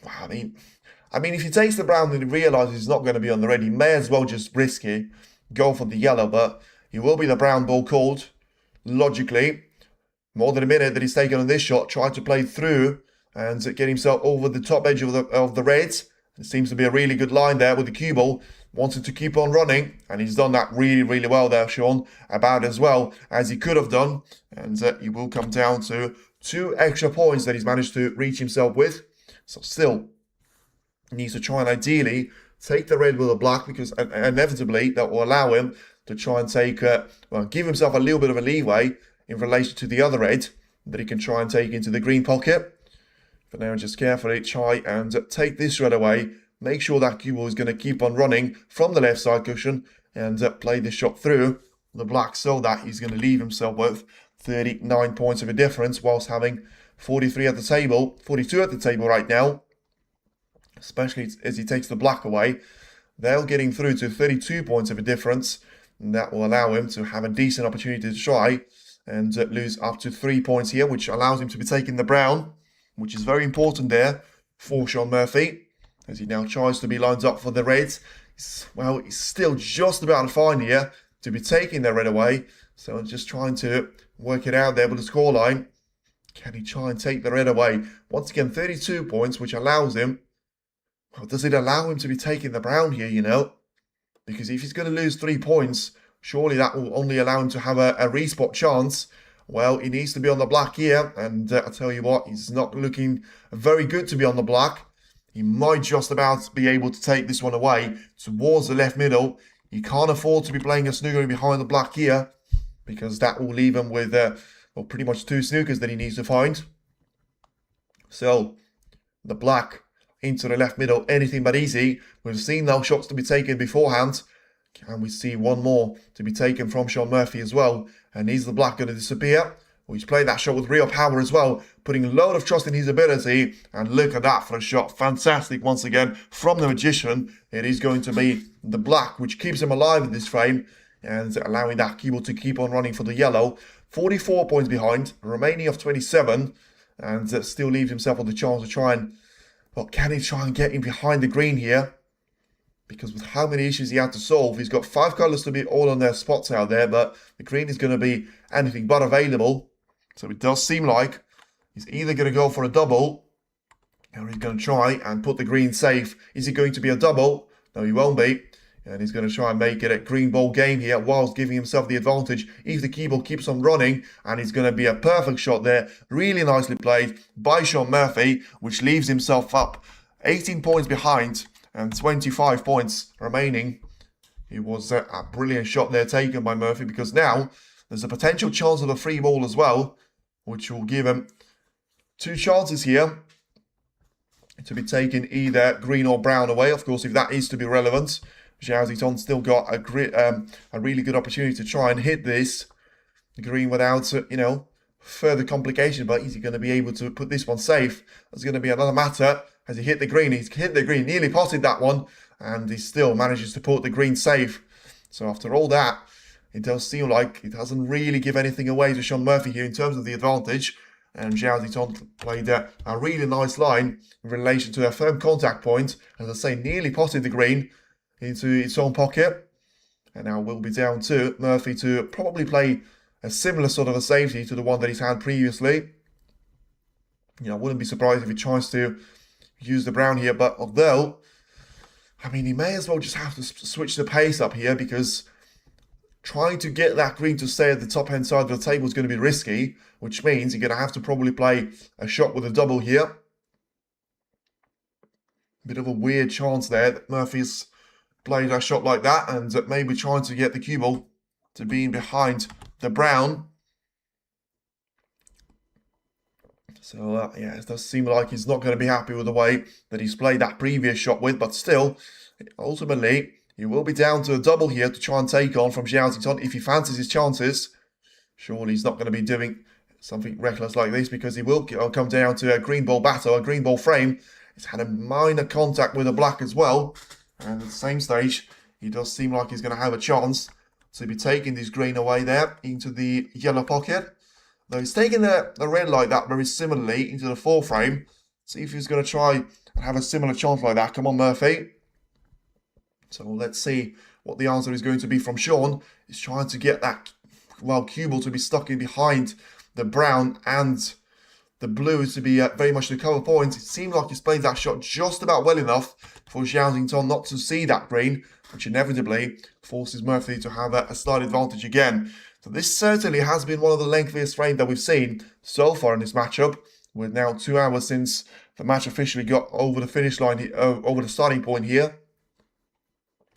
I mean, if he takes the brown and he realises he's not going to be on the red, he may as well just risk it, go for the yellow, but he will be the brown ball called, logically. More than a minute that he's taken on this shot, trying to play through and get himself over the top edge of the reds. It seems to be a really good line there with the cue ball. Wanted to keep on running, and he's done that really, really well there, Sean. About as well as he could have done. And he will come down to 2 extra points that he's managed to reach himself with. So still, he needs to try and ideally take the red with a black, because inevitably that will allow him to try and take, give himself a little bit of a leeway in relation to the other red that he can try and take into the green pocket. For now, just carefully try and take this red away. Make sure that cue ball is going to keep on running from the left side cushion and play this shot through the black, so that he's going to leave himself with 39 points of a difference whilst having 43 at the table, 42 at the table right now. Especially as he takes the black away, they'll get him through to 32 points of a difference. And that will allow him to have a decent opportunity to try and lose up to 3 points here, which allows him to be taking the brown, which is very important there for Sean Murphy, as he now tries to be lined up for the reds. Well, he's still just about to find here to be taking the red away. So just trying to work it out there with the scoreline. Can he try and take the red away? Once again, 32 points, which allows him. Well, does it allow him to be taking the brown here, you know? Because if he's going to lose 3 points, surely that will only allow him to have a respot chance. Well, he needs to be on the black here. And I tell you what, he's not looking very good to be on the black. He might just about be able to take this one away towards the left middle. He can't afford to be playing a snooker behind the black here, because that will leave him with well, pretty much 2 snookers that he needs to find. So, the black into the left middle, anything but easy. We've seen those shots to be taken beforehand. Can we see one more to be taken from Sean Murphy as well? And is the black going to disappear? Well, he's played that shot with real power as well, putting a load of trust in his ability. And look at that for a shot. Fantastic once again from the Magician. It is going to be the black, which keeps him alive in this frame and allowing that keyboard to keep on running for the yellow. 44 points behind, remaining of 27, and still leaves himself with the chance to try and, well, can he try and get in behind the green here? Because with how many issues he had to solve, he's got 5 colours to be all on their spots out there, but the green is going to be anything but available. So it does seem like he's either going to go for a double, or he's going to try and put the green safe. Is it going to be a double? No, he won't be. And he's going to try and make it a green ball game here whilst giving himself the advantage if the keyboard keeps on running. And it's going to be a perfect shot there. Really nicely played by Sean Murphy, which leaves himself up 18 points behind and 25 points remaining. It was a brilliant shot there taken by Murphy, because now there's a potential chance of a free ball as well, which will give him 2 chances here to be taken either green or brown away. Of course, if that is to be relevant, Zhao still got a really good opportunity to try and hit this green without, further complication. But is he going to be able to put this one safe? That's going to be another matter. Has he hit the green? He's hit the green, nearly potted that one, and he still manages to put the green safe. So after all that, it does seem like it doesn't really give anything away to Shaun Murphy here in terms of the advantage. And Zhao Ziton played a really nice line in relation to a firm contact point. As I say, nearly potted the green into its own pocket. And now we'll be down to Murphy to probably play a similar sort of a safety to the one that he's had previously. You know, I wouldn't be surprised if he tries to use the brown here, but although, I mean, he may as well just have to switch the pace up here, because trying to get that green to stay at the top hand side of the table is going to be risky, which means you're going to have to probably play a shot with a double here. Bit of a weird chance there that Murphy's played a shot like that, and maybe trying to get the cue ball to being behind the brown. So, yeah, it does seem like he's not going to be happy with the way that he's played that previous shot with, but still, ultimately, he will be down to a double here to try and take on from Zhao Ziton if he fancies his chances. Surely he's not going to be doing something reckless like this, because he will come down to a green ball battle, a green ball frame. He's had a minor contact with the black as well. And at the same stage, he does seem like he's going to have a chance to be taking this green away there into the yellow pocket. Though he's taking the red like that very similarly into the four frame. See if he's going to try and have a similar chance like that. Come on, Murphy. So let's see what the answer is going to be from Shaun. He's trying to get that, well, cue ball to be stuck in behind the brown and the blue to be very much the cover point. It seemed like he's played that shot just about well enough for Zhao Ziton not to see that green, which inevitably forces Murphy to have a slight advantage again. So this certainly has been one of the lengthiest frames that we've seen so far in this matchup, with now 2 hours since the match officially got over the finish line, over the starting point here.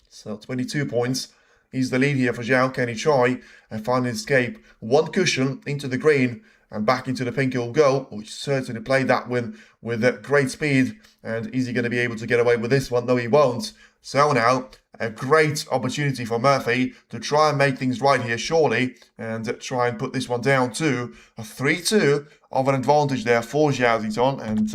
So 22 points is the lead here for Zhao. Can he try and find an escape? One cushion into the green and back into the pink it will go. Which certainly played that with great speed. And is he going to be able to get away with this one? No, he won't. So now, a great opportunity for Murphy to try and make things right here, surely, and try and put this one down to a 3-2 of an advantage there for Zhao Ziton. And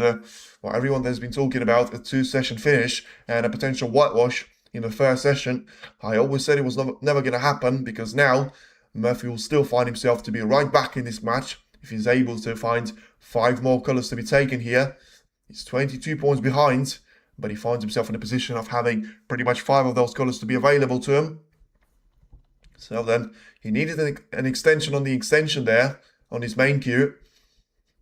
well, everyone has been talking about a 2-session finish and a potential whitewash in the first session. I always said it was never going to happen, because now Murphy will still find himself to be right back in this match if he's able to find 5 more colours to be taken here. He's 22 points behind, but he finds himself in a position of having pretty much 5 of those colours to be available to him. So then he needed an extension on the extension there on his main cue.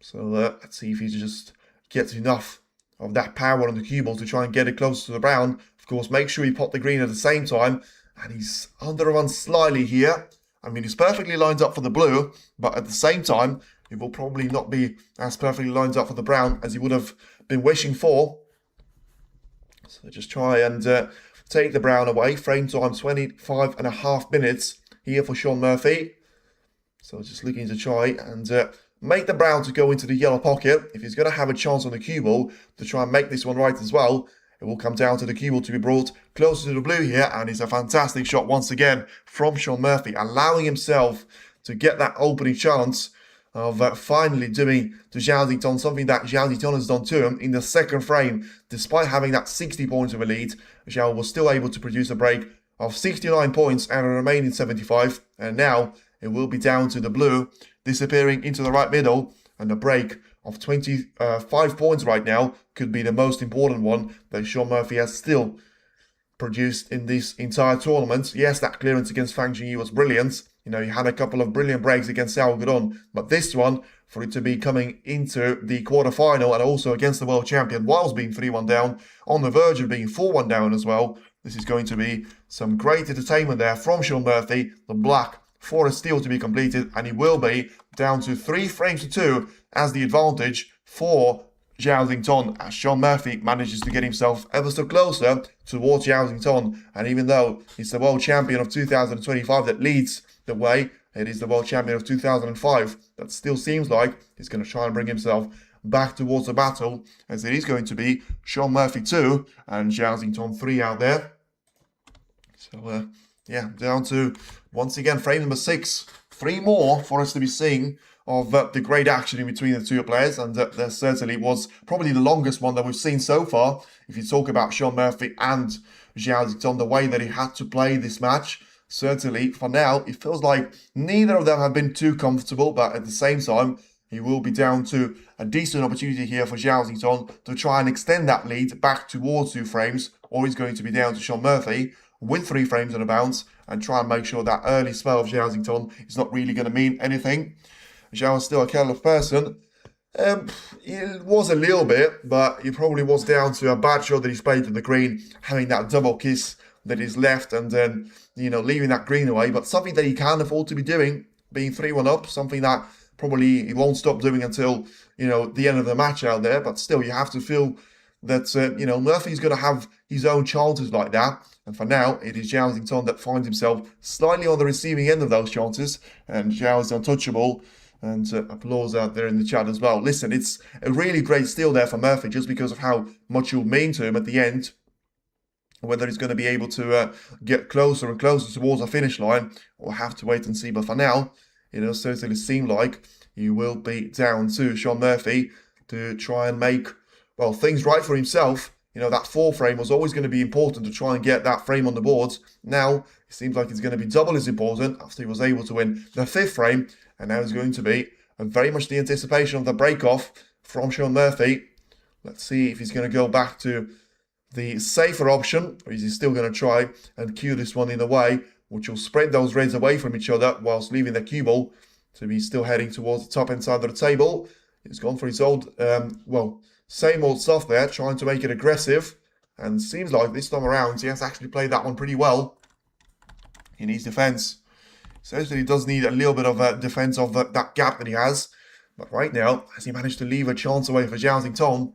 So let's see if he just gets enough of that power on the cue ball to try and get it closer to the brown. Of course, make sure he pot the green at the same time. And he's underrun slightly here. I mean, he's perfectly lined up for the blue, but at the same time, it will probably not be as perfectly lined up for the brown as he would have been wishing for. So just try and take the brown away. Frame time 25.5 minutes here for Shaun Murphy. So just looking to try and make the brown to go into the yellow pocket. If he's going to have a chance on the cue ball to try and make this one right as well, it will come down to the cue ball to be brought closer to the blue here. And it's a fantastic shot once again from Shaun Murphy, allowing himself to get that opening chance of finally doing to Zhao Ziton something that Zhao Ziton has done to him in the second frame. Despite having that 60 points of a lead, Zhao was still able to produce a break of 69 points and a remaining 75. And now it will be down to the blue disappearing into the right middle, and a break of 25 points right now could be the most important one that Shaun Murphy has still produced in this entire tournament. Yes, that clearance against Fang Jingyi was brilliant. You know, he had a couple of brilliant breaks against Xiao Guodong, but this one, for it to be coming into the quarterfinal and also against the world champion whilst being 3-1 down, on the verge of being 4-1 down as well, this is going to be some great entertainment there from Shaun Murphy. The black for a steal to be completed, and he will be down to 3 frames to 2 as the advantage for Zhao Ziton, as Shaun Murphy manages to get himself ever so closer towards Zhao Ziton. And even though it's the world champion of 2025 that leads the way, it is the world champion of 2005 that still seems like he's going to try and bring himself back towards the battle, as it is going to be Shaun Murphy 2 and Zhao Ziton 3 out there. So yeah, down to once again frame number 6. 3 more for us to be seeing of the great action in between the two players, and there certainly was probably the longest one that we've seen so far. If you talk about Shaun Murphy and Zhao Ziton, the way that he had to play this match, certainly for now, it feels like neither of them have been too comfortable, but at the same time, he will be down to a decent opportunity here for Zhao to try and extend that lead back towards 2 frames, or he's going to be down to Sean Murphy with 3 frames on a bounce and try and make sure that early spell of Zhao is not really going to mean anything. Zhao is still a careless person. It was a little bit, but it probably was down to a bad shot that he's played to the green, having that double kiss that is left and then, leaving that green away. But something that he can afford to be doing, being 3-1 up, something that probably he won't stop doing until, the end of the match out there. But still, you have to feel that, Murphy's going to have his own chances like that. And for now, it is Zhao that finds himself slightly on the receiving end of those chances. And Zhao is untouchable. And applause out there in the chat as well. Listen, it's a really great steal there for Murphy just because of how much you'll mean to him at the end. Whether he's going to be able to get closer and closer towards the finish line, we'll have to wait and see. But for now, it does certainly seem like he will be down to Sean Murphy to try and make, well, things right for himself. That 4 frame was always going to be important to try and get that frame on the boards. Now, it seems like it's going to be double as important after he was able to win the 5th frame. And now it's going to be very much the anticipation of the break-off from Sean Murphy. Let's see if he's going to go back to the safer option, or is he still going to try and cue this one in a way which will spread those reds away from each other whilst leaving the cue ball to be still heading towards the top end side of the table. He's gone for his old, same old stuff there, trying to make it aggressive. And seems like this time around he has actually played that one pretty well in his defence. Certainly does need a little bit of a defence of that gap that he has. But right now, has he managed to leave a chance away for Zhao?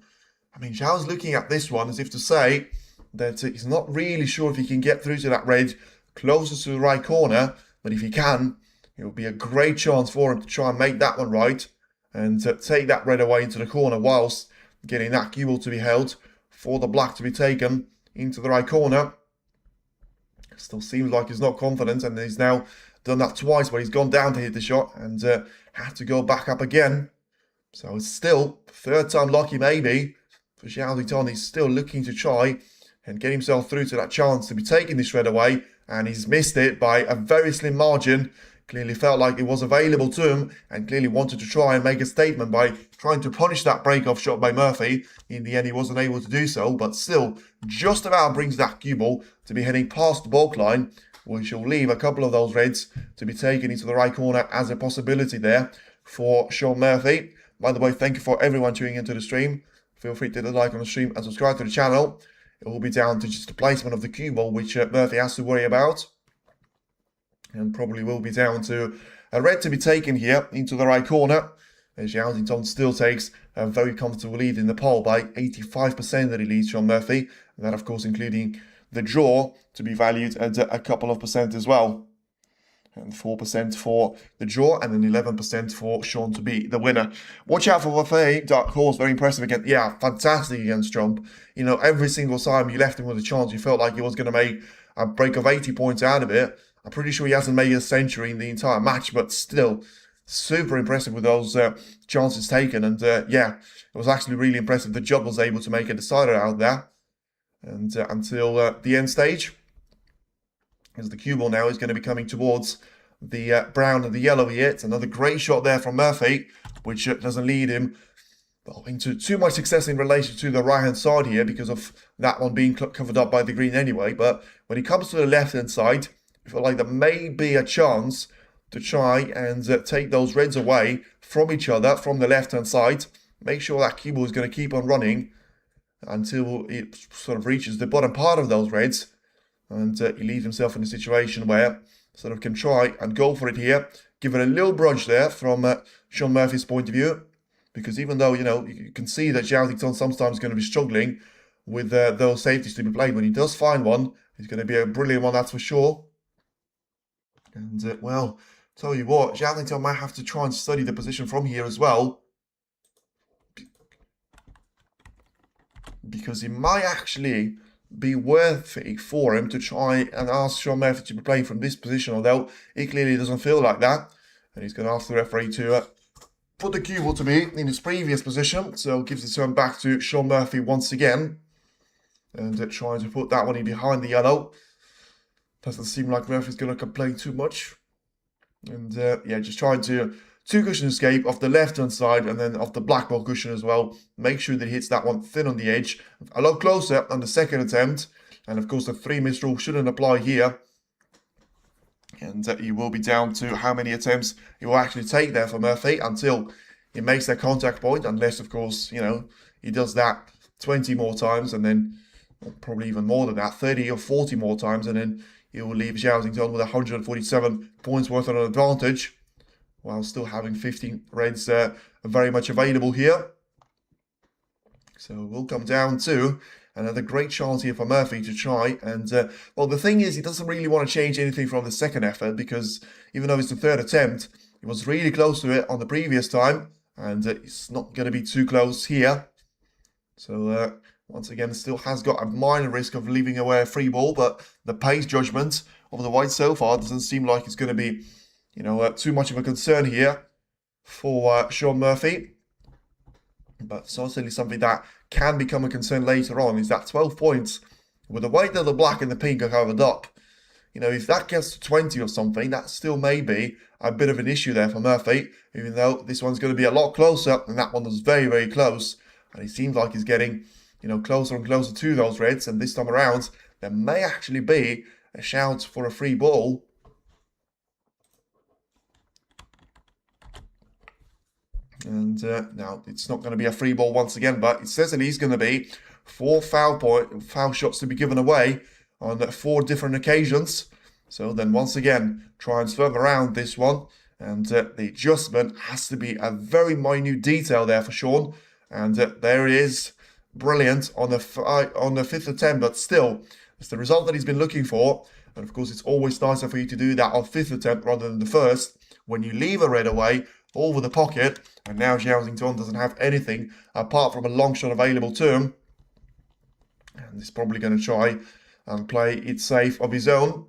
I mean, Zhao's looking at this one as if to say that he's not really sure if he can get through to that red closest to the right corner. But if he can, it will be a great chance for him to try and make that one right. And take that red away into the corner whilst getting that cue ball to be held for the black to be taken into the right corner. Still seems like he's not confident, and he's now done that twice where he's gone down to hit the shot and had to go back up again. So it's still 3rd time lucky maybe for Zhao. He's still looking to try and get himself through to that chance to be taking this red away, and he's missed it by a very slim margin. Clearly felt like it was available to him and clearly wanted to try and make a statement by trying to punish that break-off shot by Murphy. In the end, he wasn't able to do so, but still just about brings that cue ball to be heading past the bulk line, which will leave a couple of those reds to be taken into the right corner as a possibility there for Sean Murphy. By the way, thank you for everyone tuning into the stream. Feel free to hit a like on the stream and subscribe to the channel. It will be down to just the placement of the cue ball, which Murphy has to worry about. And probably will be down to a red to be taken here into the right corner. As Zhao still takes a very comfortable lead in the poll by 85% that he leads Sean Murphy. And that, of course, including the draw to be valued at a couple of percent as well. And 4% for the draw and then 11% for Sean to be the winner. Watch out for Buffet. Dark Horse, very impressive again. Yeah, fantastic against Trump. Every single time you left him with a chance, you felt like he was going to make a break of 80 points out of it. I'm pretty sure he hasn't made a century in the entire match, but still super impressive with those chances taken. And it was actually really impressive that Judd was able to make a decider out there. And until the end stage, as the cue ball now is going to be coming towards the brown and the yellow here. It's another great shot there from Murphy, which doesn't lead him into too much success in relation to the right-hand side here because of that one being covered up by the green anyway. But when it comes to the left-hand side, I feel like there may be a chance to try and take those reds away from each other from the left-hand side. Make sure that cue ball is going to keep on running until it sort of reaches the bottom part of those reds. And he leaves himself in a situation where sort of can try and go for it here. Give it a little brunch there from Sean Murphy's point of view. Because even though, you can see that Zhao sometimes going to be struggling with those safeties to be played. When he does find one, it's going to be a brilliant one, that's for sure. And, tell you what, Zhao might have to try and study the position from here as well. Because it might actually be worthy for him to try and ask Sean Murphy to be playing from this position, although it clearly doesn't feel like that. And he's going to ask the referee to put the cue ball to be in his previous position. So gives the turn back to Sean Murphy once again. And trying to put that one in behind the yellow. Doesn't seem like Murphy's going to complain too much. And yeah, just trying to two-cushion escape off the left-hand side and then off the black ball cushion as well. Make sure that he hits that one thin on the edge. A lot closer on the second attempt. And of course, the 3-miss rule shouldn't apply here. And he will be down to how many attempts he will actually take there for Murphy until he makes that contact point. Unless, of course, you know, he does that 20 more times and then probably even more than that, 30 or 40 more times. And then he will leave Zhao with 147 points worth of an advantage, while still having 15 reds very much available here. So we'll come down to another great chance here for Murphy to try. And, well, the thing is, he doesn't really want to change anything from the second effort, because even though it's the third attempt, he was really close to it on the previous time. And it's not going to be too close here. So, once again, still has got a minor risk of leaving away a free ball, but the pace judgment of the white so far doesn't seem like it's going to be, you know, too much of a concern here for Shaun Murphy. But certainly something that can become a concern later on is that 12 points, with the way that the black and the pink are covered up, you know, if that gets to 20 or something, that still may be a bit of an issue there for Murphy, even though this one's going to be a lot closer, and that one was very, very close. And it seems like he's getting, you know, closer and closer to those reds, and this time around, there may actually be a shout for a free ball. And now it's not going to be a free ball once again, but it says that he's going to be 4 foul shots to be given away on 4 different occasions. So then once again, try and swerve around this one, and the adjustment has to be a very minute detail there for Shaun, and there it is. Brilliant on the 5th attempt, but still, it's the result that he's been looking for. And of course, it's always nicer for you to do that on 5th attempt rather than the first, when you leave a red away over the pocket. And now Zhao doesn't have anything apart from a long shot available to him. And he's probably going to try and play it safe of his own.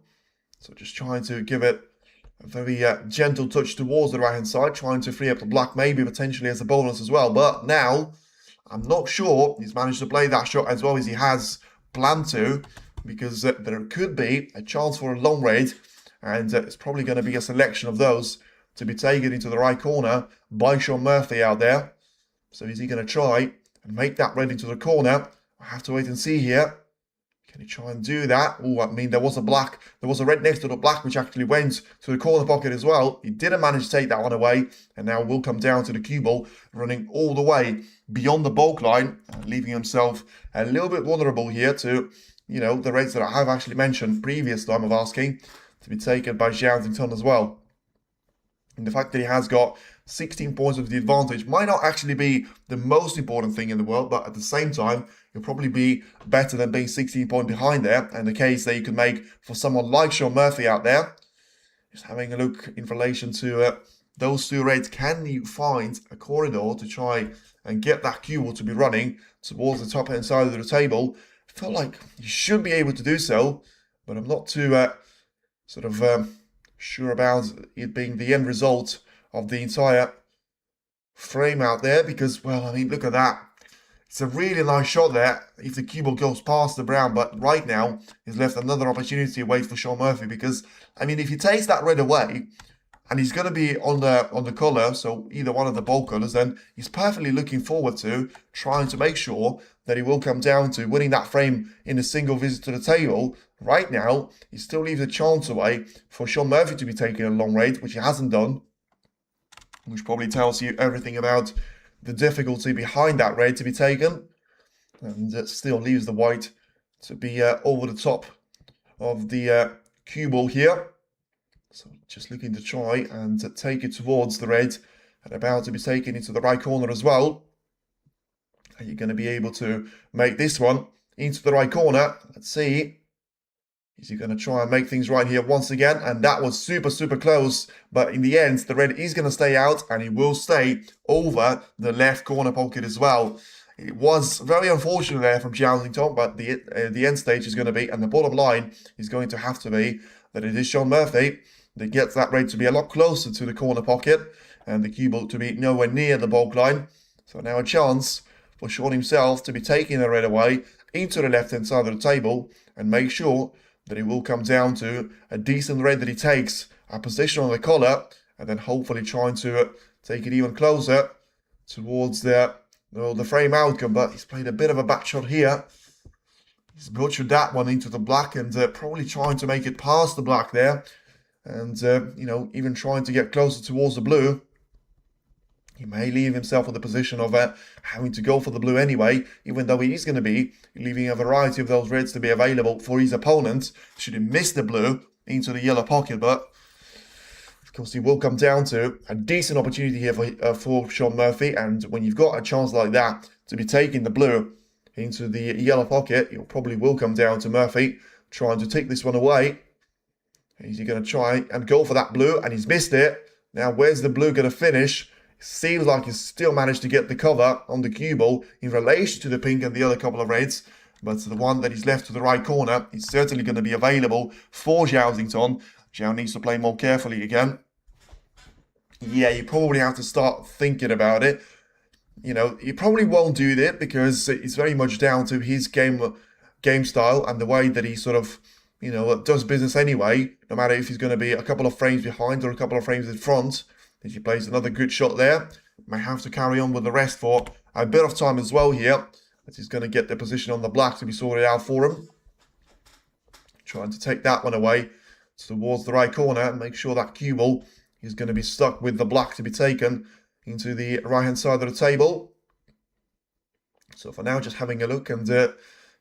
So just trying to give it a very gentle touch towards the right-hand side, trying to free up the black, maybe potentially as a bonus as well. But now, I'm not sure he's managed to play that shot as well as he has planned to, because there could be a chance for a long raid, and it's probably going to be a selection of those to be taken into the right corner by Shaun Murphy out there. So is he going to try and make that raid into the corner? I have to wait and see here. Can he try and do that? Oh, I mean, there was a red next to the black, which actually went to the corner pocket as well. He didn't manage to take that one away, and now will come down to the cue ball, running all the way beyond the bulk line, leaving himself a little bit vulnerable here to, you know, the reds that I have actually mentioned previous time of asking to be taken by Zhao as well. And the fact that he has got 16 points of the advantage might not actually be the most important thing in the world, but at the same time, it'll probably be better than being 16 points behind there, and the case that you could make for someone like Shaun Murphy out there. Just having a look in relation to those 2 reds, can you find a corridor to try and get that cue ball to be running towards the top hand side of the table? I feel like you should be able to do so, but I'm not too sure about it being the end result of the entire frame out there, because, well, I mean, look at that. It's a really nice shot there if the cue ball goes past the brown, but right now he's left another opportunity to wait for Shaun Murphy, because, I mean, if he takes that red away and he's going to be on the colour, so either one of the bold colours, then he's perfectly looking forward to trying to make sure that he will come down to winning that frame in a single visit to the table. Right now, he still leaves a chance away for Shaun Murphy to be taking a long raid, which he hasn't done, which probably tells you everything about the difficulty behind that raid to be taken. And it still leaves the white to be over the top of the cue ball here. So just looking to try and take it towards the red, and about to be taken into the right corner as well. Are you going to be able to make this one into the right corner? Let's see. Is he going to try and make things right here once again? And that was super, super close. But in the end, the red is going to stay out, and he will stay over the left corner pocket as well. It was very unfortunate there from Zhao, but the end stage is going to be, and the bottom line is going to have to be, that it is Shaun Murphy that gets that red to be a lot closer to the corner pocket, and the cue ball to be nowhere near the bulk line. So now a chance for Shaun himself to be taking the red away into the left-hand side of the table, and make sure that it will come down to a decent red that he takes a position on the collar, and then hopefully trying to take it even closer towards the frame outcome. But he's played a bit of a back shot here. He's butchered that one into the black, and probably trying to make it past the black there, and even trying to get closer towards the blue. He may leave himself in the position of having to go for the blue anyway, even though he is going to be leaving a variety of those reds to be available for his opponent should he miss the blue into the yellow pocket. But of course, he will come down to a decent opportunity here for Shaun Murphy, and when you've got a chance like that to be taking the blue into the yellow pocket, it probably will come down to Murphy trying to take this one away. Is he going to try and go for that blue? And he's missed it. Now, where's the blue going to finish? Seems like he's still managed to get the cover on the cue ball in relation to the pink and the other couple of reds. But the one that he's left to the right corner is certainly going to be available for Zhao. Zhao needs to play more carefully again. Yeah, you probably have to start thinking about it. He probably won't do that because it's very much down to his game style and the way that he sort of, does business anyway. No matter if he's going to be a couple of frames behind or a couple of frames in front. If he plays another good shot there, may have to carry on with the rest for a bit of time as well here. As he's going to get the position on the black to be sorted out for him. Trying to take that one away towards the right corner and make sure that cue ball is going to be stuck with the black to be taken into the right-hand side of the table. So for now, just having a look and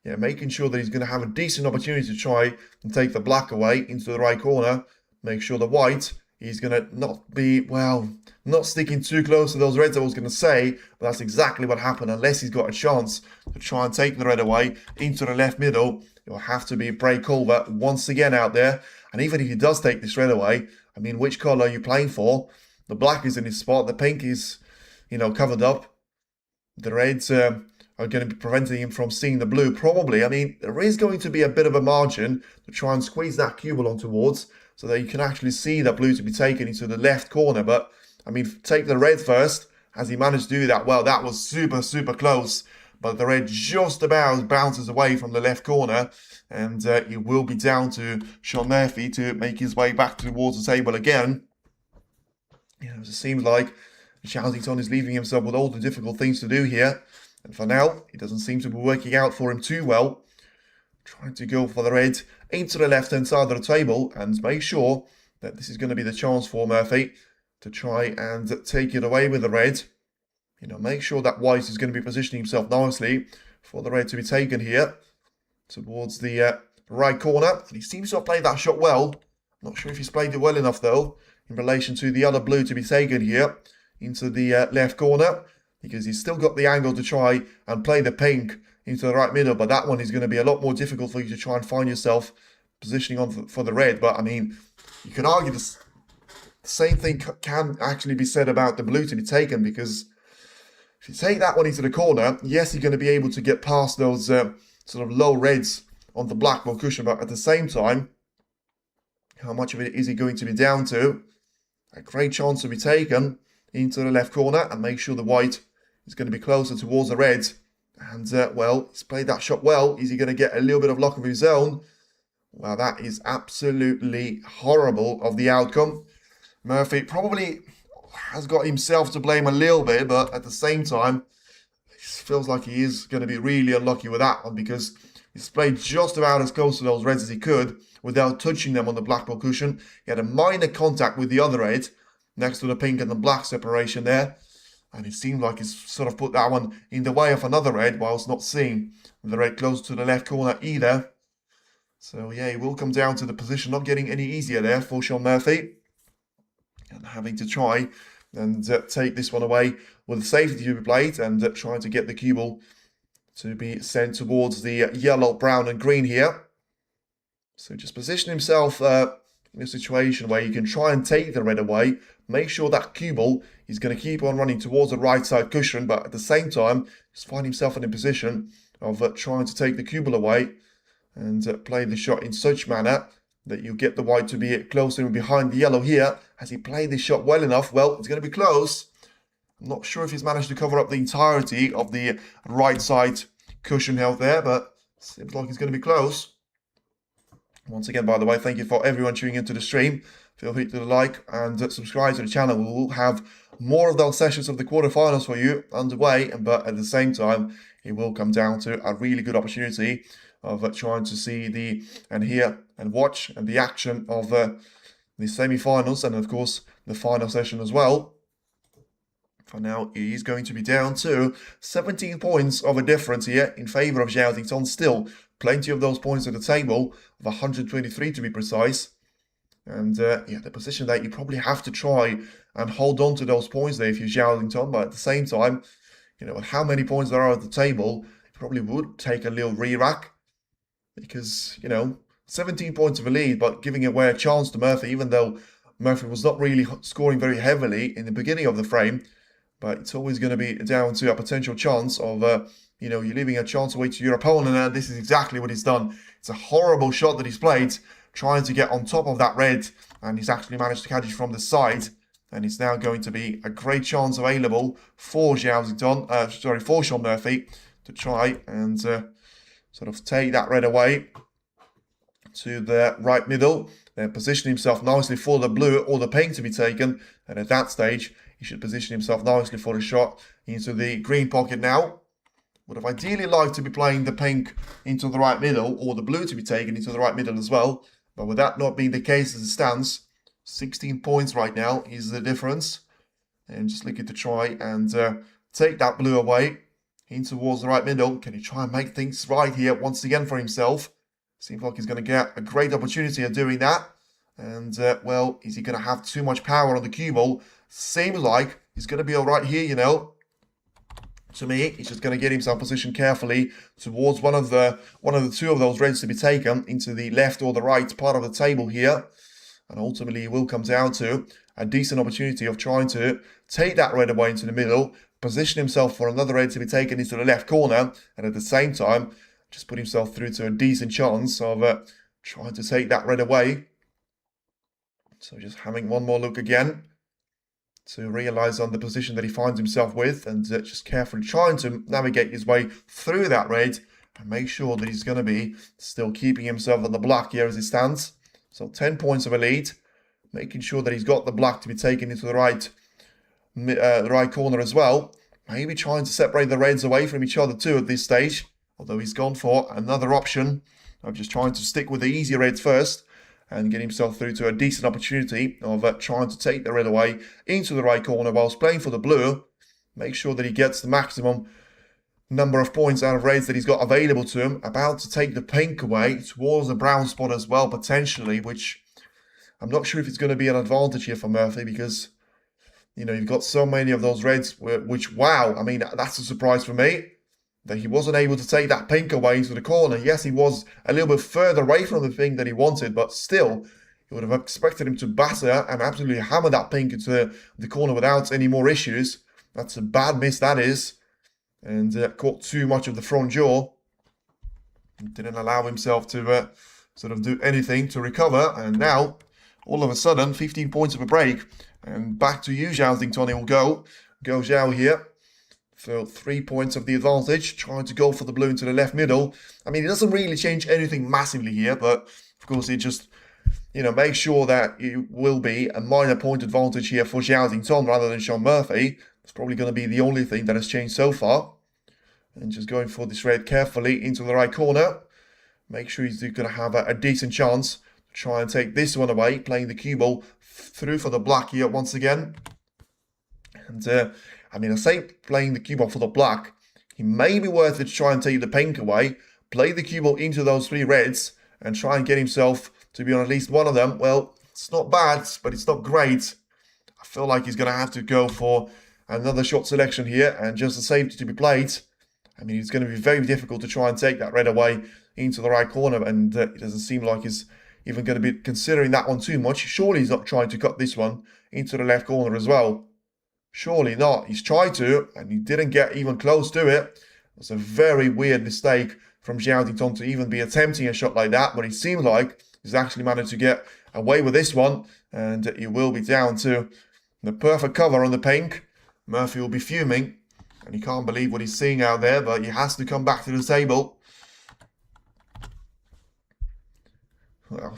making sure that he's going to have a decent opportunity to try and take the black away into the right corner. Make sure the white is going to not sticking too close to those reds, I was going to say, but that's exactly what happened. Unless he's got a chance to try and take the red away into the left middle, it'll have to be break over once again out there. And even if he does take this red away, I mean, which colour are you playing for? The black is in his spot, the pink is, covered up. The reds are going to be preventing him from seeing the blue, probably. I mean, there is going to be a bit of a margin to try and squeeze that cue ball on towards, so that you can actually see that blue to be taken into the left corner. But, I mean, take the red first. Has he managed to do that? Well, that was super, super close. But the red just about bounces away from the left corner. And it will be down to Shaun Murphy to make his way back towards the table again. It seems like Zhao is leaving himself with all the difficult things to do here. And for now, it doesn't seem to be working out for him too well. Trying to go for the red into the left-hand side of the table and make sure that this is going to be the chance for Murphy to try and take it away with the red. Make sure that white is going to be positioning himself nicely for the red to be taken here towards the right corner. And he seems to have played that shot well. Not sure if he's played it well enough, though, in relation to the other blue to be taken here into the left corner, because he's still got the angle to try and play the pink into the right middle, but that one is going to be a lot more difficult for you to try and find yourself positioning on for the red. But I mean, you can argue the same thing can actually be said about the blue to be taken, because if you take that one into the corner, yes, you're going to be able to get past those sort of low reds on the black ball cushion, but at the same time, how much of it is he going to be down to? A great chance to be taken into the left corner and make sure the white is going to be closer towards the red. And, he's played that shot well. Is he going to get a little bit of luck of his own? Well, that is absolutely horrible of the outcome. Murphy probably has got himself to blame a little bit, but at the same time, it feels like he is going to be really unlucky with that one, because he's played just about as close to those reds as he could without touching them on the black ball cushion. He had a minor contact with the other red next to the pink and the black separation there. And it seemed like he's sort of put that one in the way of another red, whilst not seeing the red close to the left corner either. So yeah, it will come down to the position not getting any easier there for Shaun Murphy. And having to try and take this one away with the safety to be played, and trying to get the cue ball to be sent towards the yellow, brown and green here. So just position himself in a situation where you can try and take the red away. Make sure that cue ball is going to keep on running towards the right side cushion, but at the same time, just find himself in a position of trying to take the cue ball away and play the shot in such manner that you get the white to be closer and behind the yellow here. Has he played this shot well enough? Well, it's going to be close. I'm not sure if he's managed to cover up the entirety of the right side cushion held there, but seems like it's going to be close. Once again, by the way, thank you for everyone tuning into the stream. Feel free to like and subscribe to the channel. We will have more of those sessions of the quarterfinals for you underway, but at the same time, it will come down to a really good opportunity of trying to see and hear and watch and the action of the semi-finals and of course the final session as well. For now, he's going to be down to 17 points of a difference here in favor of Zhao. Still, plenty of those points at the table, of 123 to be precise. And yeah, the position that you probably have to try and hold on to those points there if you're Zhao, but at the same time, you know, with how many points there are at the table, it probably would take a little re-rack. Because, you know, 17 points of a lead, but giving away a chance to Murphy, even though Murphy was not really scoring very heavily in the beginning of the frame. But it's always going to be down to a potential chance of, you know, you're leaving a chance away to your opponent, and this is exactly what he's done. It's a horrible shot that he's played, trying to get on top of that red, and he's actually managed to catch it from the side. And it's now going to be a great chance available for for Sean Murphy to try and sort of take that red away to the right middle, then position himself nicely for the blue or the pink to be taken. And at that stage, he should position himself nicely for the shot into the green pocket now. Would have ideally liked to be playing the pink into the right middle or the blue to be taken into the right middle as well. But with that not being the case as it stands, 16 points right now is the difference. And just looking to try and take that blue away in towards the right middle. Can he try and make things right here once again for himself? Seems like he's going to get a great opportunity of doing that. And, well, is he going to have too much power on the cue ball? Seems like he's going to be all right here, you know. To me, he's just going to get himself positioned carefully towards one of the two of those reds to be taken into the left or the right part of the table here. And ultimately, it will come down to a decent opportunity of trying to take that red away into the middle, position himself for another red to be taken into the left corner, and at the same time, just put himself through to a decent chance of trying to take that red away. So just having one more look again to realise on the position that he finds himself with, and just carefully trying to navigate his way through that red and make sure that he's going to be still keeping himself on the black here as he stands. So 10 points of a lead, making sure that he's got the black to be taken into the right corner as well. Maybe trying to separate the reds away from each other too at this stage, although he's gone for another option of just trying to stick with the easy reds first and get himself through to a decent opportunity of trying to take the red away into the right corner whilst playing for the blue. Make sure that he gets the maximum number of points out of reds that he's got available to him. About to take the pink away towards the brown spot as well, potentially, which I'm not sure if it's going to be an advantage here for Murphy because, you know, you've got so many of those reds, which, wow, I mean, that's a surprise for me that he wasn't able to take that pink away into the corner. Yes, he was a little bit further away from the pink than he wanted, but still, you would have expected him to batter and absolutely hammer that pink into the corner without any more issues. That's a bad miss, that is. And caught too much of the front jaw. Didn't allow himself to sort of do anything to recover. And now, all of a sudden, 15 points of a break. And back to you, Zhao Xingtong will go. Go Zhao here. For 3 points of the advantage, trying to go for the blue into the left middle. I mean, it doesn't really change anything massively here, but of course it just, you know, makes sure that it will be a minor point advantage here for Zhao Xingtong rather than Sean Murphy. It's probably going to be the only thing that has changed so far. And just going for this red carefully into the right corner. Make sure he's going to have a decent chance to try and take this one away, playing the cue ball through for the black here once again. And I mean, I say playing the cue ball for the black, he may be worth it to try and take the pink away, play the cue ball into those three reds, and try and get himself to be on at least one of them. Well, it's not bad, but it's not great. I feel like he's going to have to go for another shot selection here, and just a safety to be played. I mean, it's going to be very difficult to try and take that red away into the right corner, and it doesn't seem like he's even going to be considering that one too much. Surely he's not trying to cut this one into the left corner as well. Surely not. He's tried to, and he didn't get even close to it. It was a very weird mistake from Zhao Xingtong to even be attempting a shot like that, but it seems like he's actually managed to get away with this one, and he will be down to the perfect cover on the pink. Murphy will be fuming, and he can't believe what he's seeing out there, but he has to come back to the table. well,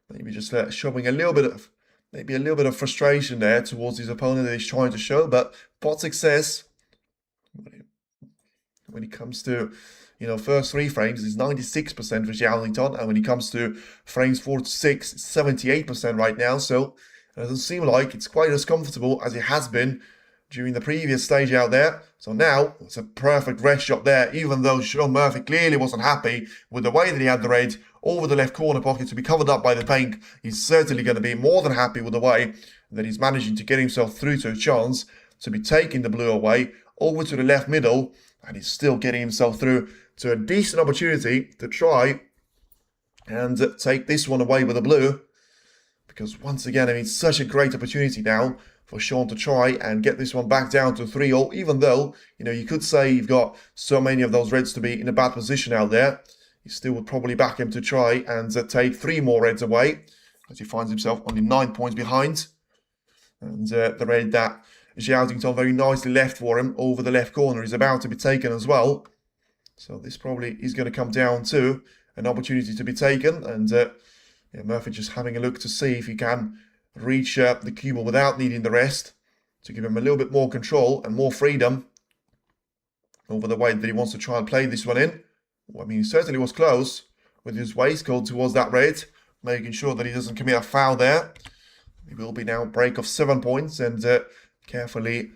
maybe just showing a little bit of, maybe a little bit of frustration there towards his opponent that he's trying to show, but pot success when it comes to, first 3 frames is 96% for Zhao, and when it comes to frames 4 to 6, it's 78% right now, so it doesn't seem like it's quite as comfortable as it has been during the previous stage out there. So now, it's a perfect red shot there, even though Sean Murphy clearly wasn't happy with the way that he had the red over the left corner pocket to be covered up by the pink. He's certainly going to be more than happy with the way that he's managing to get himself through to a chance to be taking the blue away over to the left middle, and he's still getting himself through to a decent opportunity to try and take this one away with the blue. Because once again, I mean, it's such a great opportunity now for Sean to try and get this one back down to 3-0, even though, you could say you've got so many of those reds to be in a bad position out there. You still would probably back him to try and take 3 more reds away, as he finds himself only 9 points behind. And the red that Zhao very nicely left for him over the left corner is about to be taken as well. So this probably is going to come down to an opportunity to be taken, and Murphy just having a look to see if he can reach the cue ball without needing the rest, to give him a little bit more control and more freedom over the way that he wants to try and play this one in. Well, I mean, he certainly was close with his waistcoat towards that red, making sure that he doesn't commit a foul there. It will be now a break of 7 points, and carefully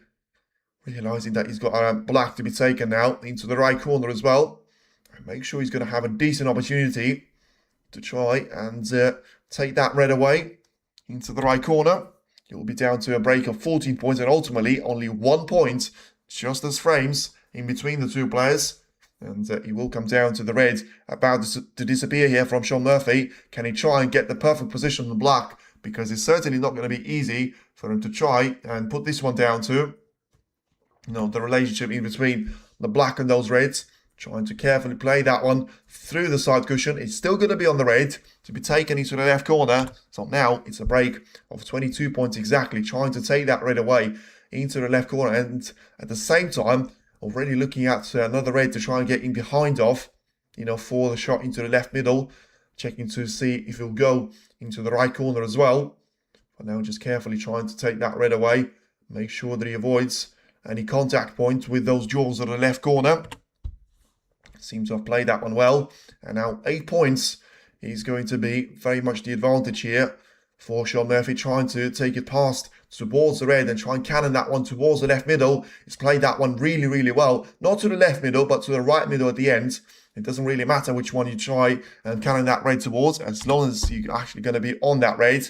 realising that he's got a black to be taken now into the right corner as well. And make sure he's going to have a decent opportunity to try and take that red away into the right corner. It will be down to a break of 14 points, and ultimately only 1 point, just as frames in between the two players. And he will come down to the red about to disappear here from Sean Murphy. Can he try and get the perfect position on the black? Because it's certainly not going to be easy for him to try and put this one down to, the relationship in between the black and those reds. Trying to carefully play that one through the side cushion. It's still going to be on the red to be taken into the left corner. So now it's a break of 22 points exactly, trying to take that red away into the left corner. And at the same time, already looking at another red to try and get in behind of, for the shot into the left middle. Checking to see if he'll go into the right corner as well. But now just carefully trying to take that red away. Make sure that he avoids any contact points with those jaws of the left corner. Seems to have played that one well. And now 8 points is going to be very much the advantage here for Sean Murphy, trying to take it past towards the red and try and cannon that one towards the left middle. He's played that one really, really well. Not to the left middle, but to the right middle at the end. It doesn't really matter which one you try and cannon that red towards, as long as you're actually going to be on that red.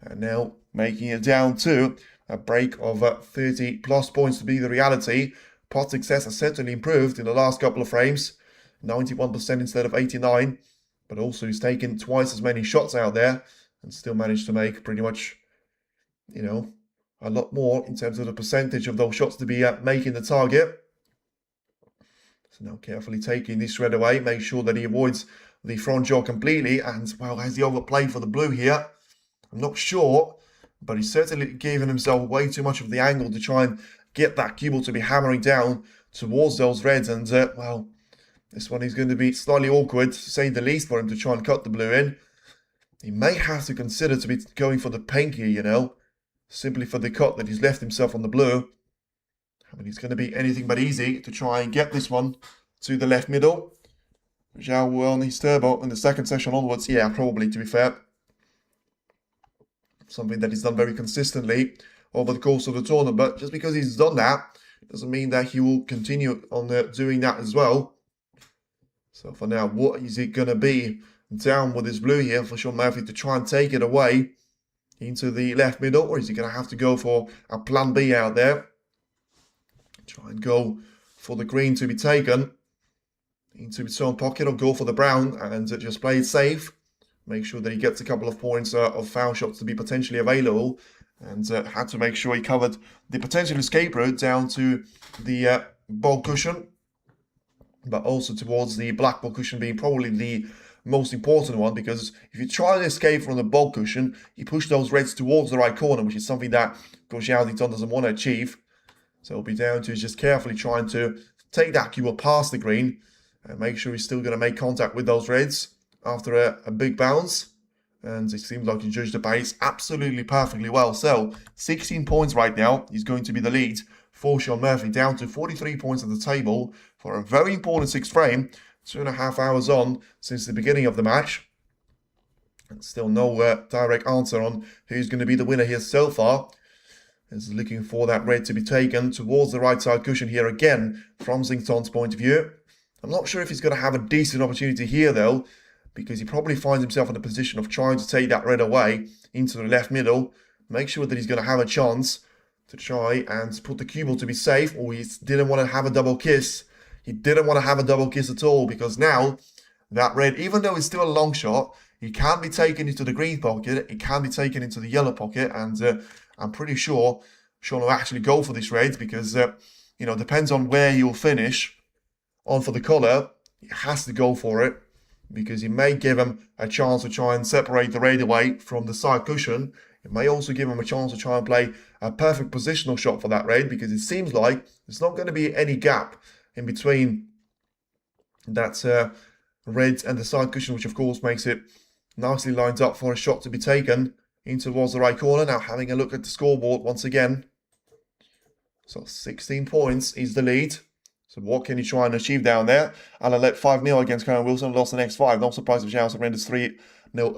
And now making it down to a break of 30 plus points to be the reality. Pot success has certainly improved in the last couple of frames. 91% instead of 89. But also he's taken twice as many shots out there and still managed to make pretty much, a lot more in terms of the percentage of those shots to be making the target. So now carefully taking this red away. Make sure that he avoids the front jaw completely. And, well, has he overplayed for the blue here? I'm not sure. But he's certainly given himself way too much of the angle to try and get that cue ball to be hammering down towards those reds. And, well, this one is going to be slightly awkward, to say the least, for him to try and cut the blue in. He may have to consider to be going for the pink here, simply for the cut that he's left himself on the blue. I mean, it's going to be anything but easy to try and get this one to the left middle. Zhao will on his turbo in the second session onwards. Yeah, probably, to be fair. Something that he's done very consistently over the course of the tournament. But just because he's done that, doesn't mean that he will continue on doing that as well. So for now, what is it going to be down with his blue here for Sean Murphy to try and take it away into the left middle? Or is he going to have to go for a plan B out there? Try and go for the green to be taken into his own pocket, or go for the brown and just play it safe. Make sure that he gets a couple of points of foul shots to be potentially available. And had to make sure he covered the potential escape route down to the ball cushion. But also towards the black ball cushion being probably the most important one. Because if you try to escape from the ball cushion, you push those reds towards the right corner, which is something that Zhao doesn't want to achieve. So it'll be down to just carefully trying to take that cue past the green and make sure he's still going to make contact with those reds after a big bounce. And it seems like he judged the pace absolutely perfectly well. So 16 points right now. He's going to be the lead for Shaun Murphy, down to 43 points at the table for a very important sixth frame. 2.5 hours on since the beginning of the match. And still no direct answer on who's going to be the winner here so far. Is looking for that red to be taken towards the right side cushion here again from Xington's point of view. I'm not sure if he's going to have a decent opportunity here though, because he probably finds himself in a position of trying to take that red away into the left middle. Make sure that he's going to have a chance to try and put the cue ball to be safe, or he didn't want to have a double kiss. He didn't want to have a double kiss at all, because now that red, even though it's still a long shot, he can be taken into the green pocket, it can be taken into the yellow pocket, and I'm pretty sure Shaun will actually go for this red, because, you know, depends on where he'll finish on for the colour. He has to go for it, because he may give him a chance to try and separate the red away from the side cushion. It may also give him a chance to try and play a perfect positional shot for that red, because it seems like there's not going to be any gap in between that red and the side cushion, which of course makes it nicely lined up for a shot to be taken in towards the right corner. Now having a look at the scoreboard once again. So 16 points is the lead. So what can he try and achieve down there? Alan led 5-0 against Karen Wilson, lost the next 5. Not surprised if Zhao surrenders 3-0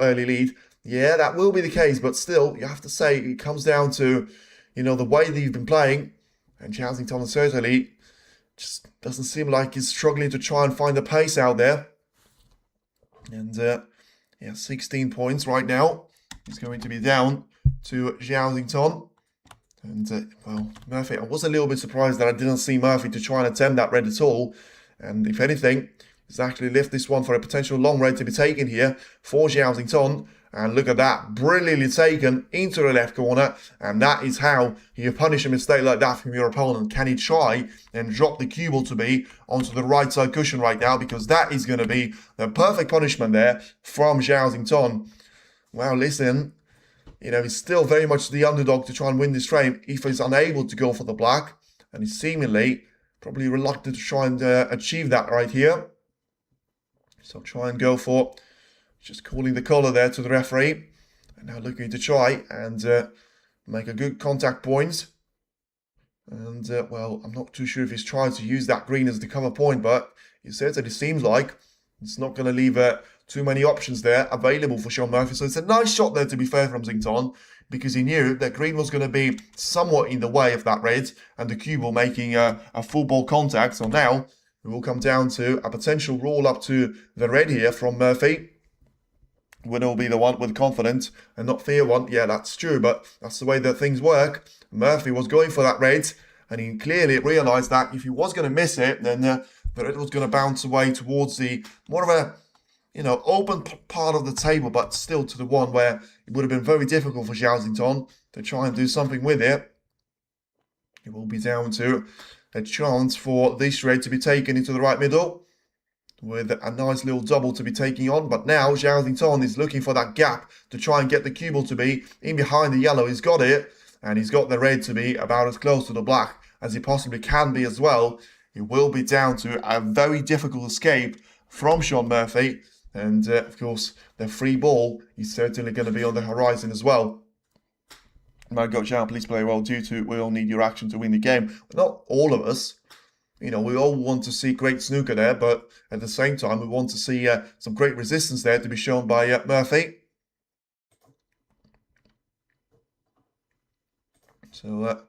early lead. Yeah, that will be the case, but still, you have to say it comes down to, you know, the way that you've been playing. And Zhao certainly just doesn't seem like he's struggling to try and find the pace out there. And yeah, 16 points right now. He's going to be down to Zhao. And, well, Murphy, I was a little bit surprised that I didn't see Murphy to try and attempt that red at all. And if anything, he's actually left this one for a potential long red to be taken here for Zhao. And look at that, brilliantly taken into the left corner. And that is how you punish a mistake like that from your opponent. Can he try and drop the cue ball to be onto the right side cushion right now? Because that is going to be the perfect punishment there from Zhao. Well, listen, you know, he's still very much the underdog to try and win this frame if he's unable to go for the black. And he's seemingly probably reluctant to try and achieve that right here. So try and go for just calling the colour there to the referee. And now looking to try and make a good contact point. And, well, I'm not too sure if he's tried to use that green as the cover point, but it certainly seems like it's not going to leave too many options there available for Shaun Murphy. So it's a nice shot there, to be fair, from Xington, because he knew that green was going to be somewhat in the way of that red and the cue ball making a full ball contact. So now it will come down to a potential roll up to the red here from Murphy. Winner will be the one with confidence and not fear one. Yeah, that's true, but that's the way that things work. Murphy was going for that red, and he clearly realised that if he was going to miss it, then the red was going to bounce away towards the more of a, you know, open part of the table, but still to the one where it would have been very difficult for Zhao to try and do something with it. It will be down to a chance for this red to be taken into the right middle, with a nice little double to be taking on. But now Zhao is looking for that gap to try and get the cue ball to be in behind the yellow. He's got it, and he's got the red to be about as close to the black as he possibly can be as well. It will be down to a very difficult escape from Shaun Murphy. And, of course, the free ball is certainly going to be on the horizon as well. My God, Zhao, please play well. Due to we all need your action to win the game. Not all of us. You know, we all want to see great snooker there, but at the same time, we want to see some great resistance there to be shown by Murphy. So,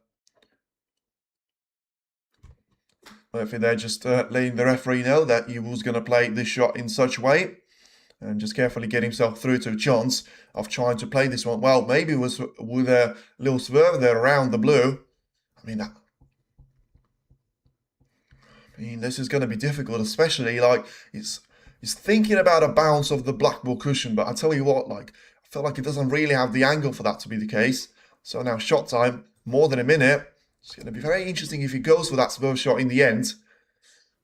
Murphy there just letting the referee know that he was going to play this shot in such a way, and just carefully get himself through to a chance of trying to play this one. Well, maybe it was with a little swerve there around the blue. I mean, this is going to be difficult, especially, like, he's thinking about a bounce of the black ball cushion, but I tell you what, like, I feel like it doesn't really have the angle for that to be the case. So now shot time, more than a minute. It's going to be very interesting if he goes for that swerve shot in the end.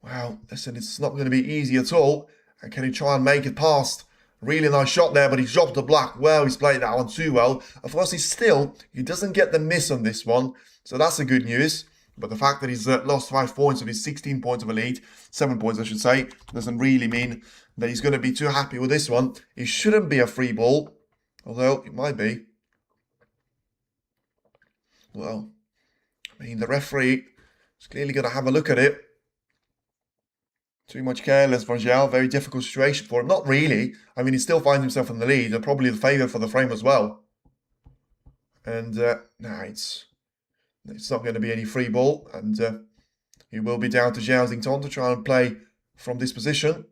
Wow, listen, it's not going to be easy at all. And can he try and make it past? Really nice shot there, but he's dropped the black. Well, he's played that one too well. Of course, he doesn't get the miss on this one. So that's the good news. But the fact that he's lost 5 points of his 16 points of a lead, 7 points I should say, doesn't really mean that he's going to be too happy with this one. It shouldn't be a free ball, although it might be. Well, I mean, the referee is clearly going to have a look at it. Too much careless for Zhao. Very difficult situation for him. Not really. I mean, he still finds himself in the lead and probably the favourite for the frame as well. And, nah, it's not going to be any free ball. And it will be down to Zhao to try and play from this position.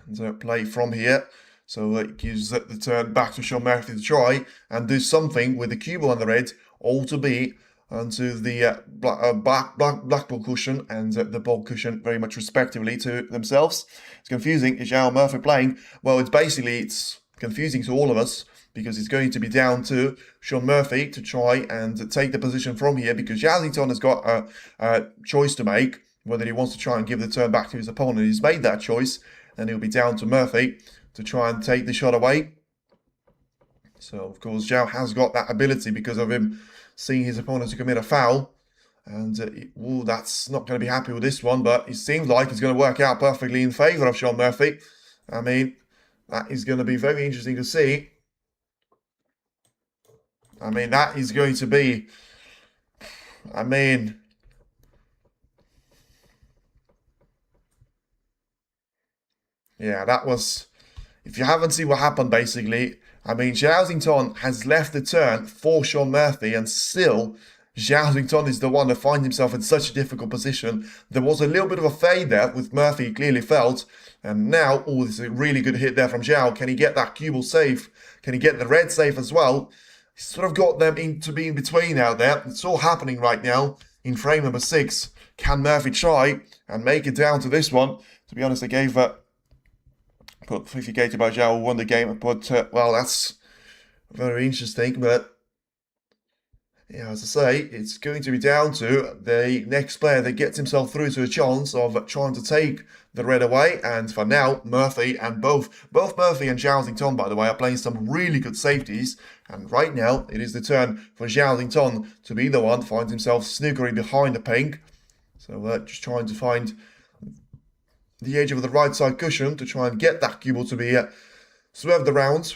And play from here. So it gives the turn back to Sean Murphy to try and do something with the cue on the red, all to be onto the black ball cushion and the ball cushion very much respectively to themselves. It's confusing. Is Zhao Murphy playing? Well, it's confusing to all of us because it's going to be down to Sean Murphy to try and take the position from here because Zhao has got a choice to make, whether he wants to try and give the turn back to his opponent. He's made that choice and it'll be down to Murphy to try and take the shot away. So, of course, Zhao has got that ability because of him seeing his opponent to commit a foul. And that's not going to be happy with this one, but it seems like it's going to work out perfectly in favour of Sean Murphy. I mean, that is going to be very interesting to see. I mean, that is going to be... I mean... Yeah, that was... If you haven't seen what happened, basically, I mean, Zhao has left the turn for Sean Murphy, and still, Zhao is the one that finds himself in such a difficult position. There was a little bit of a fade there, with Murphy clearly felt, and now, oh, this is a really good hit there from Zhao. Can he get that cue ball safe? Can he get the red safe as well? He's sort of got them to be in between out there. It's all happening right now in frame number 6. Can Murphy try and make it down to this one? To be honest, I gave... put 50k by Zhao won the game, but well, that's very interesting. But yeah, as I say, it's going to be down to the next player that gets himself through to a chance of trying to take the red away. And for now, Murphy and both Murphy and Zhao, by the way, are playing some really good safeties. And right now, it is the turn for Zhao to be the one finds himself snookering behind the pink. So just trying to find the edge of the right side cushion to try and get that cue ball to be swerved around.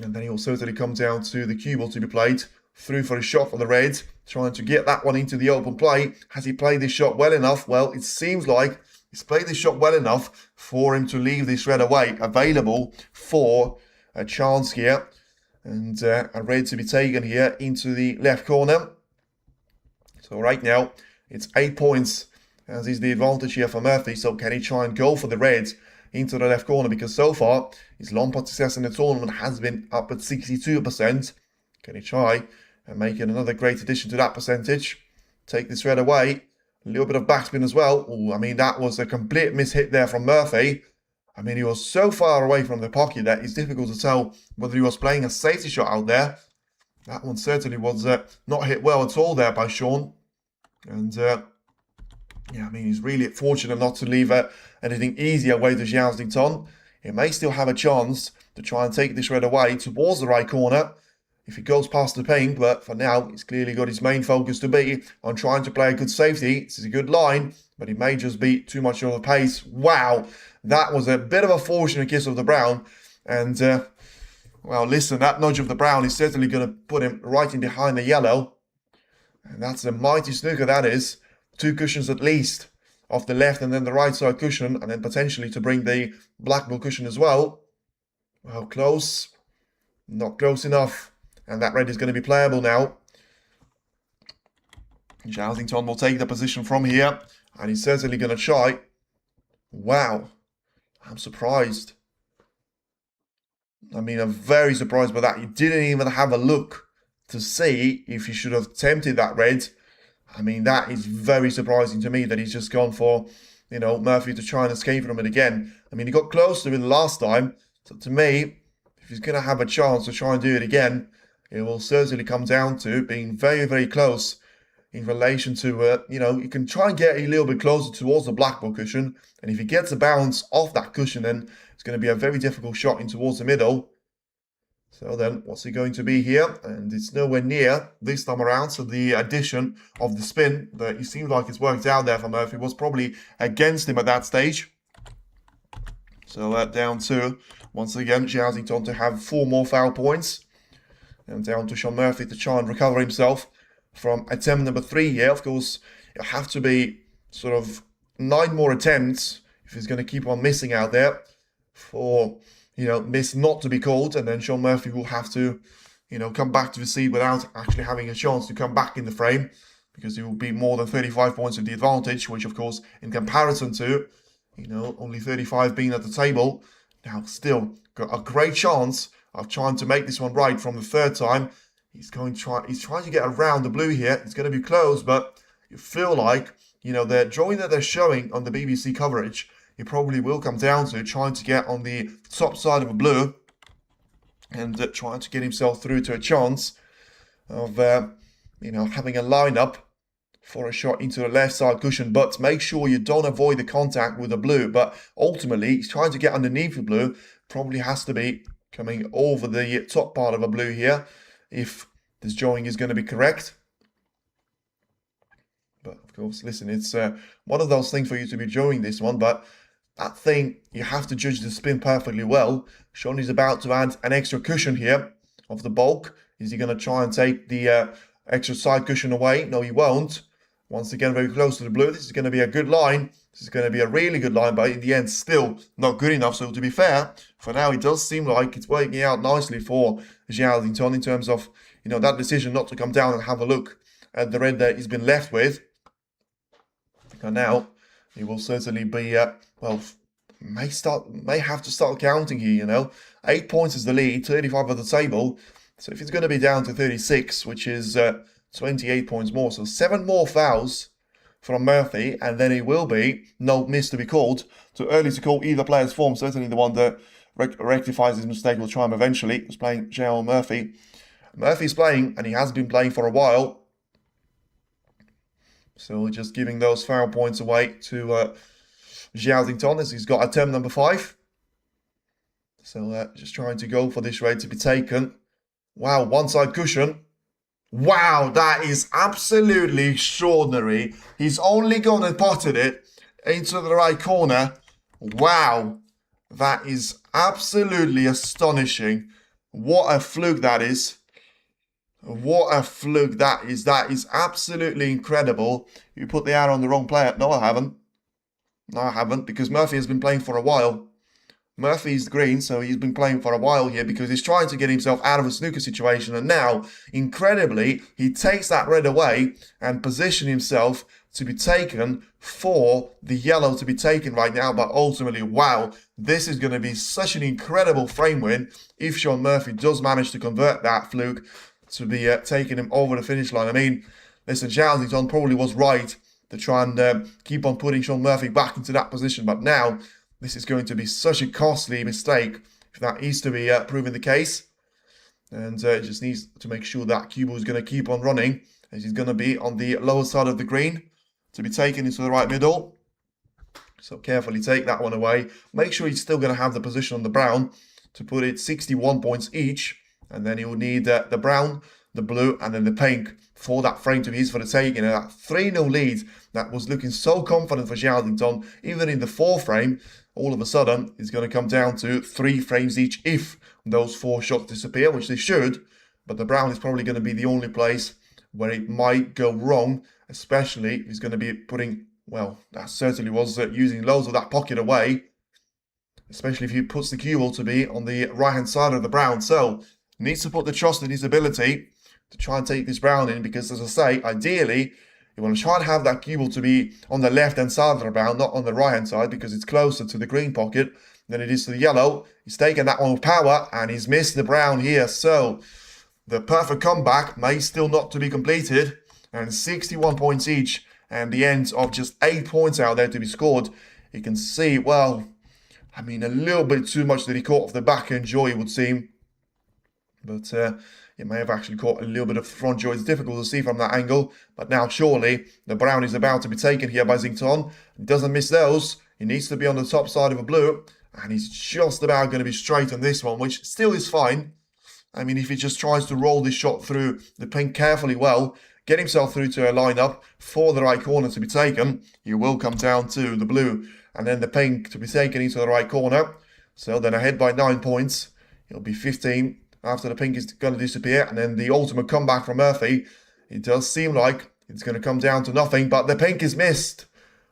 And then he will certainly come down to the cue ball to be played through for a shot for the red, trying to get that one into the open play. Has he played this shot well enough? Well, it seems like he's played this shot well enough for him to leave this red away, available for a chance here. And a red to be taken here into the left corner. So right now, it's 8 points, as is the advantage here for Murphy. So can he try and go for the red into the left corner? Because so far, his Lompard success in the tournament has been up at 62%. Can he try and make it another great addition to that percentage? Take this red away. A little bit of backspin as well. Ooh, I mean, that was a complete mishit there from Murphy. I mean, he was so far away from the pocket that it's difficult to tell whether he was playing a safety shot out there. That one certainly was not hit well at all there by Sean. And yeah, I mean, he's really fortunate not to leave anything easy away to Zhao. He may still have a chance to try and take this red away towards the right corner if he goes past the paint, but for now, he's clearly got his main focus to be on trying to play a good safety. This is a good line, but he may just be too much of a pace. Wow, that was a bit of a fortunate kiss of the brown. And, well, listen, that nudge of the brown is certainly going to put him right in behind the yellow. And that's a mighty snooker, that is. 2 cushions at least off the left and then the right side cushion, and then potentially to bring the black ball cushion as well. Well, close. Not close enough. And that red is going to be playable now. Zhao will take the position from here, and he's certainly going to try. Wow. I'm surprised. I mean, I'm very surprised by that. He didn't even have a look to see if he should have tempted that red. I mean, that is very surprising to me that he's just gone for, you know, Murphy to try and escape from it again. I mean, he got close to it last time. So to me, if he's going to have a chance to try and do it again, it will certainly come down to being very, very close in relation to, you know, you can try and get a little bit closer towards the black ball cushion. And if he gets a bounce off that cushion, then it's going to be a very difficult shot in towards the middle. So then, what's he going to be here? And it's nowhere near this time around. So the addition of the spin that it seemed like it's worked out there for Murphy was probably against him at that stage. So down to, once again, Zhao to have 4 more foul points. And down to Sean Murphy to try and recover himself from attempt number 3 here. Of course, it'll have to be sort of 9 more attempts if he's going to keep on missing out there for, miss not to be called. And then Sean Murphy will have to, come back to the seed without actually having a chance to come back in the frame, because he will be more than 35 points of the advantage, which, of course, in comparison to, only 35 being at the table, now still got a great chance of trying to make this one right from the 3rd time. He's trying to get around the blue here. It's going to be close, but you feel like, the drawing that they're showing on the BBC coverage, it probably will come down to trying to get on the top side of a blue and trying to get himself through to a chance of, having a lineup for a shot into the left side cushion. But make sure you don't avoid the contact with the blue. But ultimately, he's trying to get underneath the blue. Probably has to be coming over the top part of a blue here, if this drawing is going to be correct. But of course, listen, it's one of those things for you to be drawing this one, but that thing, you have to judge the spin perfectly well. Sean is about to add an extra cushion here of the bulk. Is he going to try and take the extra side cushion away? No, he won't. Once again, very close to the blue. This is going to be a good line. This is going to be a really good line, but in the end, still not good enough. So to be fair, for now, it does seem like it's working out nicely for Zhao in terms of, that decision not to come down and have a look at the red that he's been left with. And now, he will certainly be, may have to start counting here, 8 points is the lead, 35 at the table. So if it's going to be down to 36, which is 28 points more, so 7 more fouls from Murphy, and then it will be no miss to be called. Too early to call either player's form. Certainly the one that rectifies his mistake will try him eventually. He's playing Zhao Murphy. Murphy's playing, and he has been playing for a while. So just giving those foul points away to Zhao as he's got attempt number 5. So just trying to go for this raid to be taken. Wow, one side cushion. Wow, that is absolutely extraordinary. He's only gone and potted it into the right corner. Wow, that is absolutely astonishing. What a fluke that is. What a fluke that is. That is absolutely incredible. You put the arrow on the wrong player. No, I haven't. No, I haven't, because Murphy has been playing for a while. Murphy's green, so he's been playing for a while here because he's trying to get himself out of a snooker situation. And now, incredibly, he takes that red away and position himself to be taken for the yellow to be taken right now. But ultimately, wow, this is going to be such an incredible frame win if Sean Murphy does manage to convert that fluke to be taking him over the finish line. I mean, listen, Zhao probably was right to try and keep on putting Sean Murphy back into that position. But now, this is going to be such a costly mistake if that is to be proven the case. And it just needs to make sure that Cubo is going to keep on running, as he's going to be on the lower side of the green to be taken into the right middle. So carefully take that one away. Make sure he's still going to have the position on the brown to put it 61 points each. And then he will need the brown, the blue, and then the pink for that frame to be his for the taking. And that 3-0 lead that was looking so confident for Zhao, even in the 4th frame, all of a sudden, it's going to come down to 3 frames each if those 4 shots disappear, which they should. But the brown is probably going to be the only place where it might go wrong, especially if he's going to be putting, well, that certainly was using loads of that pocket away, especially if he puts the cue ball to be on the right-hand side of the brown. So, needs to put the trust in his ability to try and take this brown in, because, as I say, ideally, you want to try and have that cue ball to be on the left-hand side of the brown, not on the right-hand side, because it's closer to the green pocket than it is to the yellow. He's taken that one with power, and he's missed the brown here. So, the perfect comeback may still not to be completed, and 61 points each, and the end of just 8 points out there to be scored. You can see, well, I mean, a little bit too much that he caught off the back-end jaw, it would seem. But it may have actually caught a little bit of front jaw. It's difficult to see from that angle. But now, surely, the brown is about to be taken here by Zington. He doesn't miss those. He needs to be on the top side of a blue. And he's just about going to be straight on this one, which still is fine. I mean, if he just tries to roll this shot through the pink carefully well, get himself through to a lineup for the right corner to be taken, he will come down to the blue, and then the pink to be taken into the right corner. So then ahead by 9 points, it'll be 15 after the pink is going to disappear, and then the ultimate comeback from Murphy. It does seem like it's going to come down to nothing, but the pink is missed.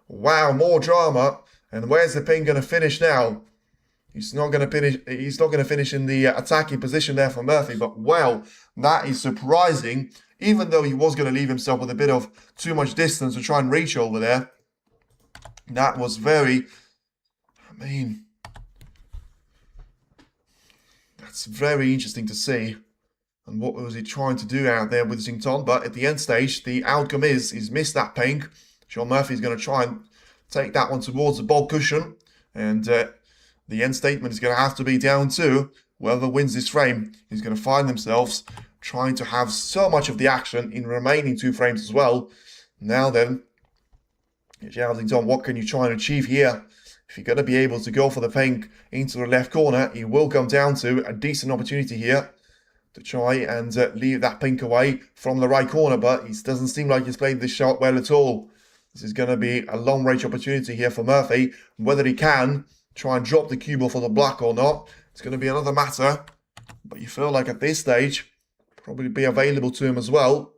Wow, more drama. And where's the pink going to finish now? He's not going to finish. He's not going to finish in the attacking position there for Murphy. But wow, that is surprising. Even though he was going to leave himself with a bit of too much distance to try and reach over there, that was very. I mean, that's very interesting to see. And what was he trying to do out there with Xington? But at the end stage, the outcome is he's missed that pink. Sean Murphy's going to try and take that one towards the ball cushion, and the end statement is going to have to be down to whoever wins this frame is going to find themselves trying to have so much of the action in remaining 2 frames as well. Now then, Zhao Xington, what can you try and achieve here? If you're going to be able to go for the pink into the left corner, it will come down to a decent opportunity here to try and leave that pink away from the right corner, but it doesn't seem like he's played this shot well at all. This is going to be a long-range opportunity here for Murphy. Whether he can try and drop the cue ball for the black or not, it's going to be another matter. But you feel like at this stage, probably be available to him as well.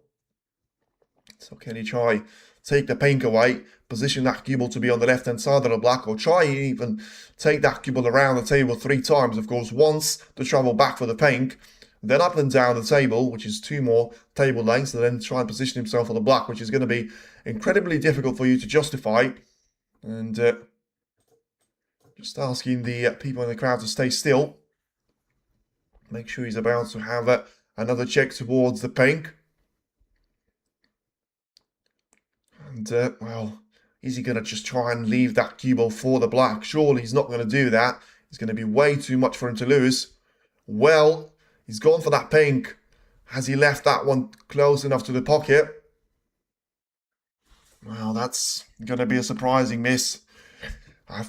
So can he try take the pink away, position that cue ball to be on the left-hand side of the black, or try and even take that cue ball around the table 3 times. Of course, once to travel back for the pink, then up and down the table, which is 2 more table lengths, and then try and position himself on the black, which is going to be incredibly difficult for you to justify. And just asking the people in the crowd to stay still. Make sure he's about to have another check towards the pink. And, well, is he going to just try and leave that cue ball for the black? Surely he's not going to do that. It's going to be way too much for him to lose. Well, he's gone for that pink. Has he left that one close enough to the pocket? Well, that's going to be a surprising miss. I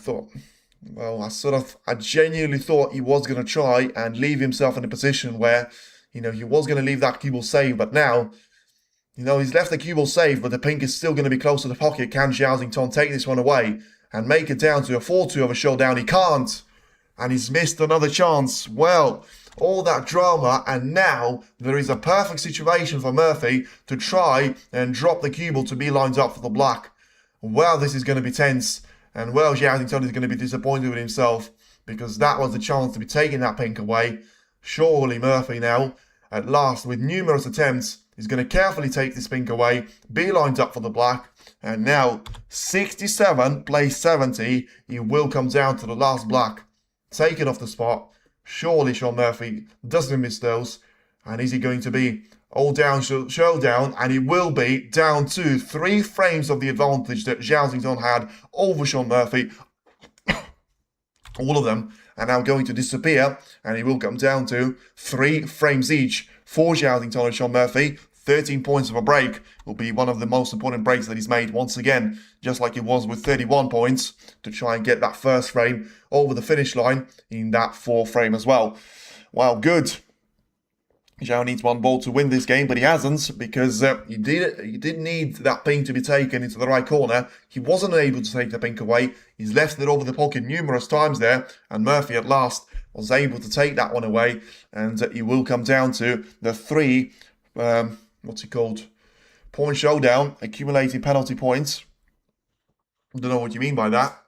genuinely thought he was going to try and leave himself in a position where, he was going to leave that cue ball safe. But now, he's left the cue ball safe, but the pink is still going to be close to the pocket. Can Zhao Xington take this one away and make it down to a 4-2 of a showdown? He can't. And he's missed another chance. Well, all that drama, and now there is a perfect situation for Murphy to try and drop the cue ball to be lined up for the black. Well, this is going to be tense, and well, Zhao Xington is going to be disappointed with himself, because that was the chance to be taking that pink away. Surely Murphy now, at last, with numerous attempts, is going to carefully take this pink away, be lined up for the black, and now 67 plays 70, he will come down to the last black, take it off the spot. Surely Sean Murphy doesn't miss those. And is he going to be all down showdown? And he will be down to 3 frames of the advantage that Zhao Xington had over Sean Murphy. All of them are now going to disappear. And he will come down to 3 frames each for Zhao Xington and Sean Murphy. 13 points of a break will be one of the most important breaks that he's made once again, just like it was with 31 points to try and get that first frame over the finish line in that 4th frame as well. Wow, good. Zhao needs 1 ball to win this game, but he hasn't, because he did need that pink to be taken into the right corner. He wasn't able to take the pink away. He's left it over the pocket numerous times there, and Murphy at last was able to take that one away, and he will come down to the 3 point showdown, accumulating penalty points. I don't know what you mean by that,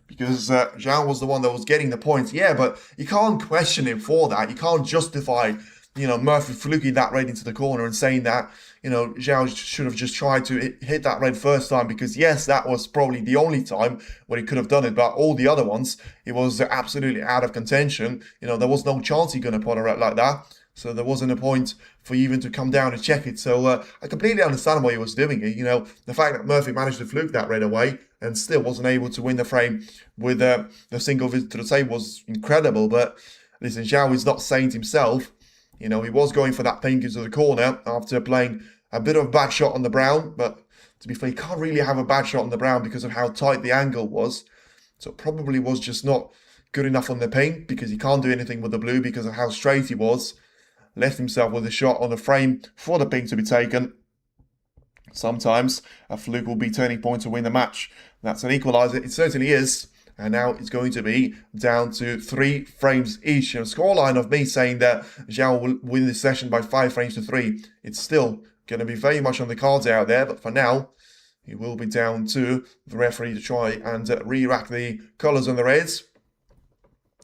because Zhao was the one that was getting the points. Yeah, but you can't question him for that. You can't justify, Murphy fluking that red into the corner and saying that, Zhao should have just tried to hit that red first time, because yes, that was probably the only time where he could have done it, but all the other ones, it was absolutely out of contention. There was no chance he going to put a red like that. So there wasn't a point for you even to come down and check it. So I completely understand why he was doing it. The fact that Murphy managed to fluke that red away and still wasn't able to win the frame with the single visit to the table was incredible. But listen, Zhao is not saint himself. He was going for that pink into the corner after playing a bit of a bad shot on the brown. But to be fair, you can't really have a bad shot on the brown because of how tight the angle was. So it probably was just not good enough on the pink, because he can't do anything with the blue because of how straight he was. left himself with a shot on the frame for the pink to be taken. Sometimes a fluke will be turning point to win the match. That's an equaliser. It certainly is. And now it's going to be down to 3 frames each. A scoreline of me saying that Zhao will win this session by 5 frames to 3. It's still going to be very much on the cards out there. But for now, it will be down to the referee to try and re-rack the colours on the reds.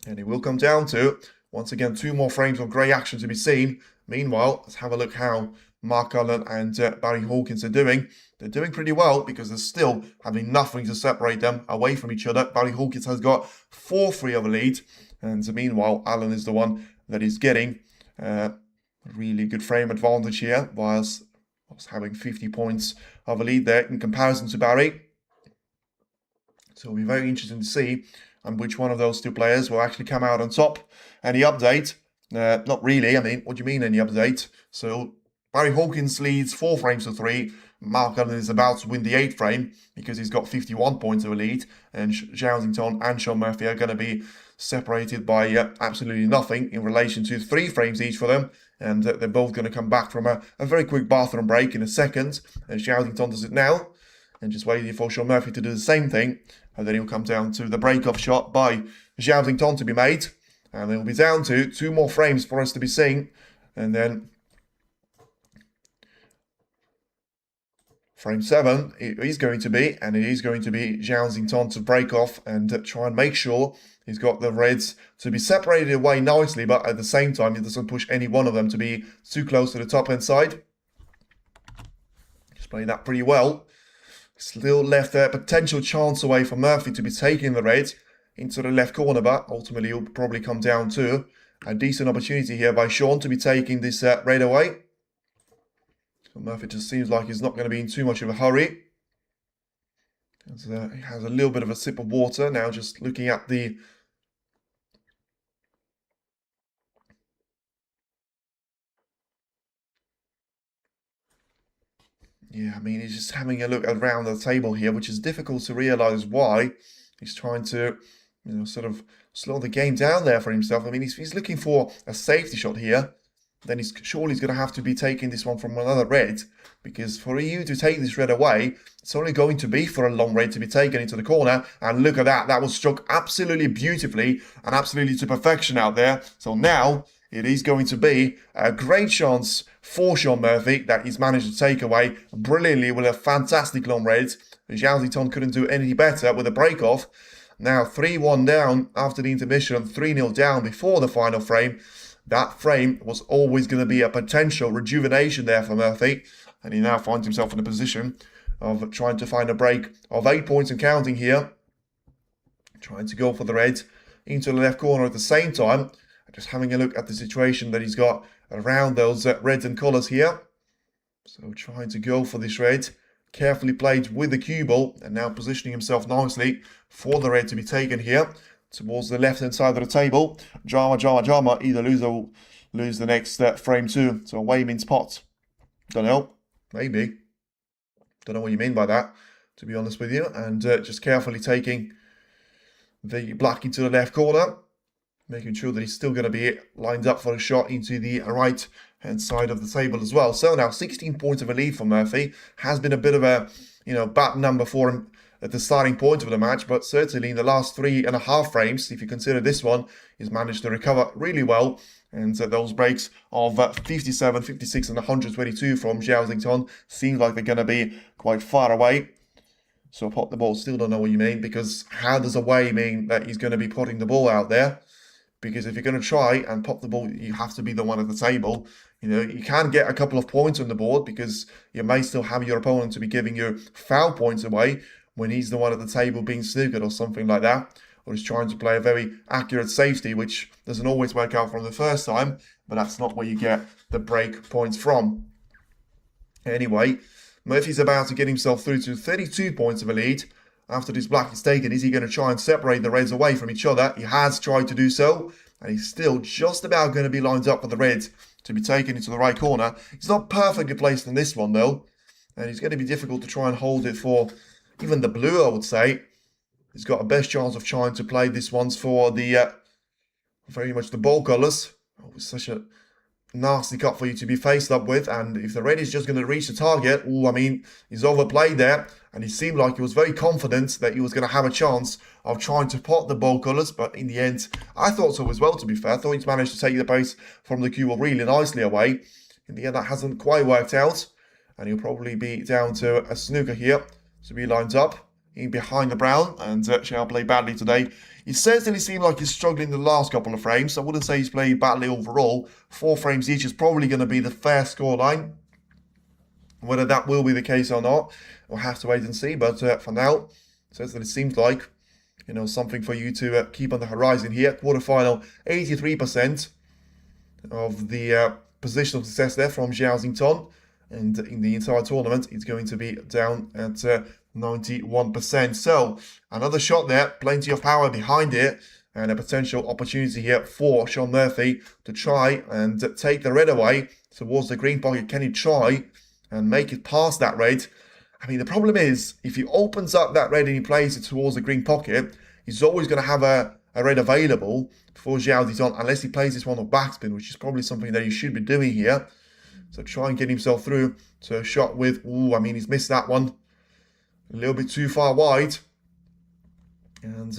And it will come down to, once again, 2 more frames of grey action to be seen. Meanwhile, let's have a look how Mark Cullen and Barry Hawkins are doing. They're doing pretty well because they're still having nothing to separate them away from each other. Barry Hawkins has got 4-3 of a lead. And meanwhile, Allen is the one that is getting a really good frame advantage here, whilst having 50 points of a lead there in comparison to Barry. So it'll be very interesting to see which one of those 2 players will actually come out on top. Any update? Not really. I mean, what do you mean any update? So Barry Hawkins leads 4 frames to 3. Mark Allen is about to win the 8th frame because he's got 51 points of a lead. And Zhao and Sean Murphy are going to be separated by absolutely nothing in relation to 3 frames each for them. And they're both going to come back from a very quick bathroom break in a second. And Zhao does it now. And just waiting for Sean Murphy to do the same thing. And then he'll come down to the break-off shot by Zhao to be made. And it'll be down to 2 more frames for us to be seeing. And then frame 7, it is going to be Zhao to break off and try and make sure he's got the reds to be separated away nicely, but at the same time, he doesn't push any one of them to be too close to the top-hand side. Just playing that pretty well. Still left a potential chance away for Murphy to be taking the red into the left corner, but ultimately it'll probably come down to a decent opportunity here by Sean to be taking this red away. So Murphy just seems like he's not going to be in too much of a hurry. He has a little bit of a sip of water now, just looking at the I mean, he's just having a look around the table here, which is difficult to realise why. He's trying to, sort of slow the game down there for himself. I mean, he's looking for a safety shot here. Then he's going to have to be taking this one from another red, because for you to take this red away, it's only going to be for a long red to be taken into the corner. And look at that. That was struck absolutely beautifully and absolutely to perfection out there. So now it is going to be a great chance for Sean Murphy that he's managed to take away brilliantly with a fantastic long red. Zhao couldn't do any better with a break-off. Now 3-1 down after the intermission, 3-0 down before the final frame. That frame was always going to be a potential rejuvenation there for Murphy. And he now finds himself in a position of trying to find a break of 8 points and counting here. Trying to go for the red into the left corner at the same time. Just having a look at the situation that he's got around those reds and colours here. So trying to go for this red. Carefully played with the cue ball. And now positioning himself nicely for the red to be taken here. Towards the left-hand side of the table. Drama. Either lose or lose the next frame 2. So away means pot. Don't know. Maybe. Don't know what you mean by that, to be honest with you. And just carefully taking the black into the left corner. Making sure that he's still going to be lined up for a shot into the right-hand side of the table as well. So now 16 points of a lead for Murphy. Has been a bit of a, bad number for him at the starting point of the match, but certainly in the last 3.5 frames, if you consider this one, he's managed to recover really well. And those breaks of 57, 56 and 122 from Zhao seem like they're going to be quite far away. So pot the ball, still don't know what you mean, because how does away mean that he's going to be putting the ball out there? Because if you're going to try and pop the ball, you have to be the one at the table. You can get a couple of points on the board because you may still have your opponent to be giving you foul points away when he's the one at the table being snookered or something like that. Or he's trying to play a very accurate safety, which doesn't always work out from the first time, but that's not where you get the break points from. Anyway, Murphy's about to get himself through to 32 points of a lead. After this black is taken, is he going to try and separate the reds away from each other? He has tried to do so, and he's still just about going to be lined up for the red to be taken into the right corner. He's not perfectly placed in this one, though, and it's going to be difficult to try and hold it for even the blue, I would say. He's got a best chance of trying to play this ones for the very much the ball colours. Oh, it's such a nasty cut for you to be faced up with, and if the red is just going to reach the target, I mean, he's overplayed there, and he seemed like he was very confident that he was going to have a chance of trying to pot the bold colours, but in the end, I thought so as well, to be fair. I thought he's managed to take the pace from the cue really nicely away. In the end, that hasn't quite worked out, and he'll probably be down to a snooker here. So he lines up in behind the brown, and Zhao played badly today. He certainly seemed like he's struggling the last couple of frames. I wouldn't say he's played badly overall. 4 frames each is probably going to be the fair scoreline. Whether that will be the case or not, we'll have to wait and see. But for now, certainly seems like, you know, something for you to keep on the horizon here. Quarterfinal, 83% of the position of success there from Zhao Xington. And in the entire tournament, it's going to be down at 91%. So another shot there, plenty of power behind it, and a potential opportunity here for Shaun Murphy to try and take the red away towards the green pocket. Can he try and make it past that red? I mean, the problem is, if he opens up that red and he plays it towards the green pocket, he's always going to have a red available for Zhao Xington, unless he plays this one on backspin, which is probably something that he should be doing here. So try and get himself through to a shot with, I mean, he's missed that one. A little bit too far wide. And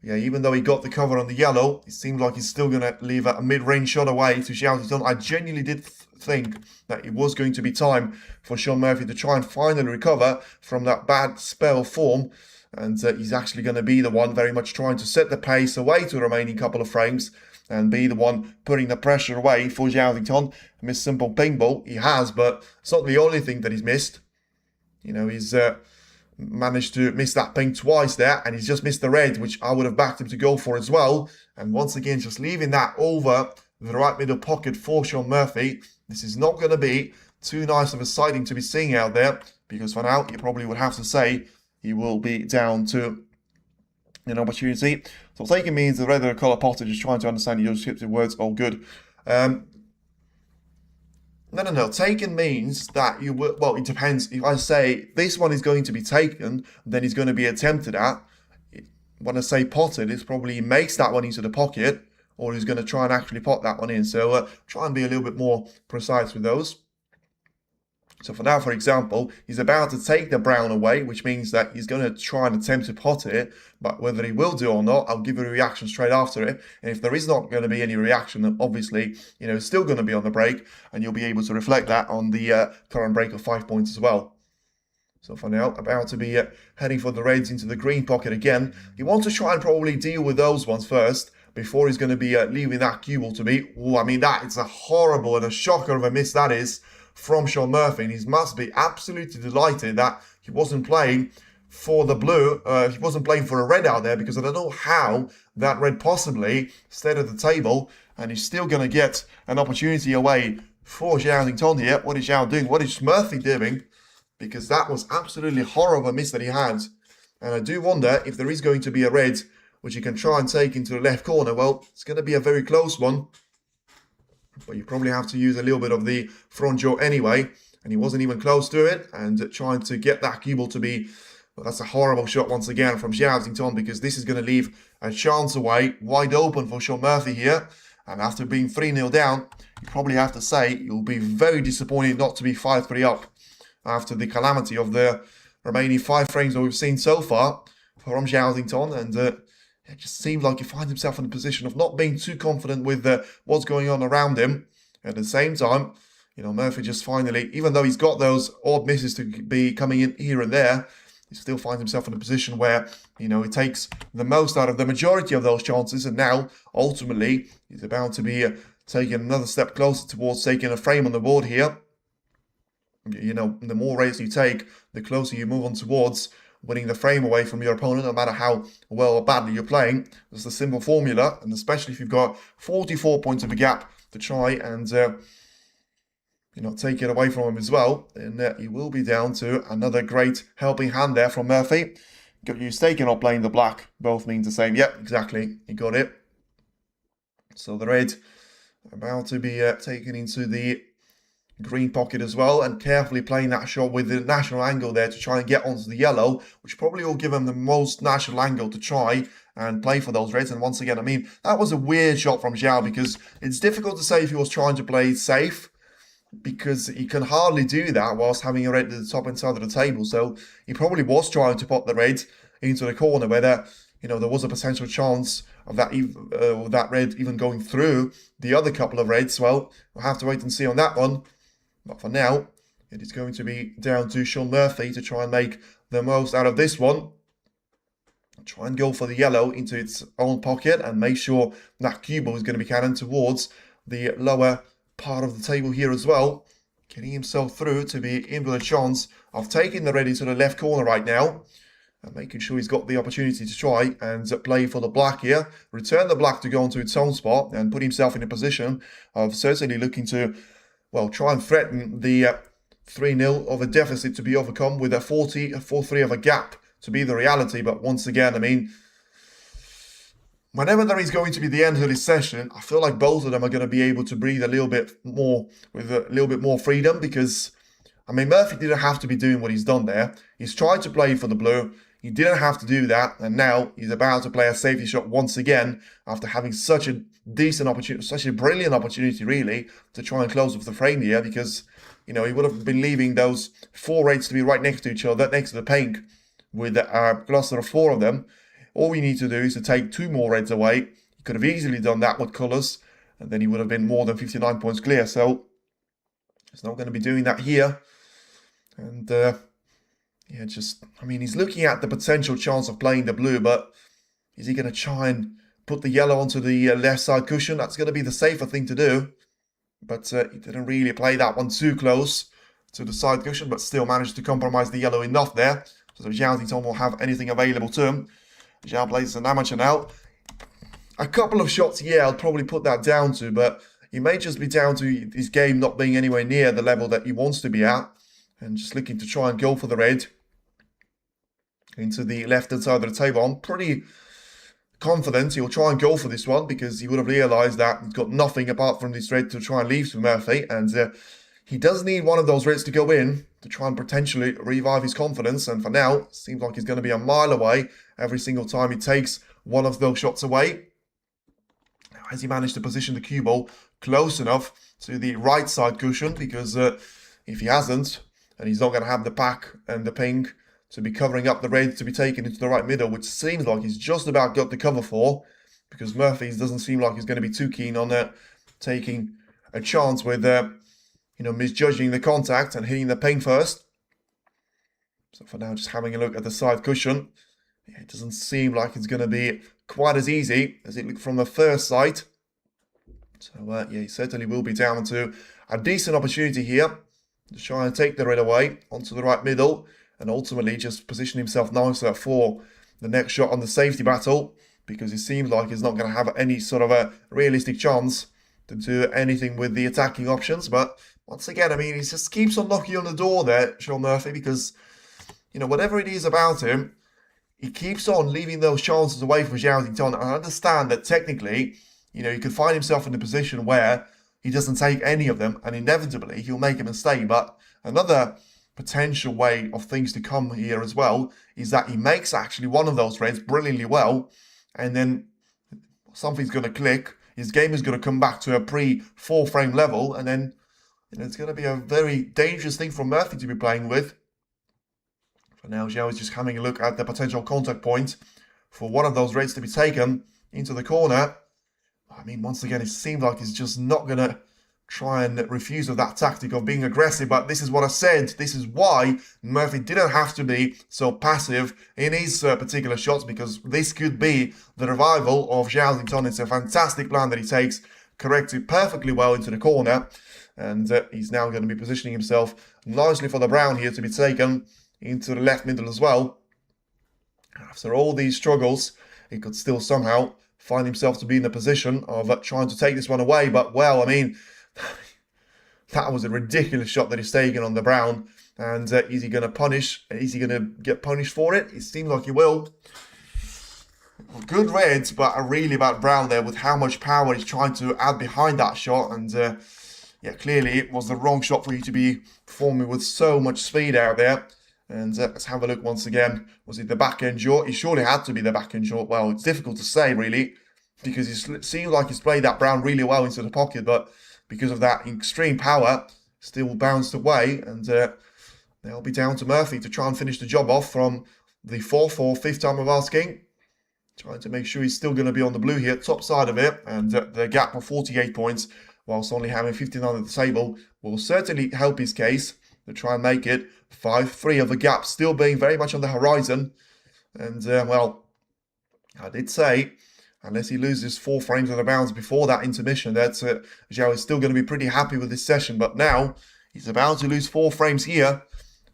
yeah, even though he got the cover on the yellow, it seemed like he's still going to leave a mid-range shot away to Zhao Xington. I genuinely did think that it was going to be time for Shaun Murphy to try and finally recover from that bad spell form. And he's actually going to be the one very much trying to set the pace away to the remaining couple of frames and be the one putting the pressure away for Zhao Xington. Missed simple ping ball, he has, but it's not the only thing that he's missed. You know, he's managed to miss that ping twice there, and he's just missed the red, which I would have backed him to go for as well. And once again, just leaving that over the right middle pocket for Shaun Murphy. This is not going to be too nice of a sighting to be seeing out there, because for now, you probably would have to say he will be down to an opportunity. So taking means the regular colour potted, just trying to understand your descriptive words. All good. No. Taken means that you will, well, it depends. If I say this one is going to be taken, then it's going to be attempted at. When I say potted, it's probably he makes that one into the pocket, or he's going to try and actually pot that one in. So try and be a little bit more precise with those. So for now, for example, he's about to take the brown away, which means that he's going to try and attempt to pot it. But whether he will do or not, I'll give you a reaction straight after it. And if there is not going to be any reaction, then obviously, you know, it's still going to be on the break. And you'll be able to reflect that on the current break of 5 points as well. So for now, about to be heading for the reds into the green pocket again. He wants to try and probably deal with those ones first, before he's going to be leaving that cue ball to me. I mean, that is a horrible and a shocker of a miss that is from Shaun Murphy, and he must be absolutely delighted that he wasn't playing for the blue, he wasn't playing for a red out there, because I don't know how that red possibly stayed at the table, and he's still going to get an opportunity away for Zhao Xington here. What is Zhao doing? What is Murphy doing? Because that was absolutely horrible miss that he had, and I do wonder if there is going to be a red which he can try and take into the left corner. Well, it's going to be a very close one, but you probably have to use a little bit of the front jaw anyway, and he wasn't even close to it, and trying to get that cue ball to be, well, that's a horrible shot once again from Zhao Xington, because this is going to leave a chance away, wide open for Shaun Murphy here, and after being 3-0 down, you probably have to say you'll be very disappointed not to be 5-3 up after the calamity of the remaining 5 frames that we've seen so far from Zhao Xington, and it just seemed like he finds himself in a position of not being too confident with what's going on around him. At the same time, you know, Murphy just finally, even though he's got those odd misses to be coming in here and there, he still finds himself in a position where, you know, he takes the most out of the majority of those chances, and now, ultimately, he's about to be taking another step closer towards taking a frame on the board here. You know, the more rates you take, the closer you move on towards winning the frame away from your opponent, no matter how well or badly you're playing. It's the simple formula, and especially if you've got 44 points of a gap to try and, you know, take it away from him as well, then you will be down to another great helping hand there from Murphy. Got you taking or playing the black, both mean the same. Yep, exactly, you got it. So the red about to be taken into the green pocket as well, and carefully playing that shot with the natural angle there to try and get onto the yellow, which probably will give him the most natural angle to try and play for those reds. And once again, I mean, that was a weird shot from Zhao, because it's difficult to say if he was trying to play safe, because he can hardly do that whilst having a red at the top and side of the table. So he probably was trying to pop the red into the corner where there was a potential chance of that red even going through the other couple of reds. Well, we'll have to wait and see on that one. But for now, it is going to be down to Sean Murphy to try and make the most out of this one. Try and go for the yellow into its own pocket and make sure that cue ball is going to be cannoned towards the lower part of the table here as well. Getting himself through to be in with a chance of taking the red into the left corner right now. And making sure he's got the opportunity to try and play for the black here. Return the black to go into its own spot and put himself in a position of certainly looking to, well, try and threaten the 3-0 of a deficit to be overcome with a 4-3 of a gap to be the reality. But once again, I mean, whenever there is going to be the end of this session, I feel like both of them are going to be able to breathe a little bit more with a little bit more freedom, because, I mean, Murphy didn't have to be doing what he's done there. He's tried to play for the blue. He didn't have to do that, and now he's about to play a safety shot once again after having such a decent opportunity, such a brilliant opportunity, really, to try and close off the frame here, because, he would have been leaving those 4 reds to be right next to each other, next to the pink, with a cluster of 4 of them. All we need to do is to take 2 more reds away. He could have easily done that with colours, and then he would have been more than 59 points clear. So he's not going to be doing that here. And yeah, I mean, he's looking at the potential chance of playing the blue, but is he going to try and put the yellow onto the left side cushion? That's going to be the safer thing to do. But he didn't really play that one too close to the side cushion, but still managed to compromise the yellow enough there, so that Zhao will have anything available to him. Zhao plays as an amateur now. A couple of shots, yeah, I'll probably put that down to, but he may just be down to his game not being anywhere near the level that he wants to be at, and just looking to try and go for the red into the left-hand side of the table. I'm pretty confident he'll try and go for this one, because he would have realised that he's got nothing apart from this red to try and leave to Murphy, and he does need one of those reds to go in to try and potentially revive his confidence. And for now, it seems like he's going to be a mile away every single time he takes one of those shots away. Now, has he managed to position the cue ball close enough to the right side cushion? Because if he hasn't, and he's not going to have the pack and the pink to be covering up the red to be taken into the right middle, which seems like he's just about got the cover for, because Murphy's doesn't seem like he's going to be too keen on taking a chance with misjudging the contact and hitting the pink first. So for now, just having a look at the side cushion, yeah, it doesn't seem like it's going to be quite as easy as it looked from the first sight. So yeah, he certainly will be down to a decent opportunity here to try and take the red away onto the right middle, and ultimately just position himself nicer for the next shot on the safety battle, because it seems like he's not going to have any sort of a realistic chance to do anything with the attacking options. But once again, I mean, he just keeps on knocking on the door there, Sean Murphy, because, whatever it is about him, he keeps on leaving those chances away from Zhao. And I understand that technically, he could find himself in a position where he doesn't take any of them, and inevitably he'll make a mistake. But another potential way of things to come here as well is that he makes actually one of those reds brilliantly well, and then something's going to click. His game is going to come back to a pre-4 frame level, and then it's going to be a very dangerous thing for Murphy to be playing with. For now, Zhao is just having a look at the potential contact point for one of those reds to be taken into the corner. I mean, once again, it seems like he's just not going to try and refuse of that tactic of being aggressive. But this is what I said. This is why Murphy didn't have to be so passive in his particular shots, because this could be the revival of Zhao. It's a fantastic plan that he takes, corrects it perfectly well into the corner. And he's now going to be positioning himself nicely for the brown here to be taken into the left middle as well. After all these struggles, he could still somehow find himself to be in the position of trying to take this one away. But, well, I mean, that was a ridiculous shot that he's taken on the brown. And is he going to punish? Is he going to get punished for it? It seems like he will. Good reds, but a really bad brown there with how much power he's trying to add behind that shot. And yeah, clearly it was the wrong shot for you to be performing with so much speed out there. And let's have a look once again. Was it the backhand shot? It surely had to be the backhand shot. Well, it's difficult to say, really, because it seems like he's played that Brown really well into the pocket, but because of that extreme power, still bounced away. And they'll be down to Murphy to try and finish the job off from the fourth or fifth time of asking. Trying to make sure he's still going to be on the blue here, top side of it. And the gap of 48 points, whilst only having 59 at the table, will certainly help his case to try and make it 5-3 of the gap, still being very much on the horizon. And, well, I did say, unless he loses 4 frames of the bounds before that intermission, that Zhao is still going to be pretty happy with this session. But now, he's about to lose 4 frames here.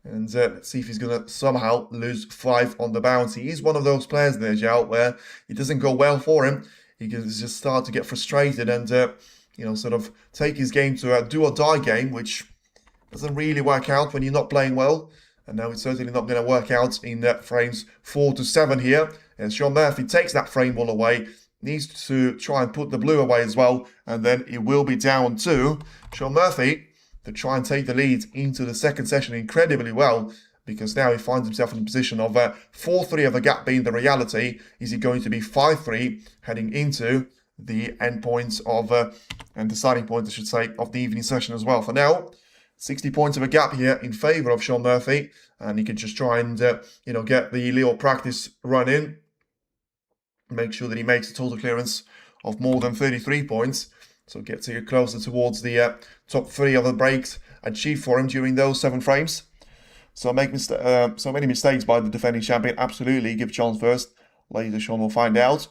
And let's see if he's going to somehow lose 5 on the bounce. He is one of those players there, Zhao, where it doesn't go well for him. He can just start to get frustrated and, you know, sort of take his game to a do-or-die game, which doesn't really work out when you're not playing well. And now it's certainly not going to work out in frames 4 to 7 here. And Sean Murphy takes that frame ball away. Needs to try and put the blue away as well. And then it will be down to Sean Murphy to try and take the lead into the second session incredibly well, because now he finds himself in a position of 4-3 of a gap being the reality. Is he going to be 5-3 heading into the end points of, and the starting point, I should say, of the evening session as well? For now, 60 points of a gap here in favour of Sean Murphy, and he can just try and, you know, get the little practice run in, make sure that he makes a total clearance of more than 33 points. So get to get closer towards the top 3 of the breaks achieved for him during those 7 frames. So make so many mistakes by the defending champion. Absolutely, give chance first. Later, Sean will find out.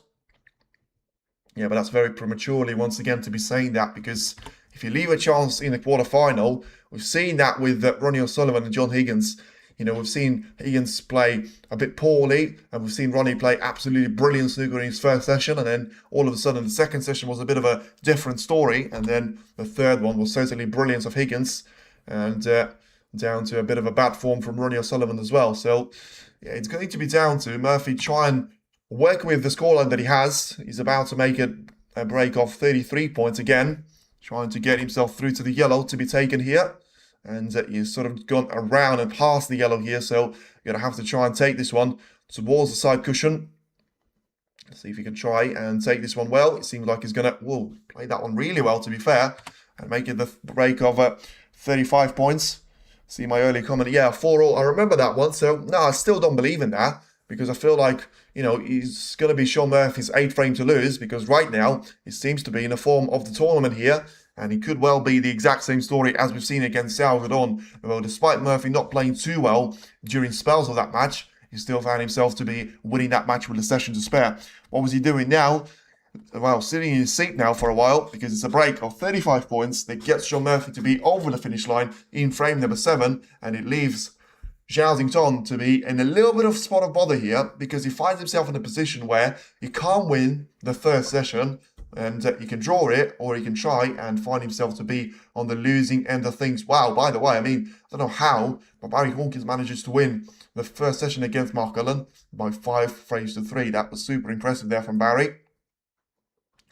Yeah, but that's very prematurely once again to be saying that, because if you leave a chance in the quarterfinal, we've seen that with Ronnie O'Sullivan and John Higgins. You know, we've seen Higgins play a bit poorly, and we've seen Ronnie play absolutely brilliant snooker in his first session, and then all of a sudden the second session was a bit of a different story, and then the third one was certainly brilliance of Higgins, and down to a bit of a bad form from Ronnie O'Sullivan as well. So, yeah, it's going to be down to Murphy try and work with the scoreline that he has. He's about to make it a break of 33 points again, trying to get himself through to the yellow to be taken here. And he's sort of gone around and past the yellow here, so you're going to have to try and take this one towards the side cushion. Let's see if he can try and take this one well. It seems like he's going to play that one really well, to be fair, and make it the break of 35 points. See my early comment, yeah, 4-all. I remember that one, so no, I still don't believe in that, because I feel like, you know, he's going to be Sean Murphy's 8th frame to lose, because right now he seems to be in the form of the tournament here. And it could well be the exact same story as we've seen against Zhao. Well, despite Murphy not playing too well during spells of that match, he still found himself to be winning that match with a session to spare. What was he doing now? Well, sitting in his seat now for a while, because it's a break of 35 points that gets Sean Murphy to be over the finish line in frame number 7, and it leaves Zhao to be in a little bit of spot of bother here, because he finds himself in a position where he can't win the first session, and he can draw it, or he can try and find himself to be on the losing end of things. Wow, by the way, I mean, I don't know how, but Barry Hawkins manages to win the first session against Mark Cullen by 5 frames to 3. That was super impressive there from Barry.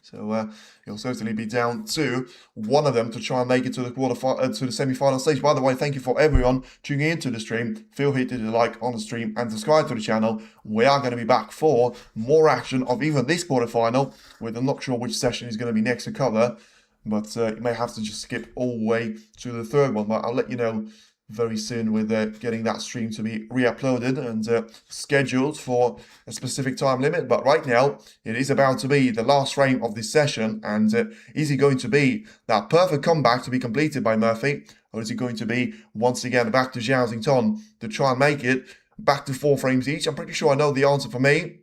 So he'll certainly be down to one of them to try and make it to the to the semi-final stage. By the way, thank you for everyone tuning into the stream. Feel free to like on the stream and subscribe to the channel. We are going to be back for more action of even this quarterfinal, with I'm not sure which session is going to be next to cover, but you may have to just skip all the way to the third one. But I'll let you know very soon with getting that stream to be re-uploaded and scheduled for a specific time limit. But right now, it is about to be the last frame of this session. And is it going to be that perfect comeback to be completed by Murphy? Or is it going to be, once again, back to Zhao to try and make it back to 4 frames each? I'm pretty sure I know the answer for me.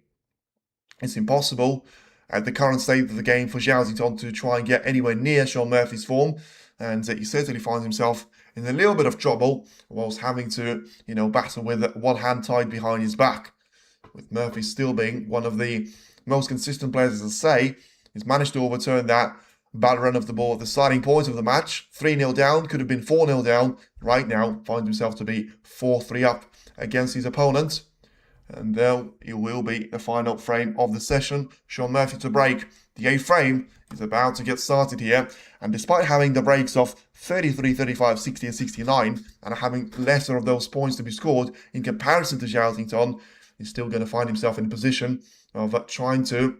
It's impossible at the current state of the game for Zhao to try and get anywhere near Sean Murphy's form. And he certainly finds himself in a little bit of trouble whilst having to, you know, battle with one hand tied behind his back. With Murphy still being one of the most consistent players, as I say, he's managed to overturn that bad run of the ball at the starting point of the match. 3-0 down, could have been 4-0 down. Right now, finds himself to be 4-3 up against his opponent. And there it will be the final frame of the session. Sean Murphy to break the 8th frame He's about to get started here, and despite having the breaks of 33, 35, 60 and 69, and having lesser of those points to be scored in comparison to Zhao, he's still going to find himself in a position of trying to,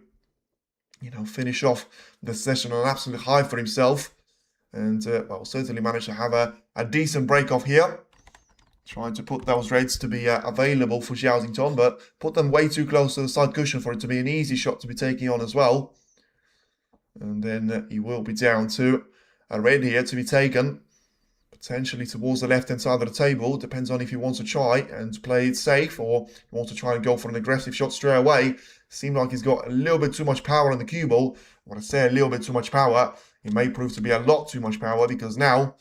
finish off the session on an absolute high for himself. And, well, certainly managed to have a decent break off here. Trying to put those reds to be available for Zhao, but put them way too close to the side cushion for it to be an easy shot to be taking on as well. And then he will be down to a red here to be taken, potentially towards the left-hand side of the table. Depends on if he wants to try and play it safe or he wants to try and go for an aggressive shot straight away. Seems like he's got a little bit too much power on the cue ball. When I say a little bit too much power, it may prove to be a lot too much power, because now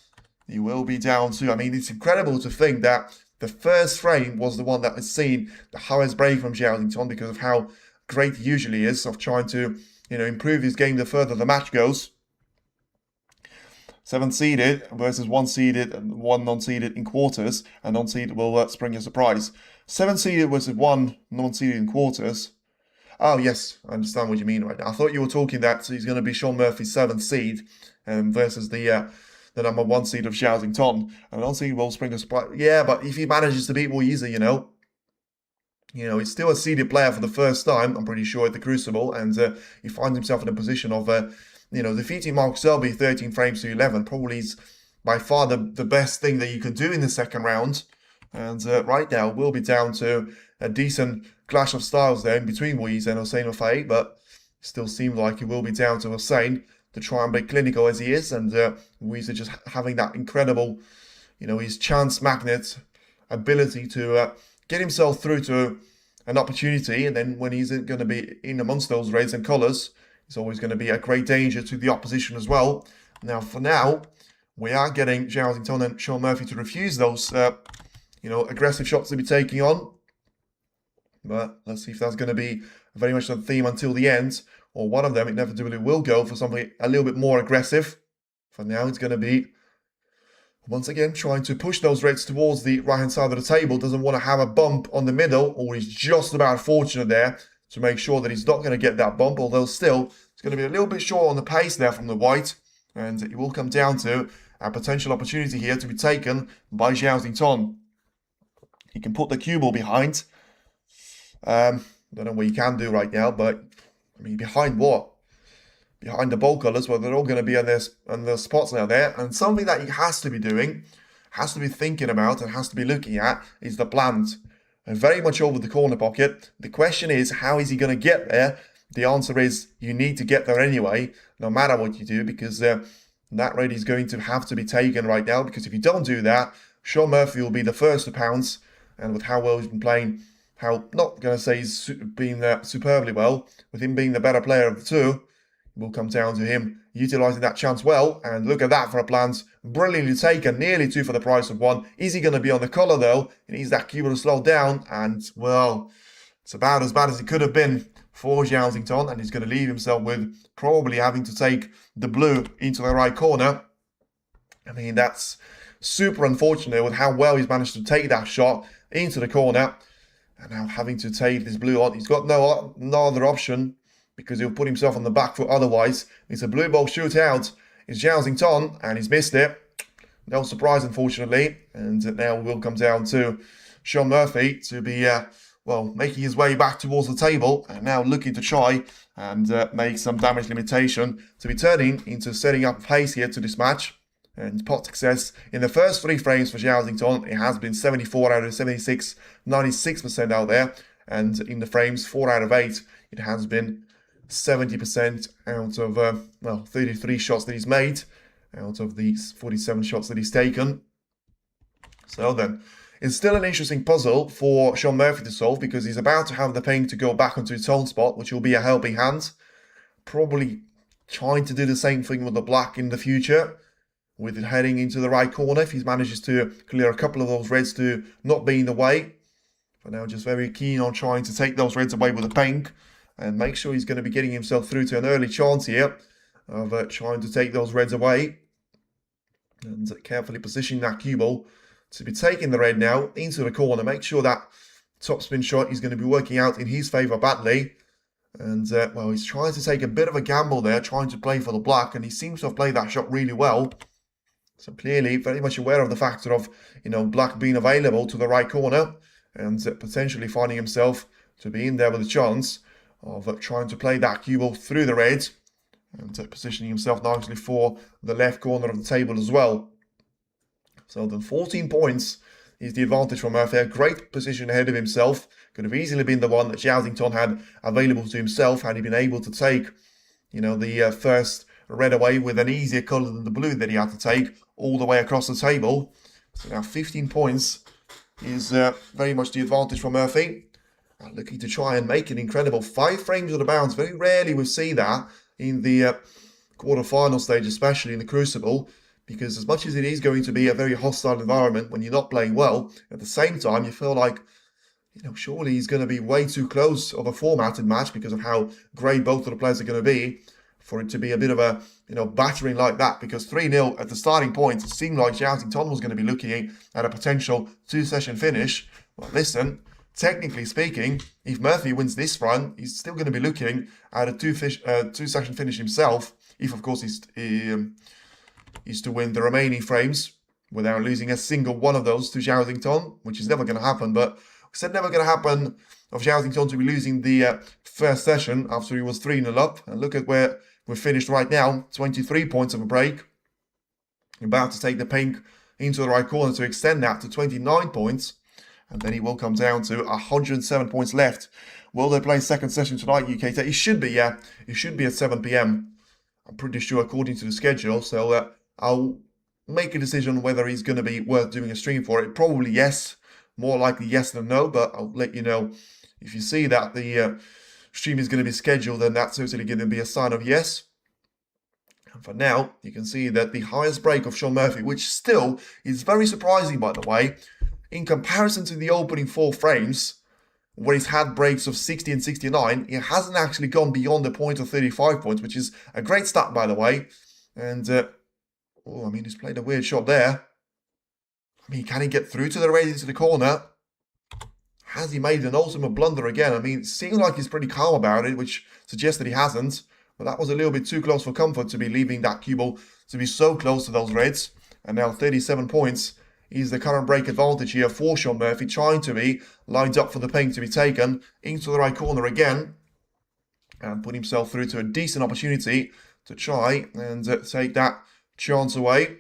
he will be down to, I mean, it's incredible to think that the first frame was the one that has seen the highest break from Zhao because of how great he usually is of trying to, improve his game the further the match goes. 7th seeded versus 1 seeded and 1 non-seeded in quarters, and non-seeded will spring a surprise. 7th seeded versus 1 non-seeded in quarters. Oh yes, I understand what you mean right now. I thought you were talking that he's going to be Sean Murphy's 7th seed versus the number 1 seed of Zhao. And non-seeded will spring a surprise. Yeah, but if he manages to beat Weezer, he's still a seeded player for the first time, I'm pretty sure, at the Crucible, and he finds himself in a position of, defeating Mark Selby 13 frames to 11. Probably is by far the best thing that you can do in the second round. And right now, we'll be down to a decent clash of styles there in between Weezer and Hossein Mafei, but it still seems like it will be down to Hossein to try and be clinical as he is, and Weezer just having that incredible, his chance magnet ability to get himself through to an opportunity, and then when he's going to be in amongst those reds and colours, it's always going to be a great danger to the opposition as well. Now, for now, we are getting Zhao and Sean Murphy to refuse those, aggressive shots to be taking on. But let's see if that's going to be very much the theme until the end, or one of them inevitably will go for something a little bit more aggressive. For now, it's going to be, once again, trying to push those reds towards the right-hand side of the table. Doesn't want to have a bump on the middle, or he's just about fortunate there to make sure that he's not going to get that bump, although still, it's going to be a little bit short on the pace there from the white, and it will come down to a potential opportunity here to be taken by Zhao. He can put the cue ball behind. Don't know what he can do right now, but, I mean, behind what? Behind the ball colours, well, they're all going to be on their spots now there. And something that he has to be doing, has to be thinking about, and has to be looking at is the plant. And very much over the corner pocket. The question is, how is he going to get there? The answer is, you need to get there anyway, no matter what you do, because that red is going to have to be taken right now, because if you don't do that, Sean Murphy will be the first to pounce, and with how well he's been playing, how, not going to say he's been superbly well, with him being the better player of the two, it will come down to him utilising that chance well, and look at that for a plant, brilliantly taken, nearly 2 for the price of 1. Is he going to be on the collar though? He needs that cue to slow down, and well, it's about as bad as it could have been for Zhao, and he's going to leave himself with probably having to take the blue into the right corner. I mean, that's super unfortunate with how well he's managed to take that shot into the corner, and now having to take this blue on. He's got no other option, because he'll put himself on the back foot otherwise. It's a blue ball shootout. It's Zhao, and he's missed it. No surprise, unfortunately. And now we'll come down to Sean Murphy to be, making his way back towards the table, and now looking to try and make some damage limitation to be turning into setting up pace here to this match. And pot success in the first 3 frames for Zhao, it has been 74 out of 76, 96% out there. And in the frames 4 out of 8, it has been 70% out of 33 shots that he's made out of these 47 shots that he's taken. So then, it's still an interesting puzzle for Sean Murphy to solve, because he's about to have the pink to go back onto its own spot, which will be a helping hand. Probably trying to do the same thing with the black in the future, with it heading into the right corner if he manages to clear a couple of those reds to not be in the way. For now, just very keen on trying to take those reds away with the pink, and make sure he's going to be getting himself through to an early chance here of trying to take those reds away. And carefully positioning that cue ball to be taking the red now into the corner. Make sure that topspin shot is going to be working out in his favour badly. And, well, he's trying to take a bit of a gamble there, trying to play for the black, and he seems to have played that shot really well. So clearly, very much aware of the factor of, black being available to the right corner, and potentially finding himself to be in there with a chance of trying to play that cue ball through the red, and positioning himself nicely for the left corner of the table as well. So then 14 points is the advantage for Murphy. A great position ahead of himself. Could have easily been the one that Zhao had available to himself had he been able to take, the first red away with an easier colour than the blue that he had to take all the way across the table. So now 15 points is very much the advantage for Murphy. Looking to try and make an incredible 5 frames out of bounds. Very rarely we see that in the quarter-final stage, especially in the Crucible, because as much as it is going to be a very hostile environment when you're not playing well, at the same time you feel like, surely he's going to be way too close of a formatted match because of how great both of the players are going to be for it to be a bit of a, battering like that. Because 3-0 at the starting point, it seemed like Zhao was going to be looking at a potential 2-session finish. Well, listen, technically speaking, if Murphy wins this run, he's still going to be looking at a 2-session finish himself, if of course he's to win the remaining frames without losing a single one of those to Zhao, which is never going to happen. But we said never going to happen of Zhao to be losing the first session after he was 3-0 up. And look at where we're finished right now, 23 points of a break. About to take the pink into the right corner to extend that to 29 points. And then he will come down to 107 points left. Will they play second session tonight, UK? It should be, yeah. It should be at 7 p.m. I'm pretty sure according to the schedule. So I'll make a decision whether he's going to be worth doing a stream for it. Probably yes. More likely yes than no. But I'll let you know if you see that the stream is going to be scheduled, then that's certainly going to be a sign of yes. And for now, you can see that the highest break of Sean Murphy, which still is very surprising, by the way, in comparison to the opening 4 frames, where he's had breaks of 60 and 69, it hasn't actually gone beyond the point of 35 points, which is a great stat, by the way. And, he's played a weird shot there. Can he get through to the red into the corner? Has he made an ultimate blunder again? It seems like he's pretty calm about it, which suggests that he hasn't. But that was a little bit too close for comfort to be leaving that cue ball to be so close to those reds. And now 37 points is the current break advantage here for Sean Murphy, trying to be lined up for the pink to be taken into the right corner again. And put himself through to a decent opportunity to try and take that chance away.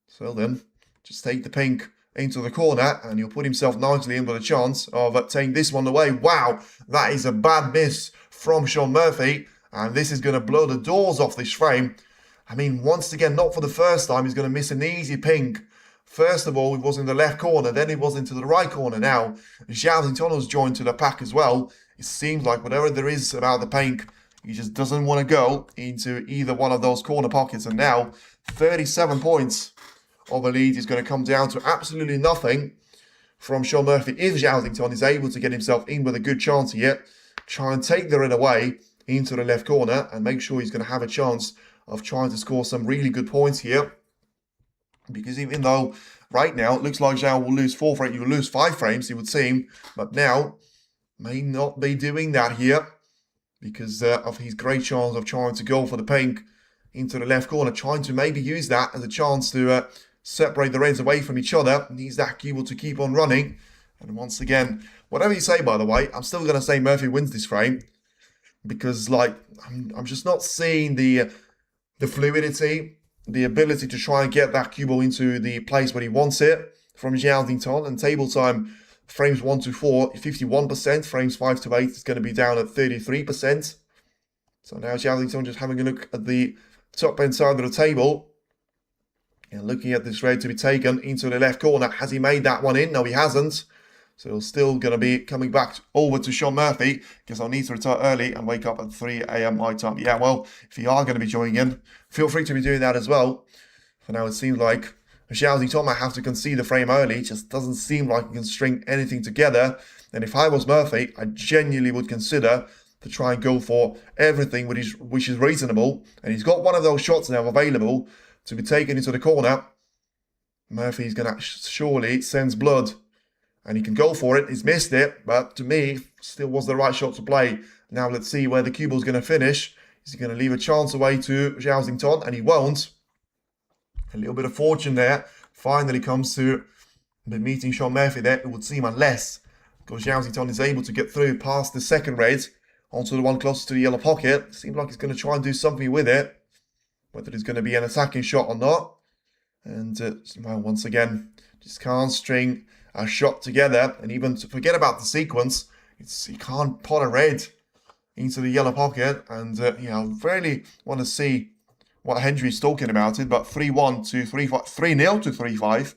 So then, just take the pink into the corner, and he'll put himself nicely in with a chance of taking this one away. Wow, that is a bad miss from Sean Murphy, and this is going to blow the doors off this frame. Once again, not for the first time, he's going to miss an easy pink. First of all, it was in the left corner, then it was into the right corner. Now, Zhao was joined to the pack as well. It seems like whatever there is about the pink, he just doesn't want to go into either one of those corner pockets. And now, 37 points of a lead is going to come down to absolutely nothing from Sean Murphy. If Zhao is able to get himself in with a good chance here, try and take the red away into the left corner and make sure he's going to have a chance of trying to score some really good points here. Because even though right now it looks like Zhao will lose 4 frames, he will lose 5 frames, it would seem, but now may not be doing that here because of his great chance of trying to go for the pink into the left corner, trying to maybe use that as a chance to separate the reds away from each other. Needs that cue to keep on running. And once again, whatever you say, by the way, I'm still going to say Murphy wins this frame because, I'm just not seeing the fluidity, the ability to try and get that cue ball into the place where he wants it from Zhao. And table time, frames 1 to 4, 51%. Frames 5 to 8 is going to be down at 33%. So now Zhao just having a look at the top end side of the table. And looking at this red to be taken into the left corner. Has he made that one in? No, he hasn't. So he's still going to be coming back over to Sean Murphy because I'll need to retire early and wake up at 3 a.m. my time. Yeah, well, if you are going to be joining in, feel free to be doing that as well. For now, it seems like Zhao might have to concede the frame early. It just doesn't seem like he can string anything together. And if I was Murphy, I genuinely would consider to try and go for everything which is reasonable. And he's got one of those shots now available to be taken into the corner. Murphy's going to surely sense blood and he can go for it. He's missed it, but to me, still was the right shot to play. Now let's see where the cue ball's going to finish. Is he going to leave a chance away to Zhao? And he won't. A little bit of fortune there. Finally comes to the meeting Sean Murphy there. It would seem, unless because Zhao is able to get through past the second red onto the one closest to the yellow pocket. Seems like he's going to try and do something with it. Whether it's going to be an attacking shot or not. And well, once again, just can't string a shot together. And even to forget about the sequence, he can't pot a red into the yellow pocket. And yeah, I really want to see what Hendry's talking about it. But 3-1 to 3-5, 3-0 to 3-5.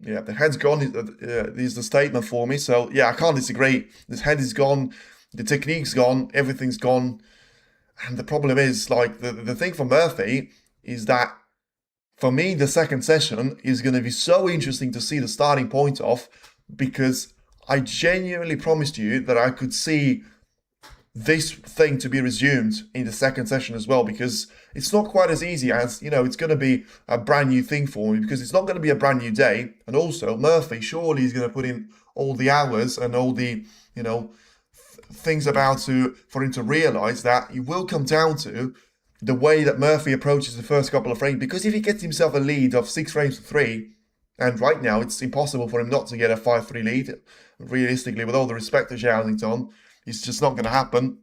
Yeah, the head's gone is the statement for me. So yeah, I can't disagree. This head is gone. The technique's gone. Everything's gone. And the problem is, like, the thing for Murphy is that, for me, the second session is going to be so interesting to see the starting point of, because I genuinely promised you that I could see this thing to be resumed in the second session as well, because it's not quite as easy as, you know, it's going to be a brand new thing for me, because it's not going to be a brand new day. And also, Murphy surely is going to put in all the hours and all the, you know, things for him to realize that it will come down to the way that Murphy approaches the first couple of frames. Because if he gets himself a lead of 6 frames to 3, and right now it's impossible for him not to get a 5-3 lead, realistically, with all the respect to Zhao, it's just not going to happen.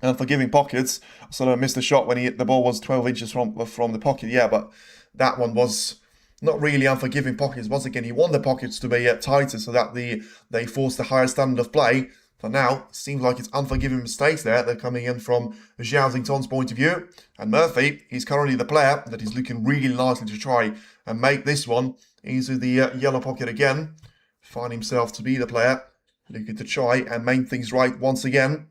And for giving pockets, I sort of missed a shot when the ball was 12 inches from the pocket. Yeah, but that one was not really unforgiving pockets. Once again, he won the pockets to be tighter so that they forced a higher standard of play. For now, it seems like it's unforgiving mistakes there. They're coming in from Zhao point of view. And Murphy, he's currently the player that is looking really nicely to try and make this one into the yellow pocket again. Find himself to be the player looking to try and make things right once again.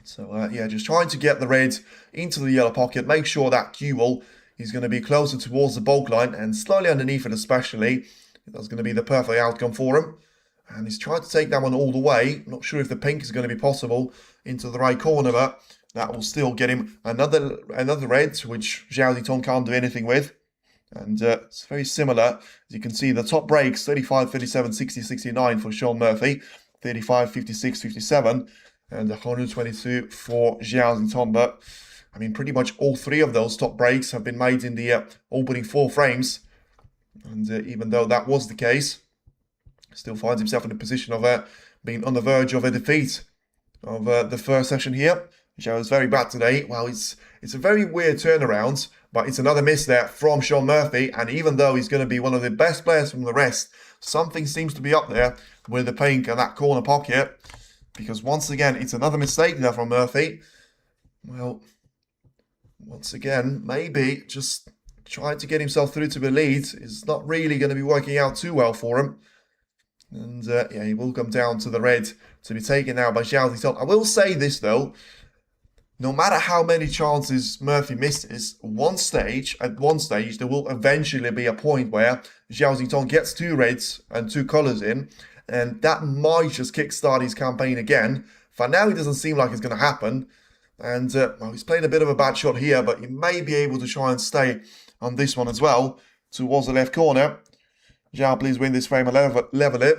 So yeah, just trying to get the red into the yellow pocket. Make sure that cue ball is going to be closer towards the bulk line and slightly underneath it especially. That's going to be the perfect outcome for him. And he's tried to take that one all the way. Not sure if the pink is going to be possible into the right corner, but that will still get him another red, which Zhao can't do anything with. And it's very similar. As you can see, the top breaks, 35, 37, 60, 69 for Sean Murphy, 35, 56, 57, and 122 for Zhao. But, I mean, pretty much all three of those top breaks have been made in the opening 4 frames. And even though that was the case, still finds himself in a position of being on the verge of a defeat of the first session here. Zhao is very bad today. Well, it's a very weird turnaround, but it's another miss there from Sean Murphy. And even though he's going to be one of the best players from the rest, something seems to be up there with the pink and that corner pocket. Because once again, it's another mistake there from Murphy. Well, once again, maybe just trying to get himself through to the lead is not really going to be working out too well for him. And yeah, he will come down to the red to be taken now by Zhao. I will say this though, no matter how many chances Murphy misses, at one stage, there will eventually be a point where Zhao gets 2 reds and 2 colours in, and that might just kickstart his campaign again. For now, it doesn't seem like it's going to happen. And well, he's playing a bit of a bad shot here, but he may be able to try and stay on this one as well towards the left corner. Zhao, please win this frame and level it.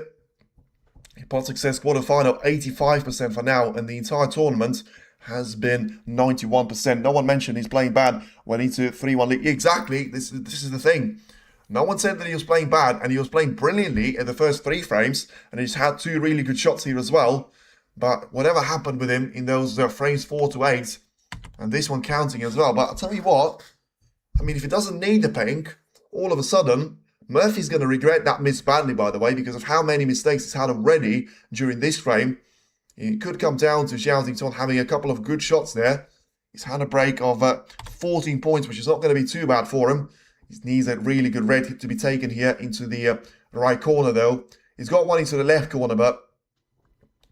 Pot success quarterfinal, 85% for now, and the entire tournament has been 91%. No one mentioned he's playing bad when he's a 3-1 lead. Exactly, this is the thing. No one said that he was playing bad, and he was playing brilliantly in the first 3 frames, and he's had 2 really good shots here as well. But whatever happened with him in those frames 4 to 8, and this one counting as well. But I'll tell you what, I mean, if he doesn't need the pink, all of a sudden, Murphy's going to regret that miss badly, by the way, because of how many mistakes he's had already during this frame. It could come down to Zhao having a couple of good shots there. He's had a break of 14 points, which is not going to be too bad for him. He needs a really good red to be taken here into the right corner, though. He's got one into the left corner, but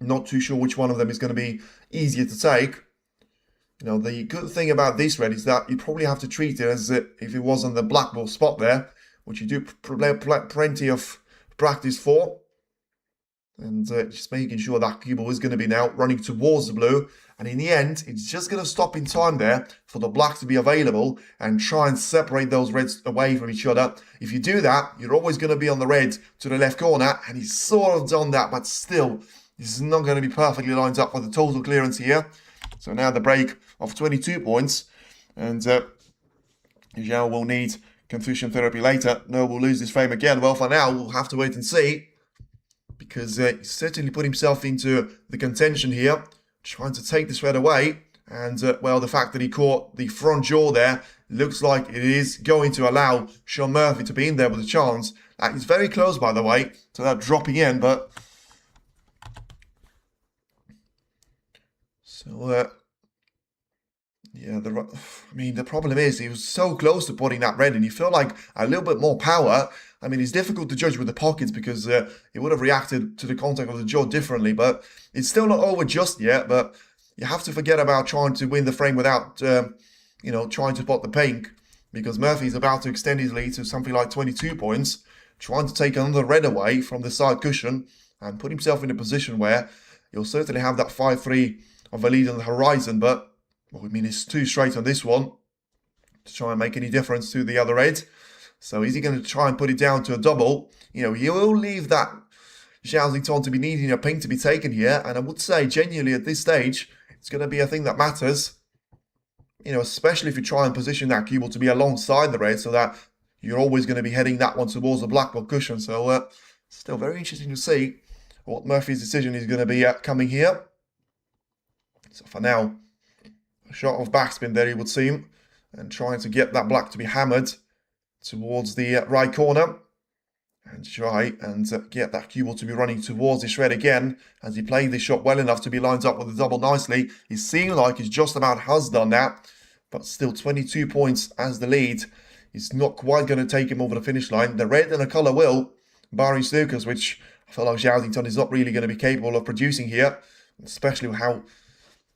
not too sure which one of them is going to be easier to take. You know, the good thing about this red is that you probably have to treat it as if it was on the black ball spot there, which you do plenty of practice for. And just making sure that cue ball is going to be now running towards the blue. And in the end, it's just going to stop in time there for the black to be available and try and separate those reds away from each other. If you do that, you're always going to be on the red to the left corner, and he's sort of done that, but still, this is not going to be perfectly lined up for the total clearance here. So now the break of 22 points, and Zhao will need confusion therapy later. No, we'll lose this frame again. Well, for now, we'll have to wait and see, because he certainly put himself into the contention here, trying to take this red away. And, well, the fact that he caught the front jaw there looks like it is going to allow Sean Murphy to be in there with a chance. That is very close, by the way, to that dropping in, but... So, yeah, the problem is he was so close to putting that red in. You feel like a little bit more power. I mean, it's difficult to judge with the pockets because he would have reacted to the contact of the jaw differently, but it's still not over just yet. But you have to forget about trying to win the frame without, trying to pot the pink, because Murphy's about to extend his lead to something like 22 points, trying to take another red away from the side cushion and put himself in a position where he'll certainly have that 5-3 of a lead on the horizon, but well, I mean, it's too straight on this one to try and make any difference to the other red. So is he going to try and put it down to a double? You know, he will leave that Zhao to be needing a pink to be taken here. And I would say, genuinely, at this stage, it's going to be a thing that matters. You know, especially if you try and position that cue ball to be alongside the red so that you're always going to be heading that one towards the black ball cushion. So, still very interesting to see what Murphy's decision is going to be coming here. So for now, a shot of backspin there, it would seem, and trying to get that black to be hammered towards the right corner, and try and get that cue ball to be running towards the shred again, as he played this shot well enough to be lined up with the double nicely. He's seeming like he's just about has done that, but still 22 points as the lead. He's not quite going to take him over the finish line. The red and the colour will, barring snookers, which I feel like Zhao is not really going to be capable of producing here, especially with how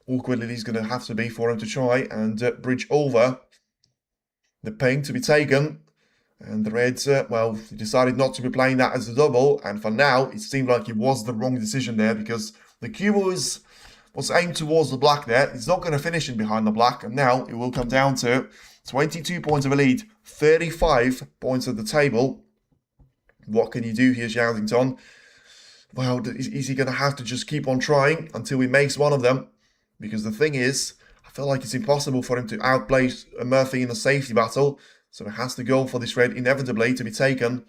awkward it is going to have to be for him to try and bridge over the pink to be taken. And the Reds, well, he decided not to be playing that as a double. And for now, it seemed like it was the wrong decision there, because the cue was aimed towards the black there. It's not going to finish in behind the black. And now it will come down to 22 points of a lead, 35 points at the table. What can you do here, Zhao? Well, is he going to have to just keep on trying until he makes one of them? Because the thing is, I feel like it's impossible for him to outplay Murphy in a safety battle. So he has to go for this red inevitably to be taken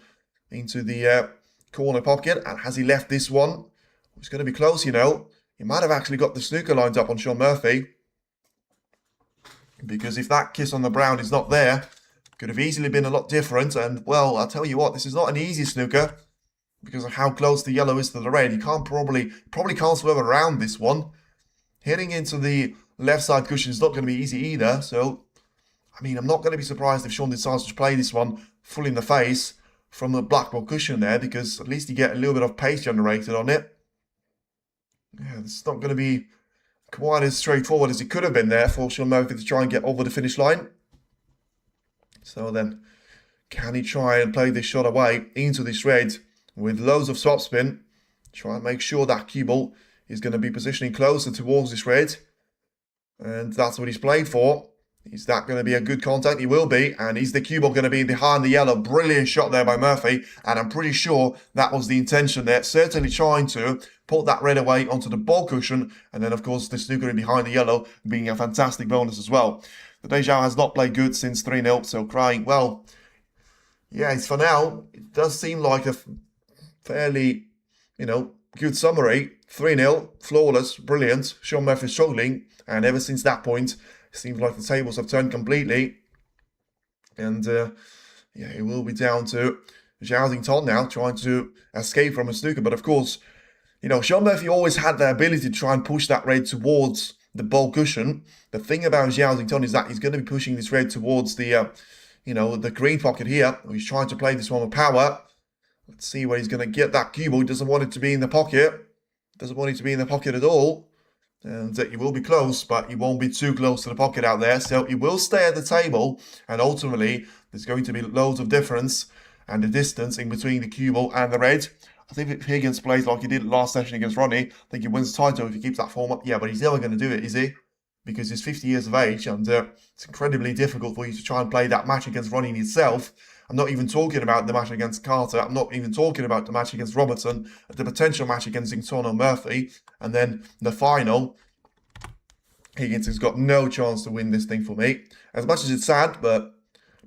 into the corner pocket. And has he left this one? It's going to be close, you know. He might have actually got the snooker lined up on Sean Murphy. Because if that kiss on the brown is not there, it could have easily been a lot different. And, well, I'll tell you what, this is not an easy snooker, because of how close the yellow is to the red. He can't probably can't swerve around this one. Hitting into the left side cushion is not going to be easy either. So, I mean, I'm not going to be surprised if Sean decides to play this one full in the face from the black ball cushion there, because at least you get a little bit of pace generated on it. Yeah, it's not going to be quite as straightforward as it could have been there for Sean Murphy to try and get over the finish line. So then, can he try and play this shot away into this red with loads of topspin? Try and make sure that cue ball is going to be positioning closer towards this red. And that's what he's played for. Is that going to be a good contact? He will be. And is the cue ball going to be behind the yellow? Brilliant shot there by Murphy. And I'm pretty sure that was the intention there. Certainly trying to put that red away onto the ball cushion. And then, of course, the snooker in behind the yellow being a fantastic bonus as well. The Zhao has not played good since 3-0. So crying, well, yeah, for now, it does seem like a fairly, good summary. 3-0, flawless, brilliant. Sean Murphy struggling. And ever since that point, it seems like the tables have turned completely. And, yeah, it will be down to Zhao now, trying to escape from a snooker. But, of course, Sean Murphy always had the ability to try and push that red towards the ball cushion. The thing about Zhao is that he's going to be pushing this red towards the, the green pocket here. He's trying to play this one with power. Let's see where he's going to get that cue ball. He doesn't want it to be in the pocket. Doesn't want it to be in the pocket at all. And he will be close, but he won't be too close to the pocket out there. So he will stay at the table. And ultimately, there's going to be loads of difference and the distance in between the cue ball and the red. I think if Higgins plays like he did last session against Ronnie, I think he wins the title if he keeps that form up. Yeah, but he's never going to do it, is he? Because he's 50 years of age, and it's incredibly difficult for you to try and play that match against Ronnie itself. I'm not even talking about the match against Carter. I'm not even talking about the match against Robertson, the potential match against Zington or Murphy, and then the final. Higgins has got no chance to win this thing for me. As much as it's sad, but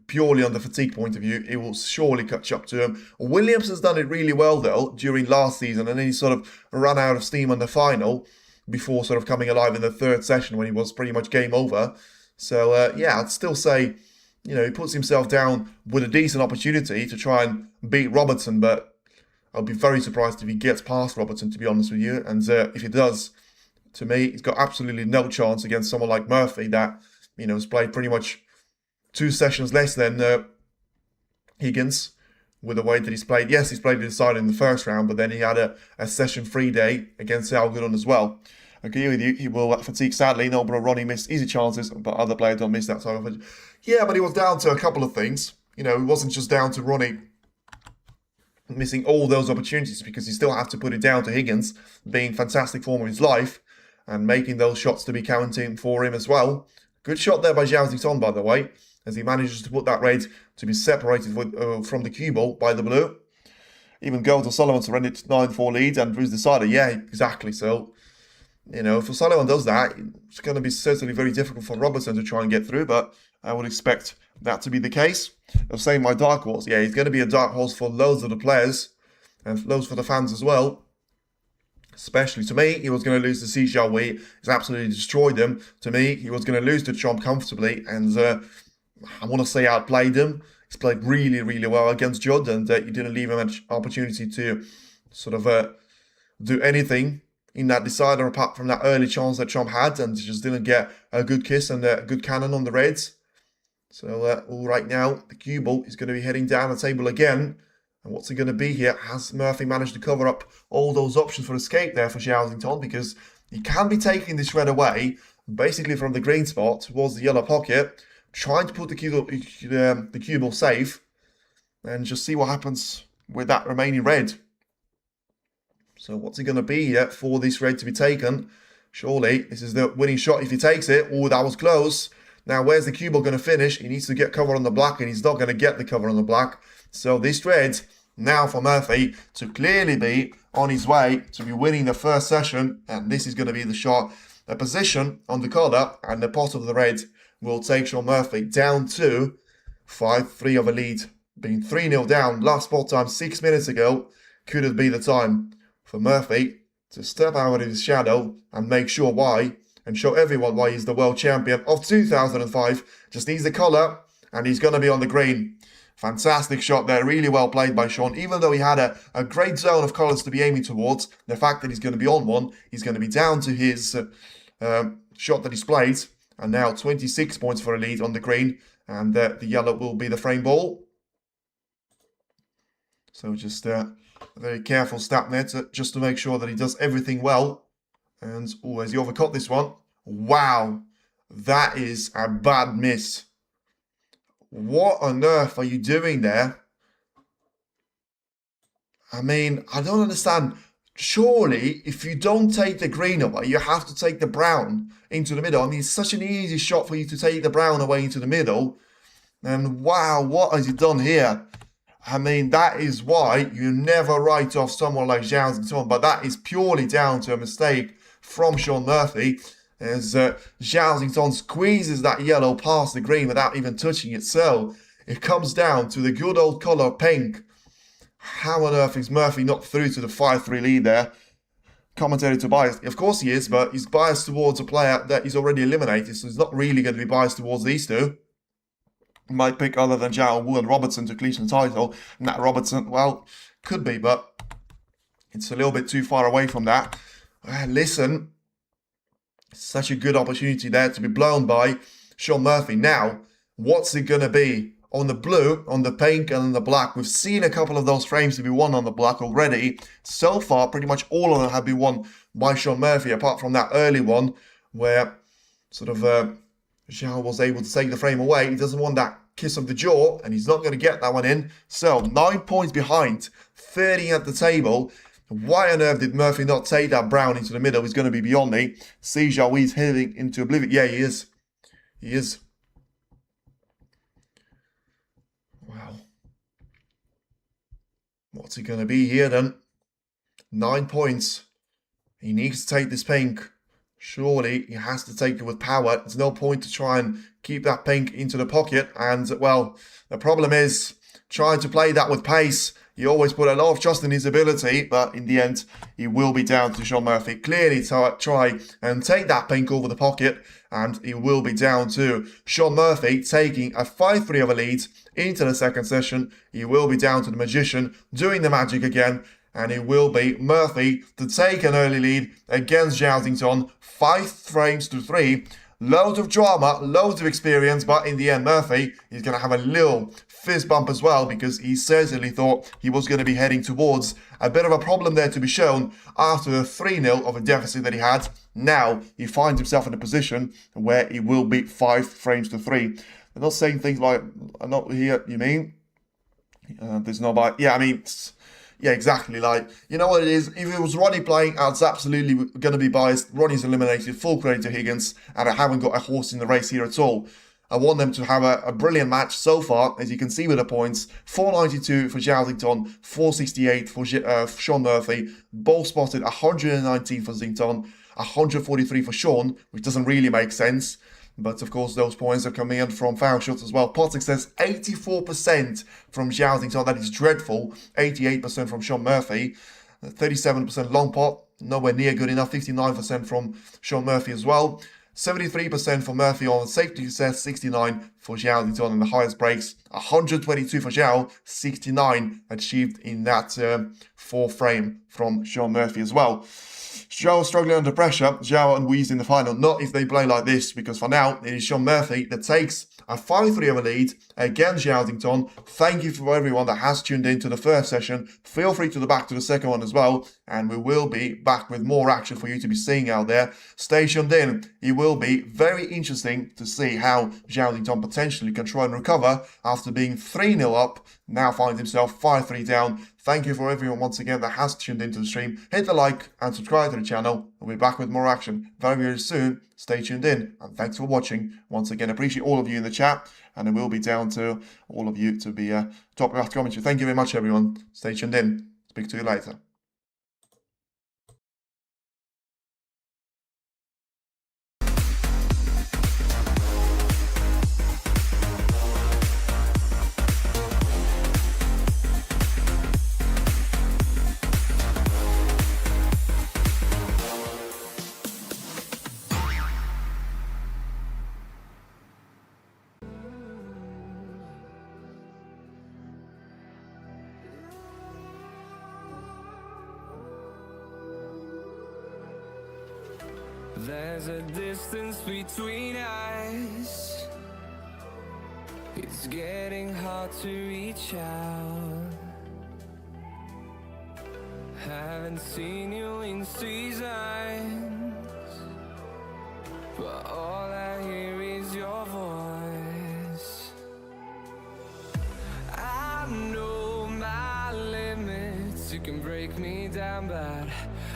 purely on the fatigue point of view, it will surely catch up to him. Williams has done it really well, though, during last season, and then he sort of ran out of steam on the final before sort of coming alive in the third session when he was pretty much game over. So, yeah, I'd still say, you know, he puts himself down with a decent opportunity to try and beat Robertson, but I'll be very surprised if he gets past Robertson, to be honest with you. And if he does, to me, he's got absolutely no chance against someone like Murphy that, you know, has played pretty much 2 sessions less than Higgins with the way that he's played. Yes, he's played inside in the first round, but then he had a session free day against Zhao as well. I agree with you, he will fatigue sadly. No, but Ronnie missed easy chances, but other players don't miss that type of. Yeah, but he was down to a couple of things. You know, it wasn't just down to Ronnie missing all those opportunities, because you still have to put it down to Higgins being fantastic form of his life and making those shots to be counting for him as well. Good shot there by Zhao Zington, by the way, as he manages to put that red to be separated with, from the cue ball by the blue. Even goes to Sullivan to run it 9-4 lead, and Bruce decided, yeah, exactly. So, you know, if Sullivan does that, it's going to be certainly very difficult for Robertson to try and get through, but I would expect that to be the case. I was saying my dark horse, yeah, he's going to be a dark horse for loads of the players, and loads for the fans as well. Especially to me, he was going to lose to Zhao Wei. He's absolutely destroyed them. To me, he was going to lose to Trump comfortably, and I want to say outplayed him. He's played really, really well against Judd, and he didn't leave him an opportunity to sort of do anything in that decider apart from that early chance that Trump had, and just didn't get a good kiss and a good cannon on the Reds. So all right now, the cue ball is going to be heading down the table again. And what's it going to be here? Has Murphy managed to cover up all those options for escape there for Zhao Zington? Because he can be taking this red away, basically from the green spot towards the yellow pocket, trying to put the cue ball safe, and just see what happens with that remaining red. So what's it going to be here for this red to be taken? Surely this is the winning shot if he takes it. Oh, that was close. Now, where's the cue ball going to finish? He needs to get cover on the black, and he's not going to get the cover on the black. So this red, now for Murphy to clearly be on his way to be winning the first session, and this is going to be the shot. A position on the collar and the pot of the red will take Sean Murphy down to 5-3 of a lead. Being 3-0 down last spot time 6 minutes ago, could it be the time for Murphy to step out of his shadow and make sure why, and show everyone why he's the world champion of 2005. Just needs the collar, and he's going to be on the green. Fantastic shot there, really well played by Sean. Even though he had a great zone of colours to be aiming towards, the fact that he's going to be on one, he's going to be down to his shot that he's played. And now 26 points for a lead on the green, and the yellow will be the frame ball. So just a very careful step there just to make sure that he does everything well. And, oh, has he overcut this one? Wow, that is a bad miss. What on earth are you doing there? I mean, I don't understand. Surely, if you don't take the green away, you have to take the brown into the middle. I mean, it's such an easy shot for you to take the brown away into the middle. And wow, what has he done here? I mean, that is why you never write off someone like Zhao Zington, but that is purely down to a mistake from Sean Murphy, as Zhao Zington squeezes that yellow past the green without even touching it. So it comes down to the good old colour pink. How on earth is Murphy not through to the 5-3 lead there? Commentator Tobias, of course he is, but he's biased towards a player that he's already eliminated, so he's not really going to be biased towards these two. He might pick other than Zhao, Wu and Robertson to clinch the title. And that Robertson, well, could be, but it's a little bit too far away from that. Listen, such a good opportunity there to be blown by Sean Murphy. Now, what's it going to be? On the blue, on the pink, and on the black. We've seen a couple of those frames to be won on the black already. So far, pretty much all of them have been won by Sean Murphy, apart from that early one where sort of Zhao was able to take the frame away. He doesn't want that kiss of the jaw, and he's not going to get that one in. So 9 points behind, 30 at the table. Why on earth did Murphy not take that brown into the middle? He's going to be beyond me. See Zhao, he's heading into oblivion. Yeah, he is. He is. Wow. What's it going to be here then? 9 points. He needs to take this pink. Surely he has to take it with power. There's no point to try and keep that pink into the pocket. And, well, the problem is trying to play that with pace. He always put a lot of trust in his ability, but in the end, he will be down to Sean Murphy. Clearly try and take that pink over the pocket, and he will be down to Sean Murphy taking a 5-3 of a lead into the second session. He will be down to the Magician doing the magic again, and it will be Murphy to take an early lead against Zhao, 5 frames to 3. Loads of drama, loads of experience, but in the end, Murphy is going to have a little fist bump as well, because he certainly thought he was going to be heading towards a bit of a problem there to be shown after the 3-0 of a deficit that he had. Now he finds himself in a position where he will beat 5 frames to 3. They're not saying things like, "I'm not here," you mean? There's no bite. Yeah, I mean... Yeah, exactly. Like, you know what it is? If it was Ronnie playing, it's absolutely going to be biased. Ronnie's eliminated. Full credit to Higgins. And I haven't got a horse in the race here at all. I want them to have a brilliant match so far, as you can see with the points. 492 for Zhao, 468 for Sean Murphy. Ball spotted 119 for Zington, 143 for Sean, which doesn't really make sense. But of course, those points are coming in from foul shots as well. Pot success 84% from Zhao, that is dreadful. 88% from Sean Murphy. 37% long pot, nowhere near good enough. 59% from Sean Murphy as well. 73% for Murphy on safety success, 69 for Zhao and the highest breaks. 122 for Zhao, 69 achieved in that 4th frame from Sean Murphy as well. Zhao struggling under pressure. Zhao and Weeze in the final. Not if they play like this, because for now, it is Sean Murphy that takes a 5-3 of a lead against Zhao. Thank you for everyone that has tuned in to the first session. Feel free to go back to the second one as well, and we will be back with more action for you to be seeing out there. Stay tuned in. It will be very interesting to see how Zhao potentially can try and recover after being 3-0 up. Now finds himself 5-3 down. Thank you for everyone once again that has tuned into the stream. Hit the like and subscribe to the channel. We'll be back with more action very, very soon. Stay tuned in, and thanks for watching. Once again, appreciate all of you in the chat, and it will be down to all of you to be dropping out commentary. Thank you very much, everyone. Stay tuned in. Speak to you later. There's a distance between us. It's getting hard to reach out. Haven't seen you in seasons, but all I hear is your voice. I know my limits. You can break me down, but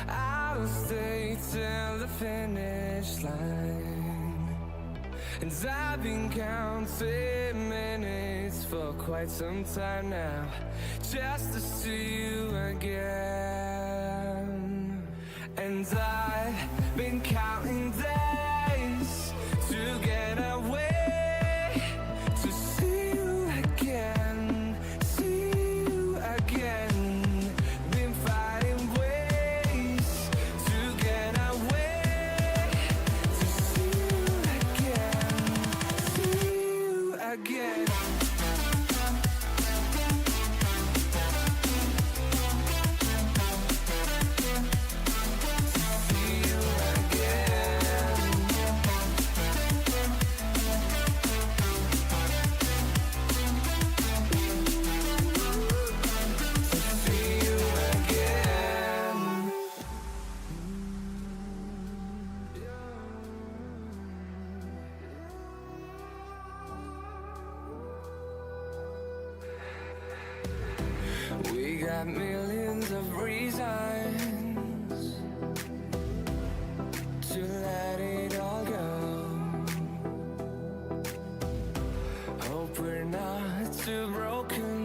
I'll stay till the finish line. And I've been counting minutes for quite some time now, just to see you again. And I've been counting days to get away, to see you again, see you again. Been fighting ways to get away, to see you again, see you again. See you again. got millions of reasons to let it all go. Hope we're not too broken